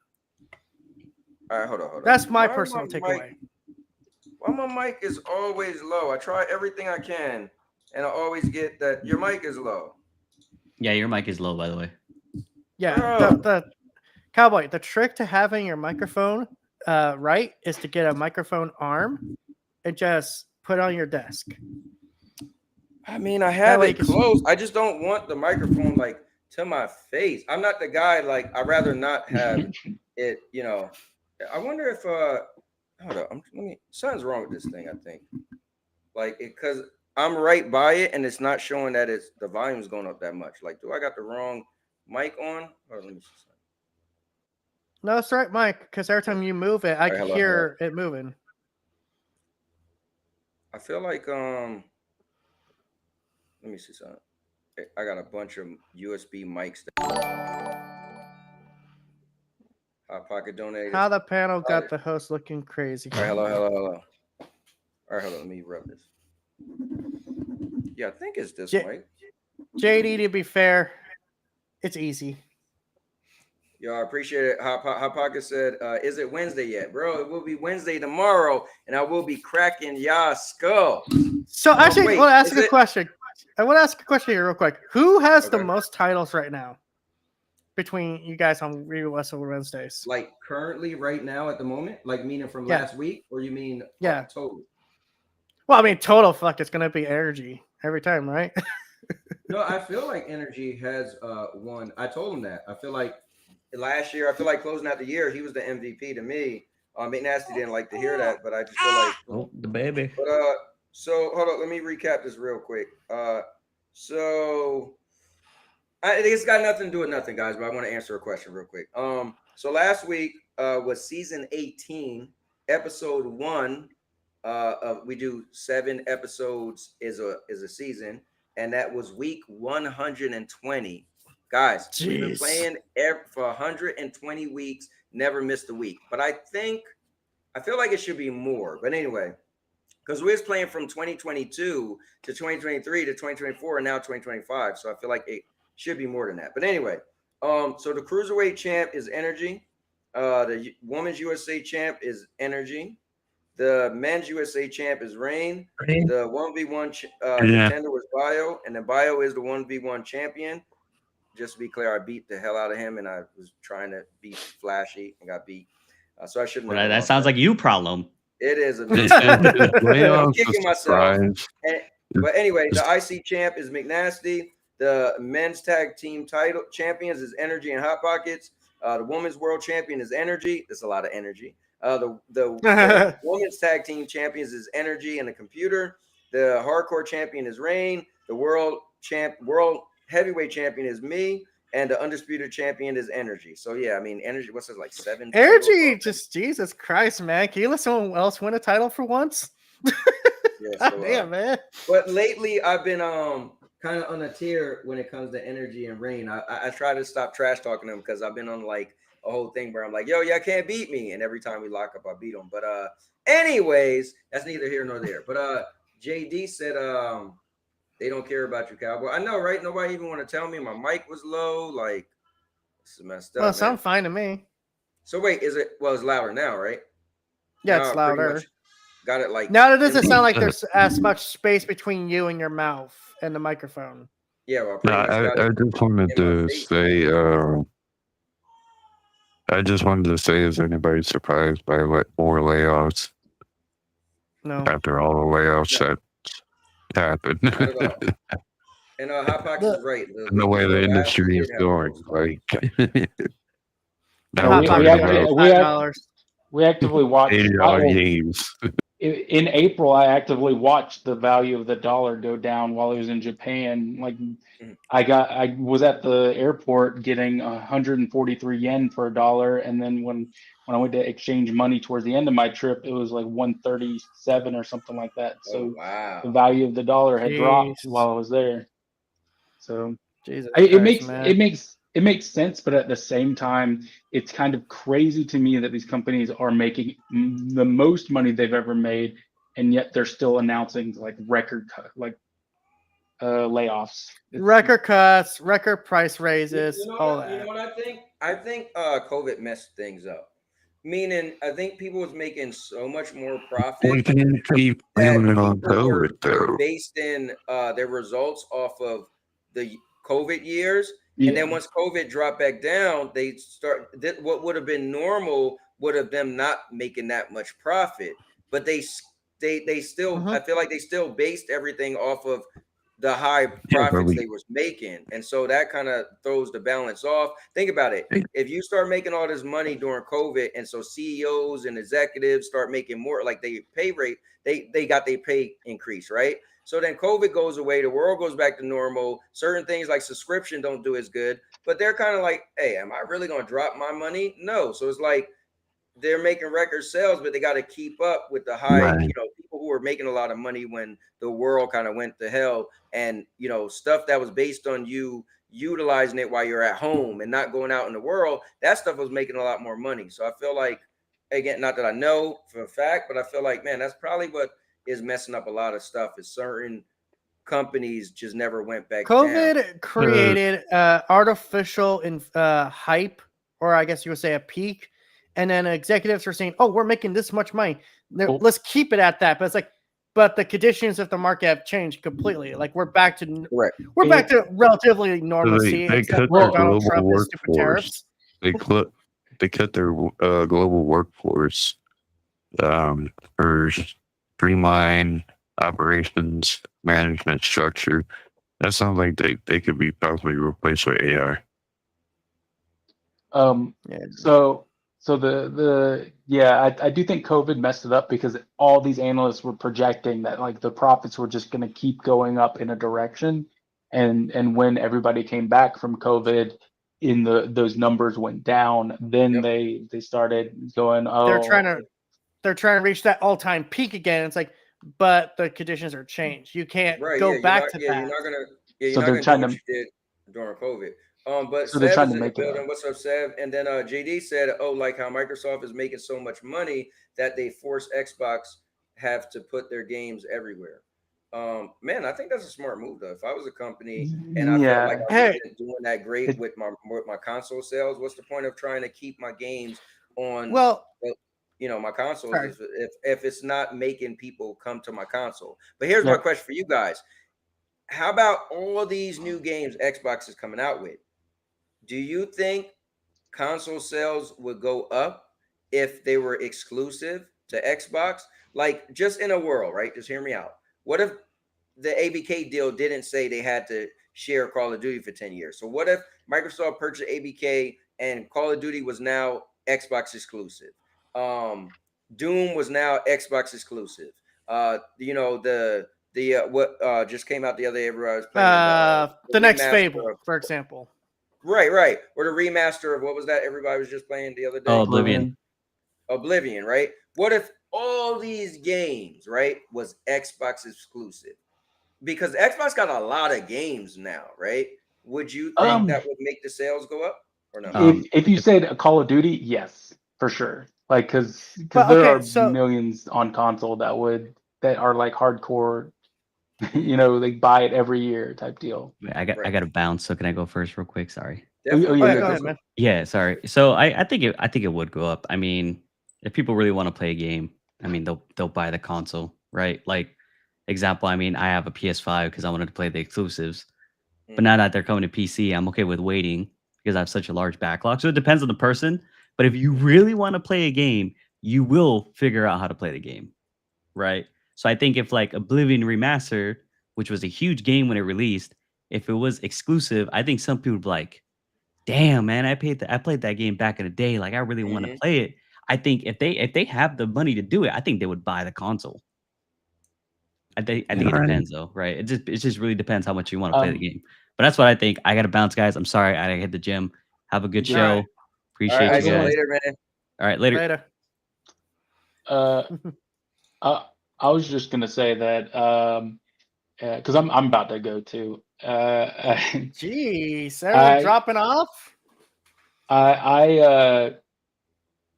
All right, hold on. That's my personal takeaway. Why my mic is always low? I try everything I can, and I always get that your mic is low. Yeah, your mic is low, by the way. Yeah, Bro. the Cowboy, the trick to having your microphone right is to get a microphone arm and just put it on your desk. I mean, I have way it you can- close. I just don't want the microphone like to my face. I'm not the guy like I'd rather not have it. You know, I wonder if hold up, something's wrong with this thing. I think like it because I'm right by it and it's not showing that it's the volume's going up that much. Like, do I got the wrong mic on? Or let me see. No, it's right, Mike. Because every time you move it, I All right, can hello, hear it moving. I feel like let me see something. I got a bunch of USB mics. Hot Pocket donated. How the panel got the host looking crazy. All right, hello. All right, hold on. Let me rub this. Yeah, I think it's this mic. JD, to be fair, it's easy. Yo, I appreciate it. Hot Pocket said, is it Wednesday yet? Bro, it will be Wednesday tomorrow, and I will be cracking y'all skull. So actually, wait, I want to ask a question. I want to ask a question here real quick. Who has the most titles right now between you guys on Real Wrestle Wednesdays? Like currently, right now, at the moment? Like meaning from last week? Or you mean total? Well, I mean, total fuck, it's going to be Energy every time, right? No, I feel like Energy has won. I told him that. I feel like last year, I feel like closing out the year, he was the MVP to me. McNasty didn't like to hear that, but I just feel like the baby. But so hold on, let me recap this real quick. So it's got nothing to do with nothing, guys, but I want to answer a question real quick. So last week was season 18, episode 1. We do 7 episodes is a season, and that was week 120. Guys, we've been playing for 120 weeks, never missed a week. But I feel like it should be more. But anyway, because we was playing from 2022 to 2023 to 2024 and now 2025. So I feel like it should be more than that. But anyway, so the Cruiserweight champ is Energy. The Women's USA champ is Energy. The Men's USA champ is Rain. The 1v1 contender was Bio, and then Bio is the 1v1 champion. Just to be clear, I beat the hell out of him, and I was trying to beat Flashy and got beat. So I shouldn't. Well, that sounds like you problem. It is a I'm kicking myself. But anyway, the IC champ is McNasty. The men's tag team title champions is Energy and Hot Pockets. The women's world champion is Energy. There's a lot of energy. The women's tag team champions is Energy and the computer. The hardcore champion is Rain. The world heavyweight champion is me. And the undisputed champion is Energy. So yeah, I mean, Energy. What's it like 7? Energy, just Jesus Christ, man! Can you let someone else win a title for once? Yeah, so, damn, man. But lately, I've been kind of on a tear when it comes to Energy and Rain. I try to stop trash talking them because I've been on like a whole thing where I'm like, yo, y'all can't beat me, and every time we lock up, I beat them. But anyways, that's neither here nor there. But JD said they don't care about you, Cowboy. I know, right? Nobody even want to tell me my mic was low. Like, this is messed up. Well, it sounds fine to me. So wait, is it? Well, it's louder now, right? Yeah, it's louder. Got it like now. It doesn't sound like there's as much space between you and your mouth and the microphone. Yeah, well, I just wanted to say, is anybody surprised by more layoffs? No. After all the layoffs that happened. And Hot Pockets is right. The way the industry is going, like we actively watch $80 games. In April, I actively watched the value of the dollar go down while I was in Japan. Like, I was at the airport getting 143 yen for $1, and then when I went to exchange money towards the end of my trip, it was like 137 or something like that. So the value of the dollar had dropped while I was there. So it makes sense, but at the same time, it's kind of crazy to me that these companies are making the most money they've ever made, and yet they're still announcing like record layoffs, record cuts, record price raises, all that. You know what I think? I think COVID messed things up Meaning, I think people was making so much more We profit can keep that blaming it on people COVID were though. based in their results off of the COVID years, and Yeah. then once COVID dropped back down, they what would have been normal would have them not making that much profit, but they still Mhm. I feel like they still based everything off of the high Yeah, but profits they was making, and so that kind of throws the balance off. Think about it. If you start making all this money during COVID, and so CEOs and executives start making more, like they pay rate, they got their pay increase, right? So then COVID goes away, the world goes back to normal. Certain things like subscription don't do as good, but they're kind of like, hey, am I really gonna drop my money? No. So it's like they're making record sales, but they got to keep up with the high, right. people who were making a lot of money when the world kind of went to hell, and stuff that was based on you utilizing it while you're at home and not going out in the world. That stuff was making a lot more money. So I feel like, again, not that I know for a fact, but I feel like, man, that's probably what is messing up a lot of stuff. Is certain companies just never went back down. COVID created artificial hype, or I guess you would say a peak, and then executives are saying, "Oh, we're making this much money. Well, Let's keep it at that." But it's like, but the conditions of the market have changed completely. Like we're back to Correct. relatively So normalcy, they except cut for their Donald global Trump and stupid workforce. tariffs. They cut their global workforce for streamline operations management structure. That sounds like they could be possibly replaced with AI. Yeah. So I do think COVID messed it up because all these analysts were projecting that like the profits were just going to keep going up in a direction, and when everybody came back from COVID, those numbers went down. Then Yep. they started going, They're trying oh, to reach that all time peak again. It's like, but the conditions are changed. You can't Right. go Yeah. You're back not. to Yeah. You're that. not gonna. Yeah. You're so not they're gonna do trying what to you did during COVID. But so they're Sev trying is to in the make it building. up. What's up, Sev? And then JD said, "Oh, like how Microsoft is making so much money that they force Xbox have to put their games everywhere." Man, I think that's a smart move though. If I was a company and I felt like Yeah, I Hey, wasn't doing that great it, with my console sales, what's the point of trying to keep my games on? well, My consoles sorry. is if it's not making people come to my console. But here's my yeah, question for you guys: how about all these new games Xbox is coming out with? Do you think console sales would go up if they were exclusive to Xbox? Like, just in a world, right? Just hear me out. What if the ABK deal didn't say they had to share Call of Duty for 10 years? So what if Microsoft purchased ABK and Call of Duty was now Xbox exclusive? Doom was now Xbox exclusive. What just came out the other day, everybody was playing the The next remaster Fable, of, for example. right, or the remaster of, what was that everybody was just playing the other Oh, day? Oblivion. Oblivion, right? What if all these games, right, was Xbox exclusive? Because Xbox got a lot of games now, right? Would you think um, that would make the sales go up or no? if you said a Call of Duty, yes, for sure. Like, because But there okay, are so millions on console that are like hardcore, they buy it every year type deal. Wait, I Right. got to bounce. So can I go first, real quick? Sorry. Oh, Definitely. oh yeah, yeah, Yeah, go go ahead, for it. man. Yeah, sorry. So I think it would go up. I mean, if people really want to play a game, I mean they'll buy the console, right? Like example, I mean I have a PS5 because I wanted to play the exclusives, but now Mhm. that they're coming to PC, I'm okay with waiting because I have such a large backlog. So it depends on the person. But if you really want to play a game, you will figure out how to play the game, right? So I think if like Oblivion Remastered, which was a huge game when it released, if it was exclusive, I think some people would be like, damn, man, I played that game back in the day. Like I really want to Mhm. play it. I think if they have the money to do it, I think they would buy the console. I Yeah. think it All right. depends though, right? It just really depends how much you want to play the um, game. But that's what I think. I gotta bounce, guys. I'm sorry, I gotta hit the gym. Have a good All yeah. right, show. All right, Appreciate you Iso, Absolutely. guys. later, man. All right, later. later. Uh, I was just gonna say that because I'm about to go too. Jeez, everyone I dropping off. I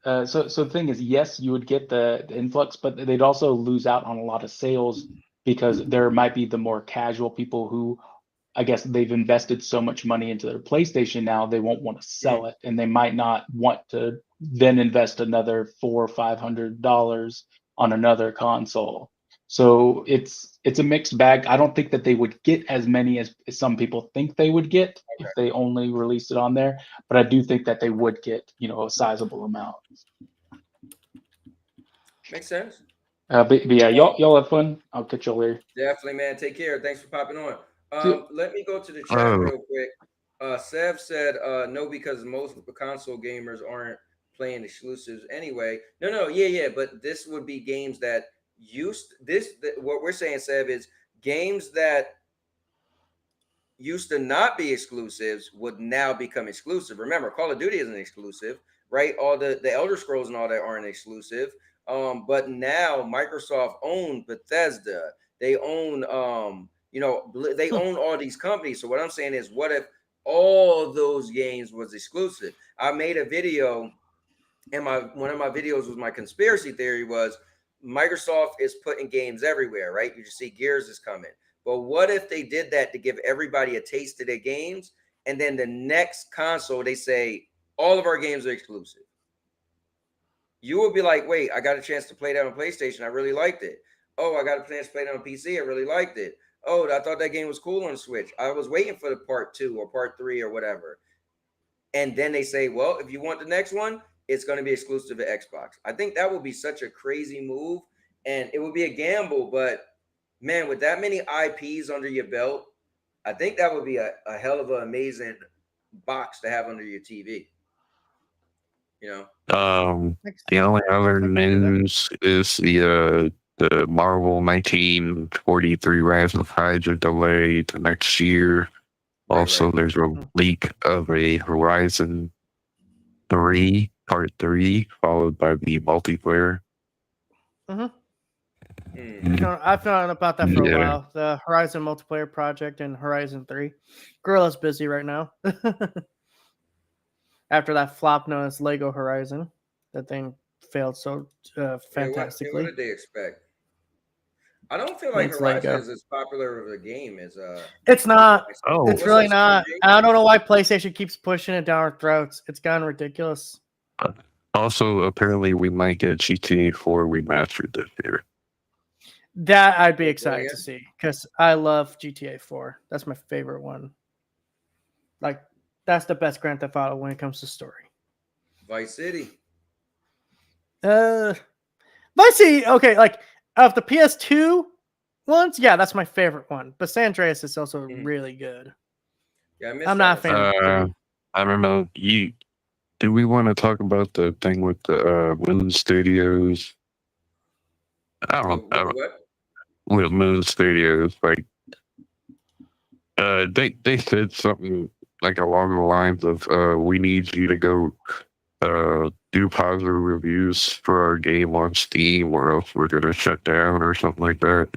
so the thing is, yes, you would get the influx, but they'd also lose out on a lot of sales because there might be the more casual people who I guess they've invested so much money into their PlayStation now, they won't want to sell it, and they might not want to then invest another $400 or $500 on another console. So it's a mixed bag. I don't think that they would get as many as some people think they would get if they only released it on there, but I do think that they would get, a sizable amount. Makes sense. But yeah, y'all have fun. I'll catch y'all later. Definitely, man. Take care. Thanks for popping on. See- Let me go to the chat Oh. real quick. Sev said no, because most console gamers aren't playing exclusives anyway. No, yeah, but this would be games that what we're saying, Sev, is games that used to not be exclusives would now become exclusive. Remember, Call of Duty isn't exclusive, right? All the Elder Scrolls and all that aren't exclusive. But now Microsoft owns Bethesda. They own they own all these companies. So what I'm saying is, what if all those games was exclusive? I made a video, and one of my videos was my conspiracy theory was Microsoft is putting games everywhere, right? You just see Gears is coming. But what if they did that to give everybody a taste of their games, and then the next console they say all of our games are exclusive? You will be like, wait, I got a chance to play that on PlayStation. I really liked it. Oh, I got a chance to play that on PC. I really liked it. Oh, I thought that game was cool on Switch. I was waiting for the part 2 or part 3 or whatever. And then they say, well, if you want the next one, it's going to be exclusive to Xbox. I think that would be such a crazy move, and it would be a gamble. But man, with that many IPs under your belt, I think that would be a hell of an amazing box to have under your TV. The only other news is the Marvel 1943 Rise of Hydra delayed to next year. Also, Right. there's a leak of a Horizon 3 Part 3, followed by the multiplayer. I've known about that for a while. The Horizon multiplayer project and Horizon 3. Gorilla's busy right now. After that flop known as Lego Horizon, that thing failed so fantastically. What did they expect? I don't feel like It's Horizon Lego. is as popular of a game as It's not. Oh. It's really not. I don't know why PlayStation keeps pushing it down our throats. It's gotten ridiculous. Also, apparently, we might get GTA 4 remastered this year. That I'd be excited to see, because I love GTA 4. That's my favorite one. Like, that's the best Grand Theft Auto when it comes to story. Vice City. Vice City, okay, like of the PS2 ones, yeah, that's my favorite one. But San Andreas is also really good. Yeah, I'm not a fan. I don't know. Do we want to talk about the thing with the Moon Studios? I don't know. With Moon Studios, like they said something like along the lines of we need you to go do positive reviews for our game on Steam, or else we're gonna shut down or something like that.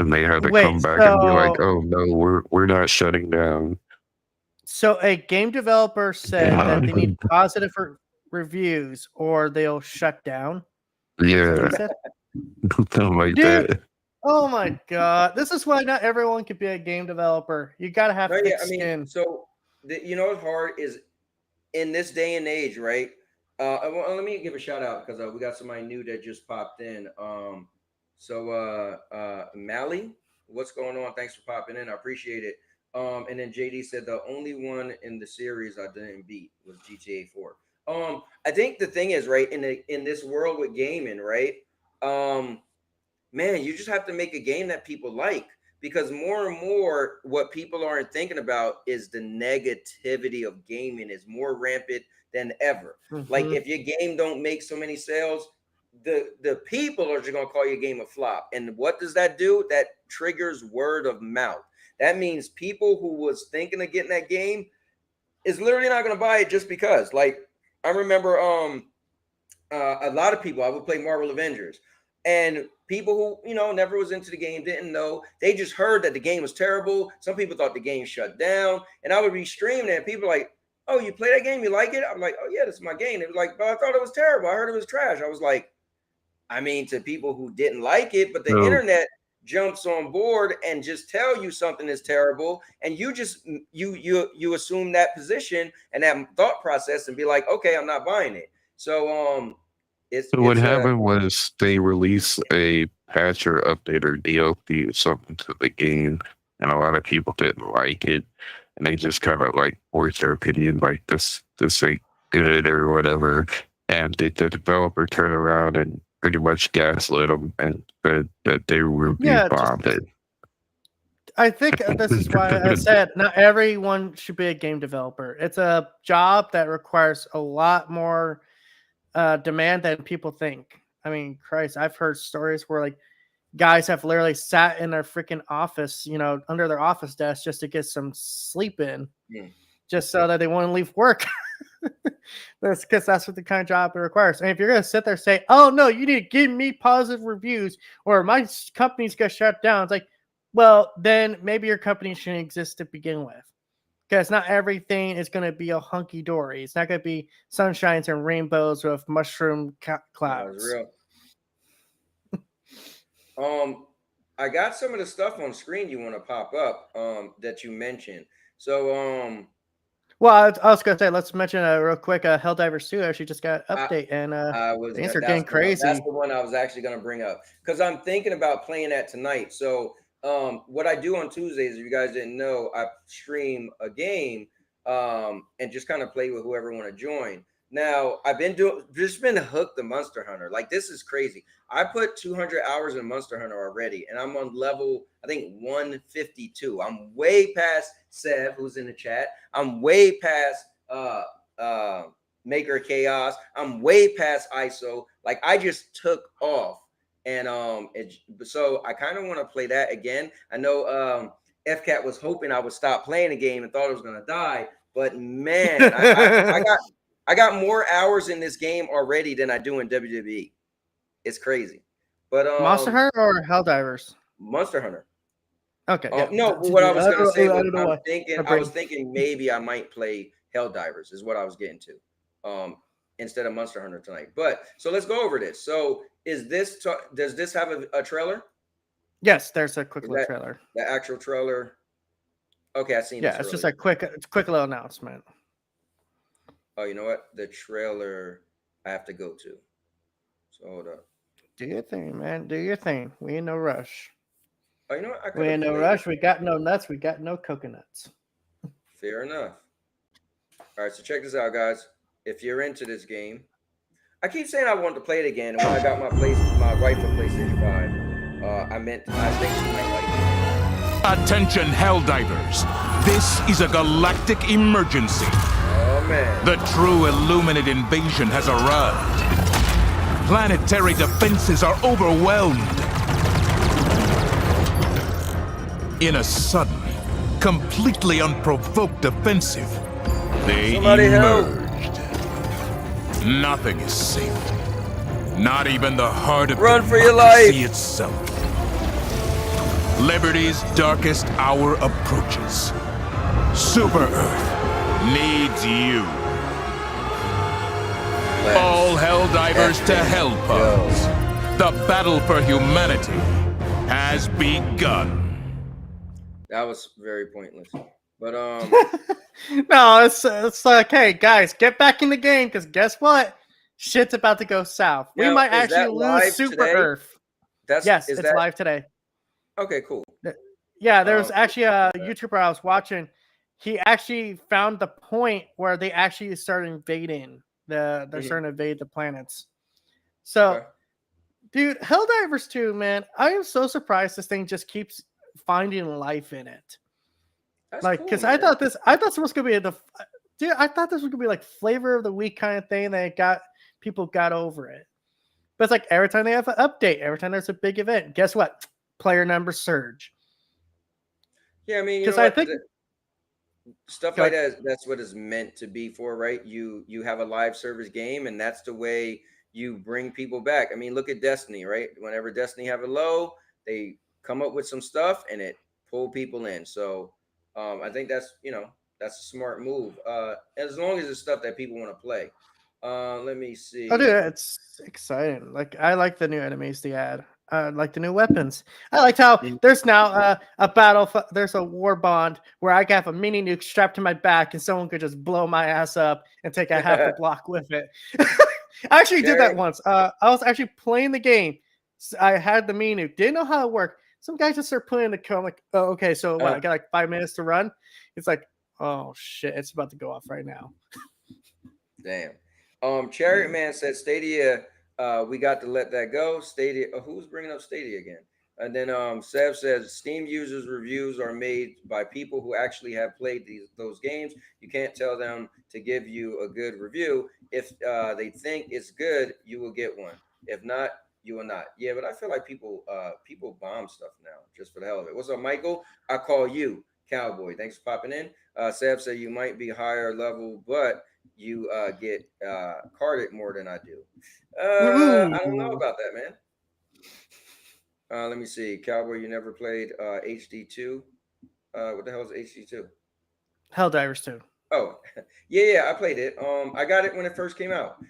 And they had to come back and be like, "Oh no, we're not shutting down." So a game developer said that they need positive reviews or they'll shut down. Yeah, something like that. Oh my god, this is why not everyone could be a game developer. You gotta have thick skin. So what's hard is in this day and age, right? Let me give a shout out because we got somebody new that just popped in. Mally, what's going on? Thanks for popping in. I appreciate it. And then JD said the only one in the series I didn't beat was GTA 4. I think the thing is, right, in this world with gaming, right? Man, you just have to make a game that people like, because more and more what people aren't thinking about is the negativity of gaming is more rampant than ever. Like if your game don't make so many sales, the people are just gonna call your game a flop. And what does that do? That triggers word of mouth. That means people who was thinking of getting that game is literally not gonna buy it just because. Like I remember a lot of people, I would play Marvel Avengers, and people who never was into the game, didn't know, they just heard that the game was terrible. Some people thought the game shut down, and I would be streaming it, and people were like, "Oh, you play that game? You like it?" I'm like, "Oh yeah, this is my game." It was like, "But I thought it was terrible. I heard it was trash." I was like, I mean, to people who didn't like it, but the internet jumps on board and just tell you something is terrible, and you just you assume that position and that thought process and be like, okay, I'm not buying it. So So what it's a happened was they released a patch or update or DLC or something to the game, and a lot of people didn't like it, and they just kind of like voiced their opinion, like this ain't good or whatever. And the developer turned around and pretty much gaslit them and said that they were being Yeah, bombed. I think this is why I said not everyone should be a game developer. It's a job that requires a lot more demand than people think. I mean, Christ, I've heard stories where like guys have literally sat in their freaking office, under their office desk just to get some sleep in, just so that they won't leave work. That's because that's what the kind of job it requires. And if you're going to sit there and say, oh, no, you need to give me positive reviews or my company's going to shut down, it's like, well, then maybe your company shouldn't exist to begin with. Because not everything is going to be a hunky dory. It's not going to be sunshines and rainbows with mushroom clouds. real. I got some of the stuff on screen you want to pop up that you mentioned. So well, I was going to say, let's mention real quick, Helldivers 2 actually just got an update, and things are getting crazy. That's the one I was actually going to bring up because I'm thinking about playing that tonight. So what I do on Tuesdays, if you guys didn't know, I stream a game and just kind of play with whoever want to join. Now I've been hooked to Monster Hunter. Like, this is crazy. I put 200 hours in Monster Hunter already, and I'm on level, I think, 152. I'm way past Sev, who's in the chat. I'm way past Maker Chaos. I'm way past ISO. Like, I just took off. And so I kind of want to play that again. I know FCat was hoping I would stop playing the game and thought it was gonna die, but man, I got more hours in this game already than I do in WWE. It's crazy. But Monster Hunter or Helldivers? Monster Hunter. Okay. Yeah. No, what I was gonna say was I was thinking maybe I might play Helldivers is what I was getting to. Instead of Monster Hunter tonight. But so let's go over this. So does this have a trailer? Yes, there's a quick little trailer. The actual trailer. Okay, I seen. Yeah, it's just a quick little announcement. Oh, you know what? The trailer I have to go to. So hold up. Do your thing, man. Do your thing. We in no rush. Oh, you know what? We in no rush. We got no nuts. We got no coconuts. Fair enough. All right, so check this out, guys. If you're into this game, I keep saying I want to play it again. And when I got my wife a PlayStation 5, I think she might like it. Attention, Helldivers. This is a galactic emergency. Oh, man. The true Illuminate invasion has arrived. Planetary defenses are overwhelmed. In a sudden, completely unprovoked offensive, they emerged. Nothing is safe. Not even the heart of Run for your life itself. Liberty's darkest hour approaches. Super Earth needs you. All Helldivers to Hellpods. The battle for humanity has begun. That was very pointless. But no, it's like, hey guys, get back in the game because guess what? Shit's about to go south. We might actually lose Super Earth. Yes, it's live today. Okay, cool. Yeah, there was actually a YouTuber I was watching. He actually found the point where they actually started invading they're starting to invade the planets. So, dude, Helldivers 2, man, I am so surprised this thing just keeps finding life in it. That's like, because I thought this was gonna be I thought this was gonna be like flavor of the week kind of thing that people got over it. But it's like every time they have an update, every time there's a big event, guess what? Player numbers surge. Yeah, I mean, because I think stuff like that's what it's meant to be for, right? You have a live service game, and that's the way you bring people back. I mean, look at Destiny, right? Whenever Destiny have a low, they come up with some stuff and it pull people in. So I think that's a smart move. As long as it's stuff that people want to play. Let me see. Oh, dude, it's exciting. Like, I like the new enemies they add. like the new weapons. I liked how there's now a battle. There's a war bond where I can have a mini nuke strapped to my back, and someone could just blow my ass up and take a half a block with it. I actually did that once. I was actually playing the game. I had the mini nuke. Didn't know how it worked. Some guys just start putting in the code. I'm like, oh, okay, so what? I got like 5 minutes to run. It's like, oh shit, it's about to go off right now. Damn. Chariot Man said Stadia. We got to let that go. Stadia. Who's bringing up Stadia again? And then Sev says Steam users reviews are made by people who actually have played those games. You can't tell them to give you a good review. If they think it's good, you will get one. If not, you will not. Yeah, but I feel like people bomb stuff now just for the hell of it. What's up, Michael? I call you Cowboy. Thanks for popping in. Sev said you might be higher level, but you get carded more than I do. I don't know about that, man. Let me see. Cowboy, you never played HD2. What the hell is HD2? Helldivers 2. Oh, yeah, I played it. I got it when it first came out.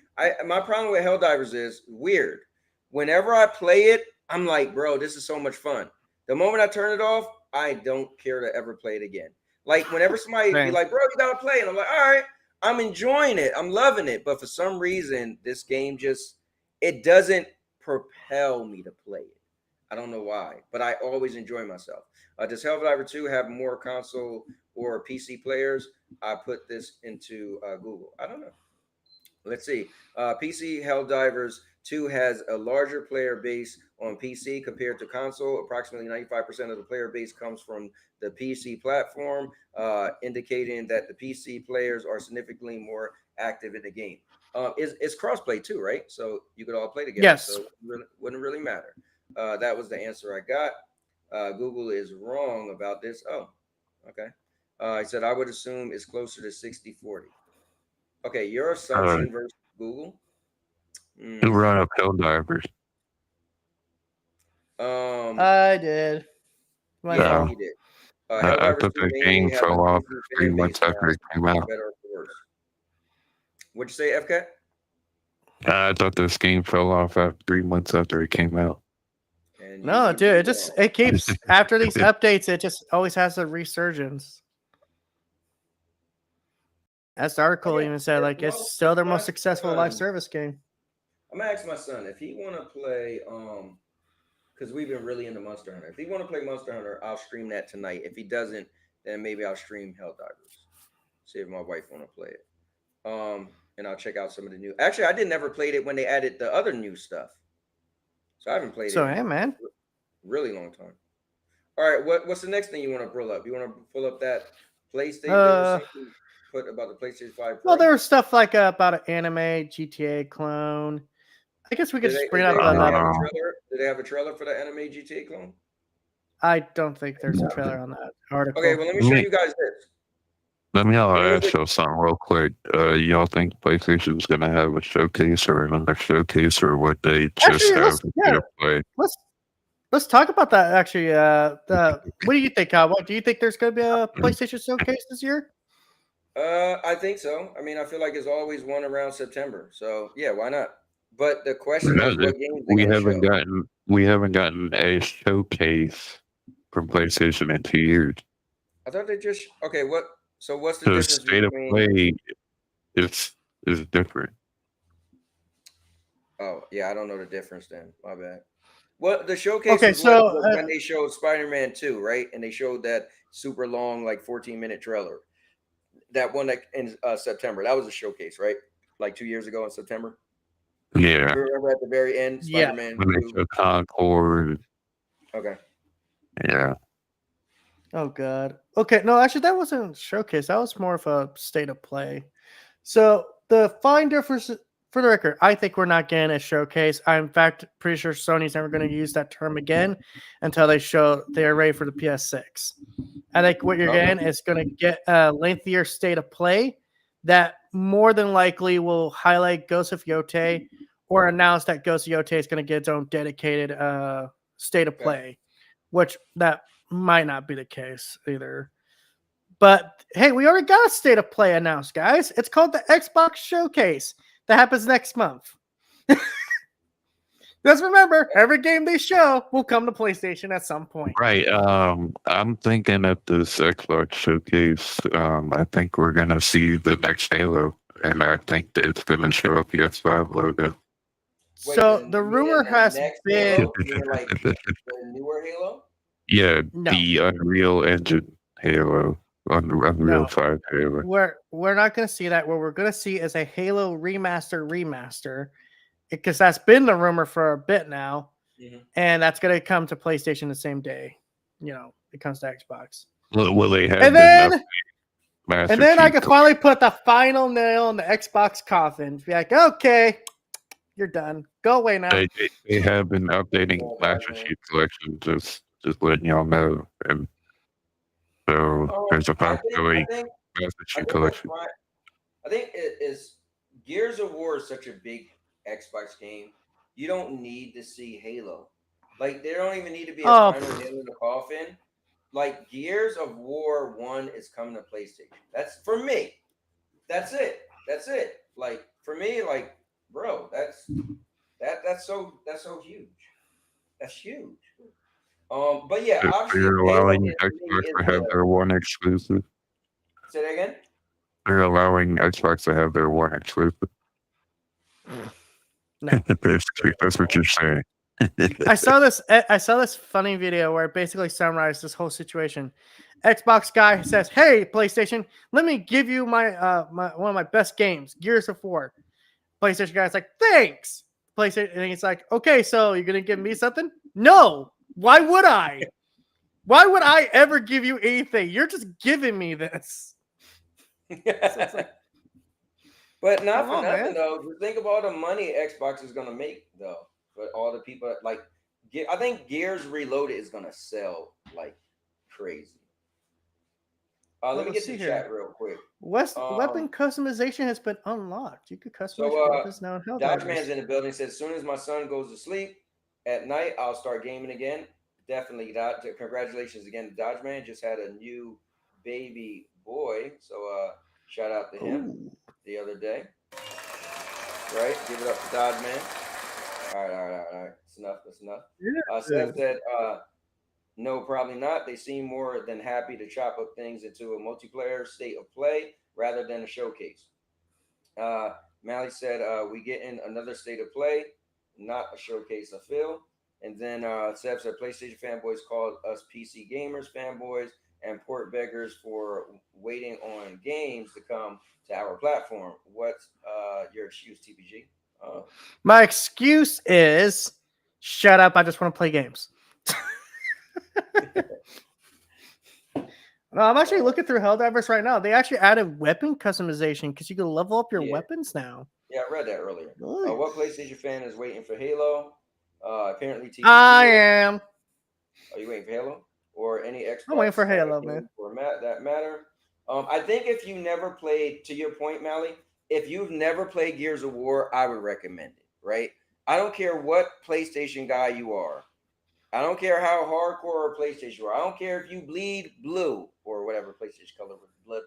My problem with Helldivers is weird. Whenever I play it, I'm like, bro, this is so much fun. The moment I turn it off, I don't care to ever play it again. Like whenever somebody be like, bro, you gotta play it. I'm like, all right, I'm enjoying it. I'm loving it. But for some reason, this game it doesn't propel me to play it. I don't know why, but I always enjoy myself. Does Helldiver 2 have more console or PC players? I put this into Google. I don't know. Let's see. PC Helldivers 2 has a larger player base on PC compared to console. Approximately 95% of the player base comes from the PC platform, indicating that the PC players are significantly more active in the game. It's crossplay too, right? So you could all play together. Yes. So it wouldn't really matter. That was the answer I got. Google is wrong about this. Oh, okay. I said I would assume it's closer to 60-40. Okay, your assumption versus Google. Who run up Helldivers? I did. Yeah. He did. I thought the game fell off 3 months after it came out. What'd you say, FK? I thought this game fell off after 3 months after it came out. No, dude, it keeps after these updates, it just always has a resurgence. As the article even said, like it's still their most successful live service game. I'm gonna ask my son if he want to play, because we've been really into Monster Hunter. If he want to play Monster Hunter, I'll stream that tonight. If he doesn't, then maybe I'll stream Helldivers. See if my wife want to play it. And I'll check out some of the new. Actually, I didn't ever played it when they added the other new stuff. So I haven't played it. So hey, man, really long time. All right, what's the next thing you want to pull up? You want to pull up that PlayStation? Put about the PlayStation 5 Pro? Well, there was stuff like about an anime GTA clone. I guess we could just bring up another. Did they have a trailer for the anime GTA clone? I don't think there's a trailer on that article. Okay, well, let me show you guys this. Let me ask you something real quick. Y'all think PlayStation's going to have a showcase or another showcase, or what they just have to play? Let's talk about that, actually. What do you think, Cowboy? Do you think there's going to be a PlayStation showcase this year? I think so. I mean, I feel like there's always one around September. So, yeah, why not? But the question is, what games we haven't gotten a showcase from PlayStation in 2 years. I thought they just okay. So what's the difference state of play is different. Oh yeah, I don't know the difference then. My bad. Well, the showcase was when they showed Spider-Man 2, right? And they showed that super long, like 14-minute trailer. That one in September. That was a showcase, right? Like 2 years ago in September. Yeah. You remember at the very end, Spider-Man 2? Concord. Okay. Yeah. Oh god. Okay, no, actually that wasn't a showcase. That was more of a state of play. So the fine difference, for the record, I think we're not getting a showcase. I'm in fact pretty sure Sony's never going to use that term again until they're ready for the PS6. I think what you're getting is going to get a lengthier state of play that more than likely will highlight Ghost of Yotei or announce that Ghost of Yotei is going to get its own dedicated state of play, which that might not be the case either. But hey, we already got a state of play announced, guys. It's called the Xbox Showcase. That happens next month. Just remember, every game they show will come to PlayStation at some point. Right. I'm thinking at this Xbox showcase, I think we're gonna see the next Halo, and I think that it's gonna show a PS5 logo. Wait, So the you mean rumor the has next been Halo? You mean like the newer Halo? Yeah, no, the Unreal Engine Halo, Unreal no. 5 Halo. We're not going to see that. What we're going to see is a Halo remaster, because that's been the rumor for a bit now, and that's going to come to PlayStation the same day. It comes to Xbox, Will they have and the then Master and then I Chief can finally put the final nail in the Xbox coffin. Be like, okay, you're done. Go away now. They have been updating Master Chief Collection, just letting y'all know. And so there's a possibility Master Chief Collection. I think it is Gears of War is such a big Xbox game. You don't need to see Halo. Like there don't even need to be a final nail in the coffin. Like Gears of War 1 is coming to PlayStation. That's for me. That's it. That's it. Like for me, like, bro, that's so huge. That's huge. But yeah, obviously They're Halo allowing is, to me, Xbox is to have their one exclusive. say that again? They're allowing Xbox to have their one exclusive. No. That's what you're saying. I saw this funny video where it basically summarized this whole situation. Xbox guy says, "Hey, PlayStation, let me give you my one of my best games, Gears of War." PlayStation guy's like, "Thanks." PlayStation, and he's like, "Okay, so you're gonna give me something?" No. Why would I? Why would I ever give you anything? You're just giving me this. But not Come for on, nothing man. though. Think of all the money Xbox is gonna make though. For all the people like, I think Gears Reloaded is gonna sell like crazy. Let me Let's get see the here. chat real quick. Weapon customization has been unlocked. You could customize So your weapons now in Dodge Man's Helldivers. in the building. Says as soon as my son goes to sleep at night, I'll start gaming again. Definitely, congratulations again to Dodge Man. Just had a new baby boy. So shout out to him the other day. Right, give it up to Dodge Man. All right. That's enough. That's enough. Seth said, no, probably not. They seem more than happy to chop up things into a multiplayer state of play rather than a showcase. Mally said, we get in another state of play, not a showcase, I feel. And then Seth said, PlayStation fanboys called us PC gamers fanboys and port beggars for waiting on games to come to our platform. What's your excuse, TPG? My excuse is, shut up. I just want to play games. No, I'm actually looking through Helldivers right now. They actually added weapon customization because you can level up your weapons now. Yeah, I read that earlier. What PlayStation fan is waiting for Halo? Apparently, TPG. I am. Are you waiting for Halo or any Xbox? I'm waiting for Halo, man. For that matter. I think if you never played, to your point, Mally, if you've never played Gears of War, I would recommend it. Right? I don't care what PlayStation guy you are. I don't care how hardcore a PlayStation you are. I don't care if you bleed blue or whatever PlayStation color blood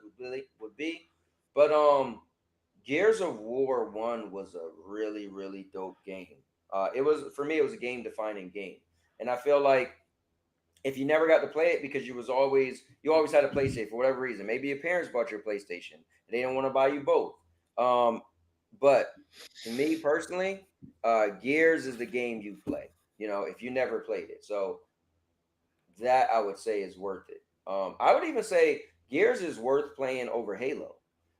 would be. But Gears of War 1 was a really, really dope game. It was, for me, it was a game defining game. And I feel like if you never got to play it because you always had a PlayStation for whatever reason. Maybe your parents bought your PlayStation and they didn't want to buy you both. But to me personally, Gears is the game you play. If you never played it. So that I would say is worth it. I would even say Gears is worth playing over Halo.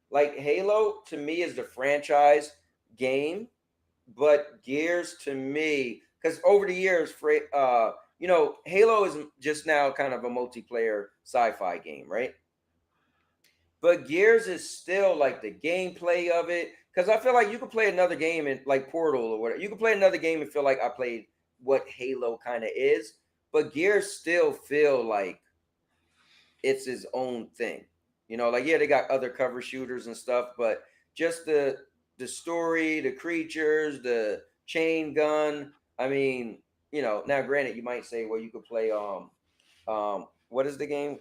Like Halo to me is the franchise game, but Gears to me, because over the years, Halo is just now kind of a multiplayer sci-fi game, right? But Gears is still like the gameplay of it, because I feel like you could play another game in like Portal or whatever. You could play another game and feel like I played what Halo kind of is, but Gears still feel like it's his own thing. Like yeah, they got other cover shooters and stuff, but just the story, the creatures, the chain gun. I mean, now granted, you might say, well, you could play what is the game?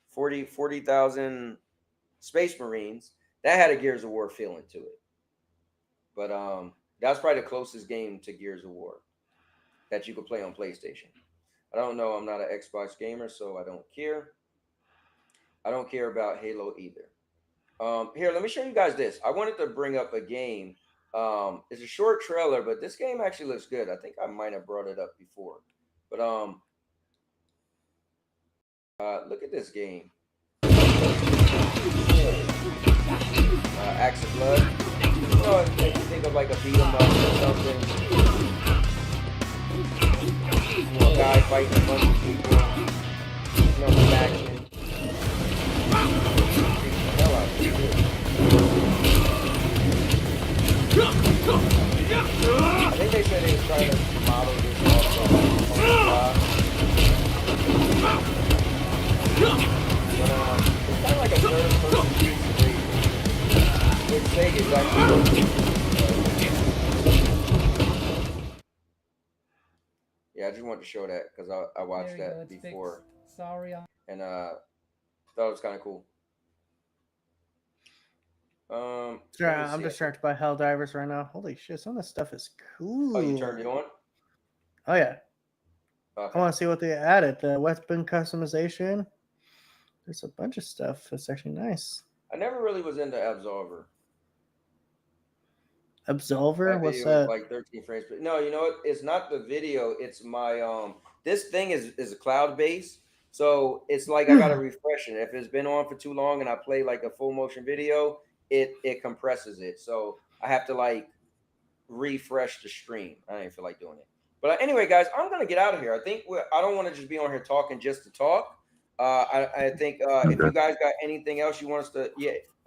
40,000 Space Marines. That had a Gears of War feeling to it. But That's probably the closest game to Gears of War that you could play on PlayStation. I don't know. I'm not an Xbox gamer, so I don't care. I don't care about Halo either. Here, let me show you guys this. I wanted to bring up a game. It's a short trailer, but this game actually looks good. I think I might have brought it up before. But look at this game. Axe of Blood. You know, if you think of like a beat 'em up or something. You know, a guy fighting a bunch of people. You know, some action. Hell out of it. I think they said they was trying to model this off of it's kind of like a third-person situation. Which Sega is actually. Yeah, I just wanted to show that because I watched that before. Sorry. And thought it was kind of cool. I'm distracted by Helldivers right now. Holy shit, some of this stuff is cool. Oh, you turned it on? Oh yeah. Okay. I want to see what they added. The weapon customization. There's a bunch of stuff. It's actually nice. I never really was into Absolver. Absolver? What's video that? like 13 frames. But no, you know what? It's not the video. It's my This thing is a cloud base, so it's like I gotta refresh it. If it's been on for too long and I play like a full motion video, it compresses it. So I have to like refresh the stream. I didn't feel like doing it. But anyway, guys, I'm gonna get out of here. I think I don't want to just be on here talking just to talk. I think if you guys got anything else you want us to,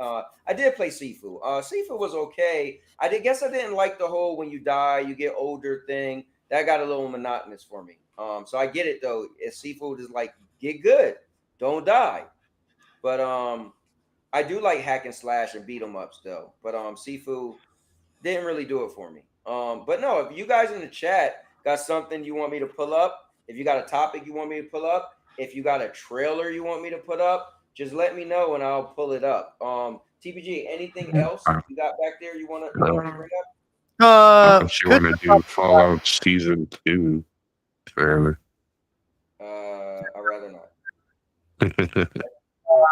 I did play Sifu. Sifu was okay. Guess I didn't like the whole when you die you get older thing. That got a little monotonous for me. So I get it though. If Sifu is like get good, don't die. But I do like hack and slash and beat 'em ups though. But Sifu didn't really do it for me. But no, if you guys in the chat got something you want me to pull up, if you got a topic you want me to pull up, if you got a trailer you want me to put up, just let me know and I'll pull it up. TPG, anything else you got back there you want to bring up? If you want to do Fallout Season 2 trailer. I'd rather not.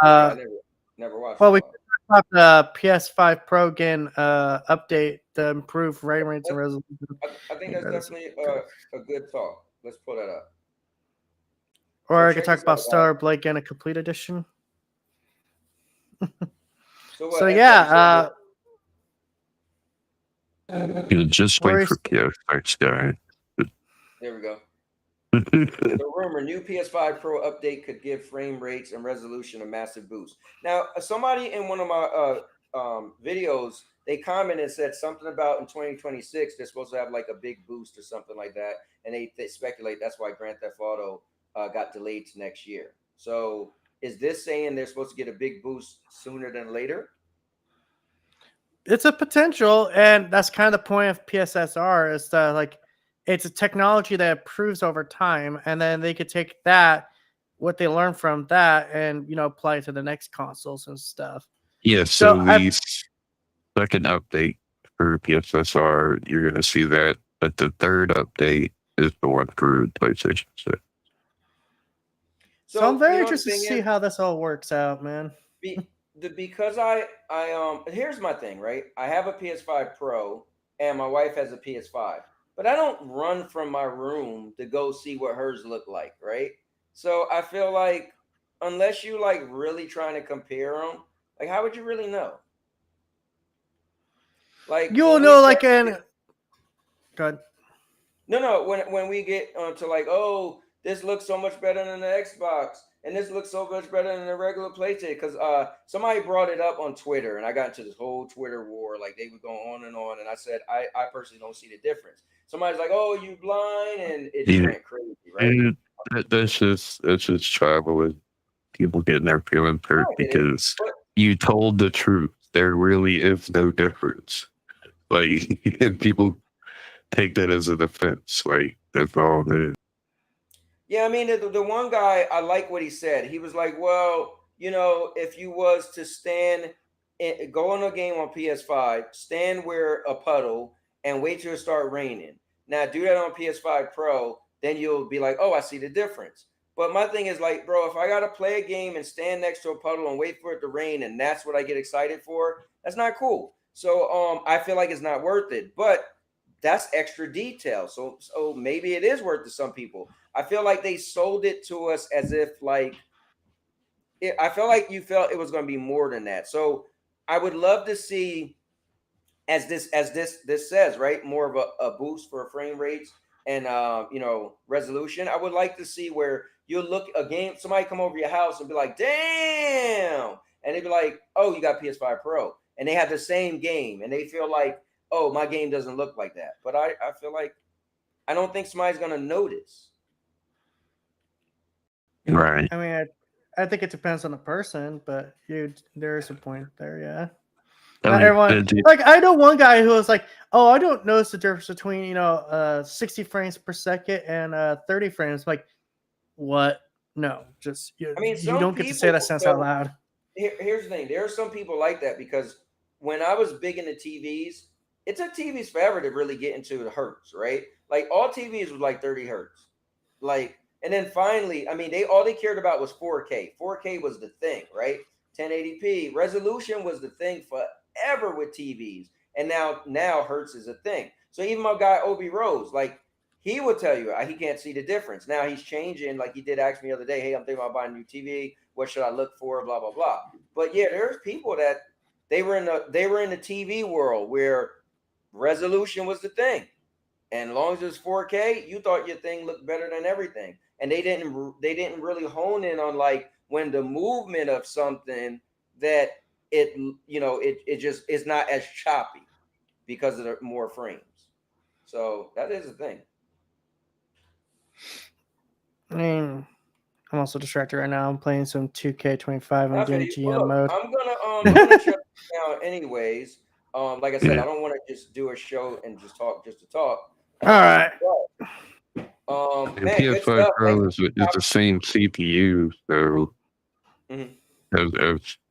I never watched. Well, we could talk about the PS5 Pro again update to improve frame rates and resolution. I think that's definitely a good talk. Let's pull that up. Or I could talk about Stellar Blade in a complete edition. So yeah, You just wait for PS5 guy. There we go. The rumor: new PS5 Pro update could give frame rates and resolution a massive boost. Now, somebody in one of my videos, they commented and said something about in 2026 they're supposed to have like a big boost or something like that, and they speculate that's why Grand Theft Auto got delayed to next year. So, is this saying they're supposed to get a big boost sooner than later? It's a potential, and that's kind of the point of PSSR is that like it's a technology that improves over time, and then they could take that, what they learn from that, and apply it to the next consoles and stuff. Yeah, so the second update for PSSR, you're gonna see that, but the third update is the one for PlayStation 6. So I'm very interested to see how this all works out, man. Because I here's my thing, right? I have a PS5 Pro and my wife has a PS5, but I don't run from my room to go see what hers look like, right? So I feel like unless you like really trying to compare them, like how would you really know? Like you'll know, like in. Go ahead. No. When we get to like, oh, this looks so much better than the Xbox, and this looks so much better than the regular PlayStation. Because somebody brought it up on Twitter, and I got into this whole Twitter war. Like they would go on, and I said, I personally don't see the difference. Somebody's like, "Oh, you blind," and it just went crazy, right? And that's just trouble with people getting their feelings hurt because you told the truth. There really is no difference. Like, and people take that as a defense. Like that's all it is. Yeah, I mean, the one guy, I like what he said. He was like, well, if you was to go on a game on PS5, stand where a puddle and wait till it start raining. Now do that on PS5 Pro, then you'll be like, oh, I see the difference. But my thing is like, bro, if I gotta play a game and stand next to a puddle and wait for it to rain, and that's what I get excited for, that's not cool. So I feel like it's not worth it. But that's extra detail. So maybe it is worth it to some people. I feel like they sold it to us as if like I felt like you felt it was going to be more than that. So I would love to see, as this says, right, more of a boost for frame rates and resolution. I would like to see where you look a game, somebody come over your house and be like, damn, and they'd be like, oh, you got PS5 Pro, and they have the same game, and they feel like, oh, my game doesn't look like that. But I feel like I don't think somebody's going to notice. Right. I mean, I think it depends on the person, but there is a point there, yeah. Not everyone. Like I know one guy who was like, "Oh, I don't notice the difference between 60 frames per second and 30 frames." Like, what? No, just I mean, you don't get to say that sentence out loud. Here's the thing: there are some people like that because when I was big into TVs, it took TVs forever to really get into the hertz, right? Like all TVs was like 30 hertz, like, and then finally, I mean, all they cared about was 4K. 4K was the thing, right? 1080p resolution was the thing forever with TVs, and now hertz is a thing. So even my guy Obi Rose, like he will tell you he can't see the difference. Now he's changing. Like he did ask me the other day, hey, I'm thinking about buying a new TV. What should I look for? Blah blah blah. But yeah, there's people that they were in the TV world where resolution was the thing, and as long as it was 4K, you thought your thing looked better than everything. And they didn't really hone in on like when the movement of something that it just is not as choppy because of the more frames. So that is a thing. I mean, I'm also distracted right now. I'm playing some 2K25. I'm doing GM mode. I'm gonna shut down anyways. Like I said, I don't want to just do a show and just talk just to talk. All right. Man, PS5 Pro is the same CPU, so as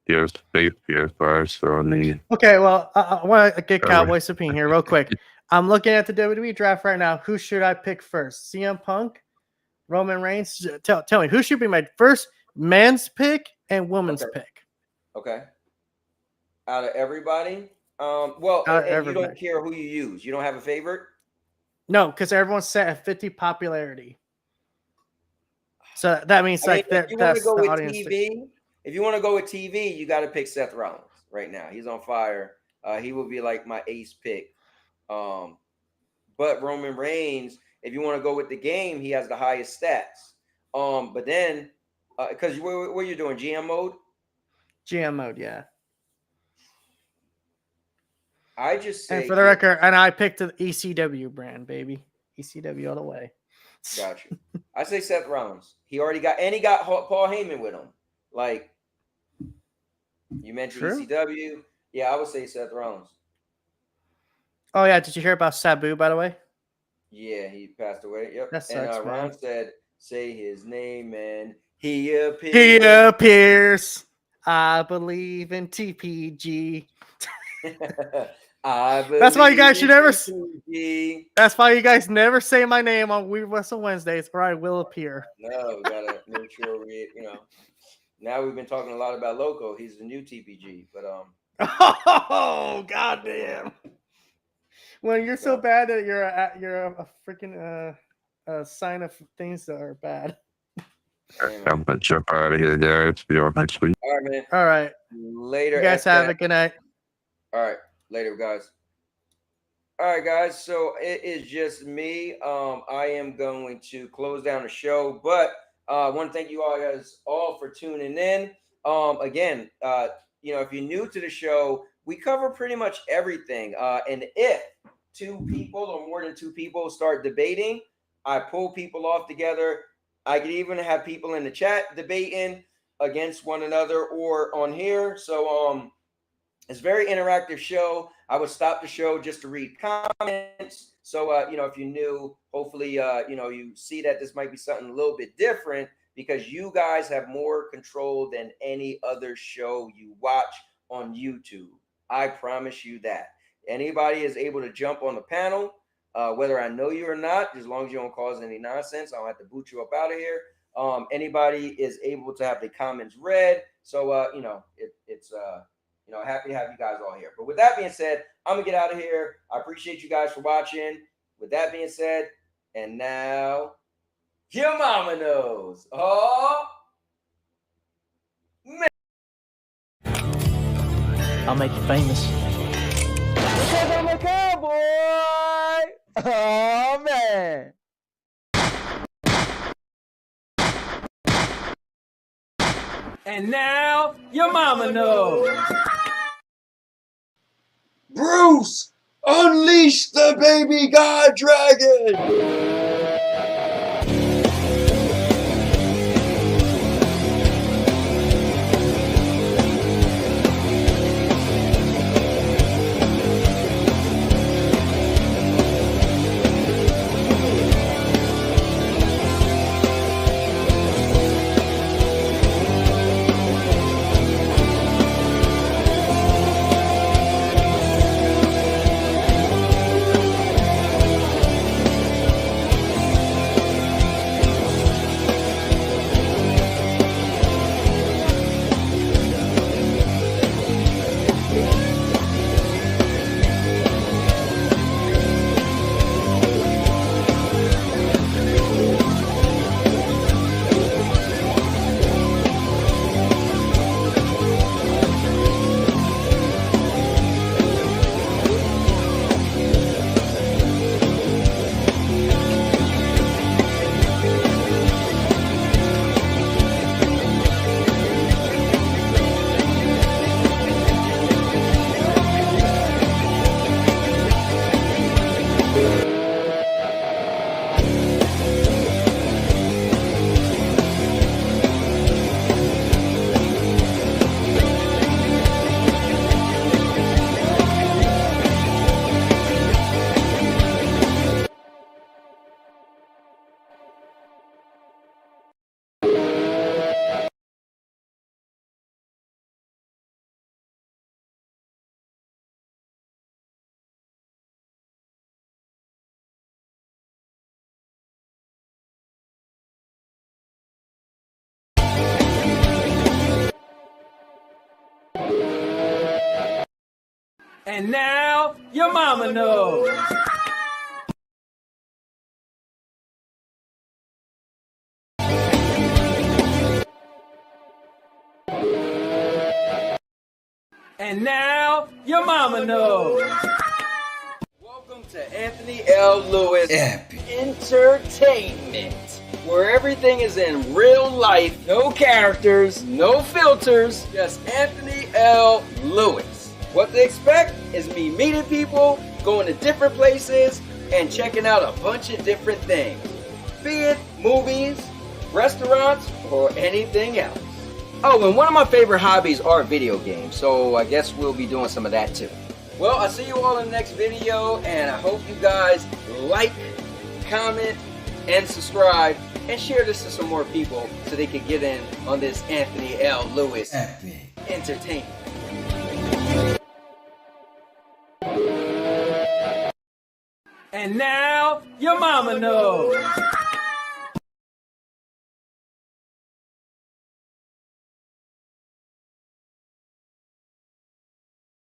PS5. So I mean, okay. Well, I want to get Cowboy's opinion here real quick. I'm looking at the WWE draft right now. Who should I pick first? CM Punk, Roman Reigns? Tell me, who should be my first men's pick and women's pick? Okay. Out of everybody? You don't care who you use. You don't have a favorite? No, because everyone's set at 50 popularity. So that means that's the audience. If you want to go with TV, you got to pick Seth Rollins right now. He's on fire. He will be like my ace pick. But Roman Reigns, if you want to go with the game, he has the highest stats. But then, because what you're doing, GM mode? GM mode, yeah. I just say, and for the record, and I picked the ECW brand, baby. ECW all the way. Got you. I say Seth Rollins. He got Paul Heyman with him. Like you mentioned ECW. Yeah, I would say Seth Rollins. Oh yeah, did you hear about Sabu, by the way? Yeah, he passed away. Yep. That sucks, and Ron said, say his name and he appears. He appears. I believe in TPG. That's why you guys should never. That's why you guys never say my name on We Wrestle Wednesdays, or I will appear. No, we gotta make sure Now we've been talking a lot about Loco. He's the new TPG, but Oh goddamn! When you're so bad that you're a freaking sign of things that are bad. I'm gonna jump out of here, guys. See y'all next week. All right, man. All right. Later. You guys have a good night. All right. Later, guys. All right, guys. So it is just me. I am going to close down the show, but I want to thank you all guys all for tuning in. Again, if you're new to the show, we cover pretty much everything. And if two people or more than two people start debating, I pull people off together. I could even have people in the chat debating against one another or on here. So it's a very interactive show. I would stop the show just to read comments. So if you're new, hopefully you see that this might be something a little bit different because you guys have more control than any other show you watch on YouTube. I promise you that. Anybody is able to jump on the panel, whether I know you or not, as long as you don't cause any nonsense. I don't have to boot you up out of here. Anybody is able to have the comments read. So, happy to have you guys all here. But with that being said, I'm going to get out of here. I appreciate you guys for watching. With that being said, and now your mama knows. Oh, man. I'll make you famous. Because I'm a cowboy. Oh, man. And now your mama knows. Bruce, unleash the baby god dragon! And now your mama knows. And now your mama knows. Welcome to Anthony L. Lewis Entertainment, where everything is in real life, no characters, no filters, just Anthony L. Lewis. What to expect is me meeting people, going to different places, and checking out a bunch of different things, be it movies, restaurants, or anything else. Oh, and one of my favorite hobbies are video games, so I guess we'll be doing some of that too. Well, I'll see you all in the next video, and I hope you guys like, comment, and subscribe, and share this to some more people so they can get in on this Anthony L. Lewis Entertainment. And now your mama knows.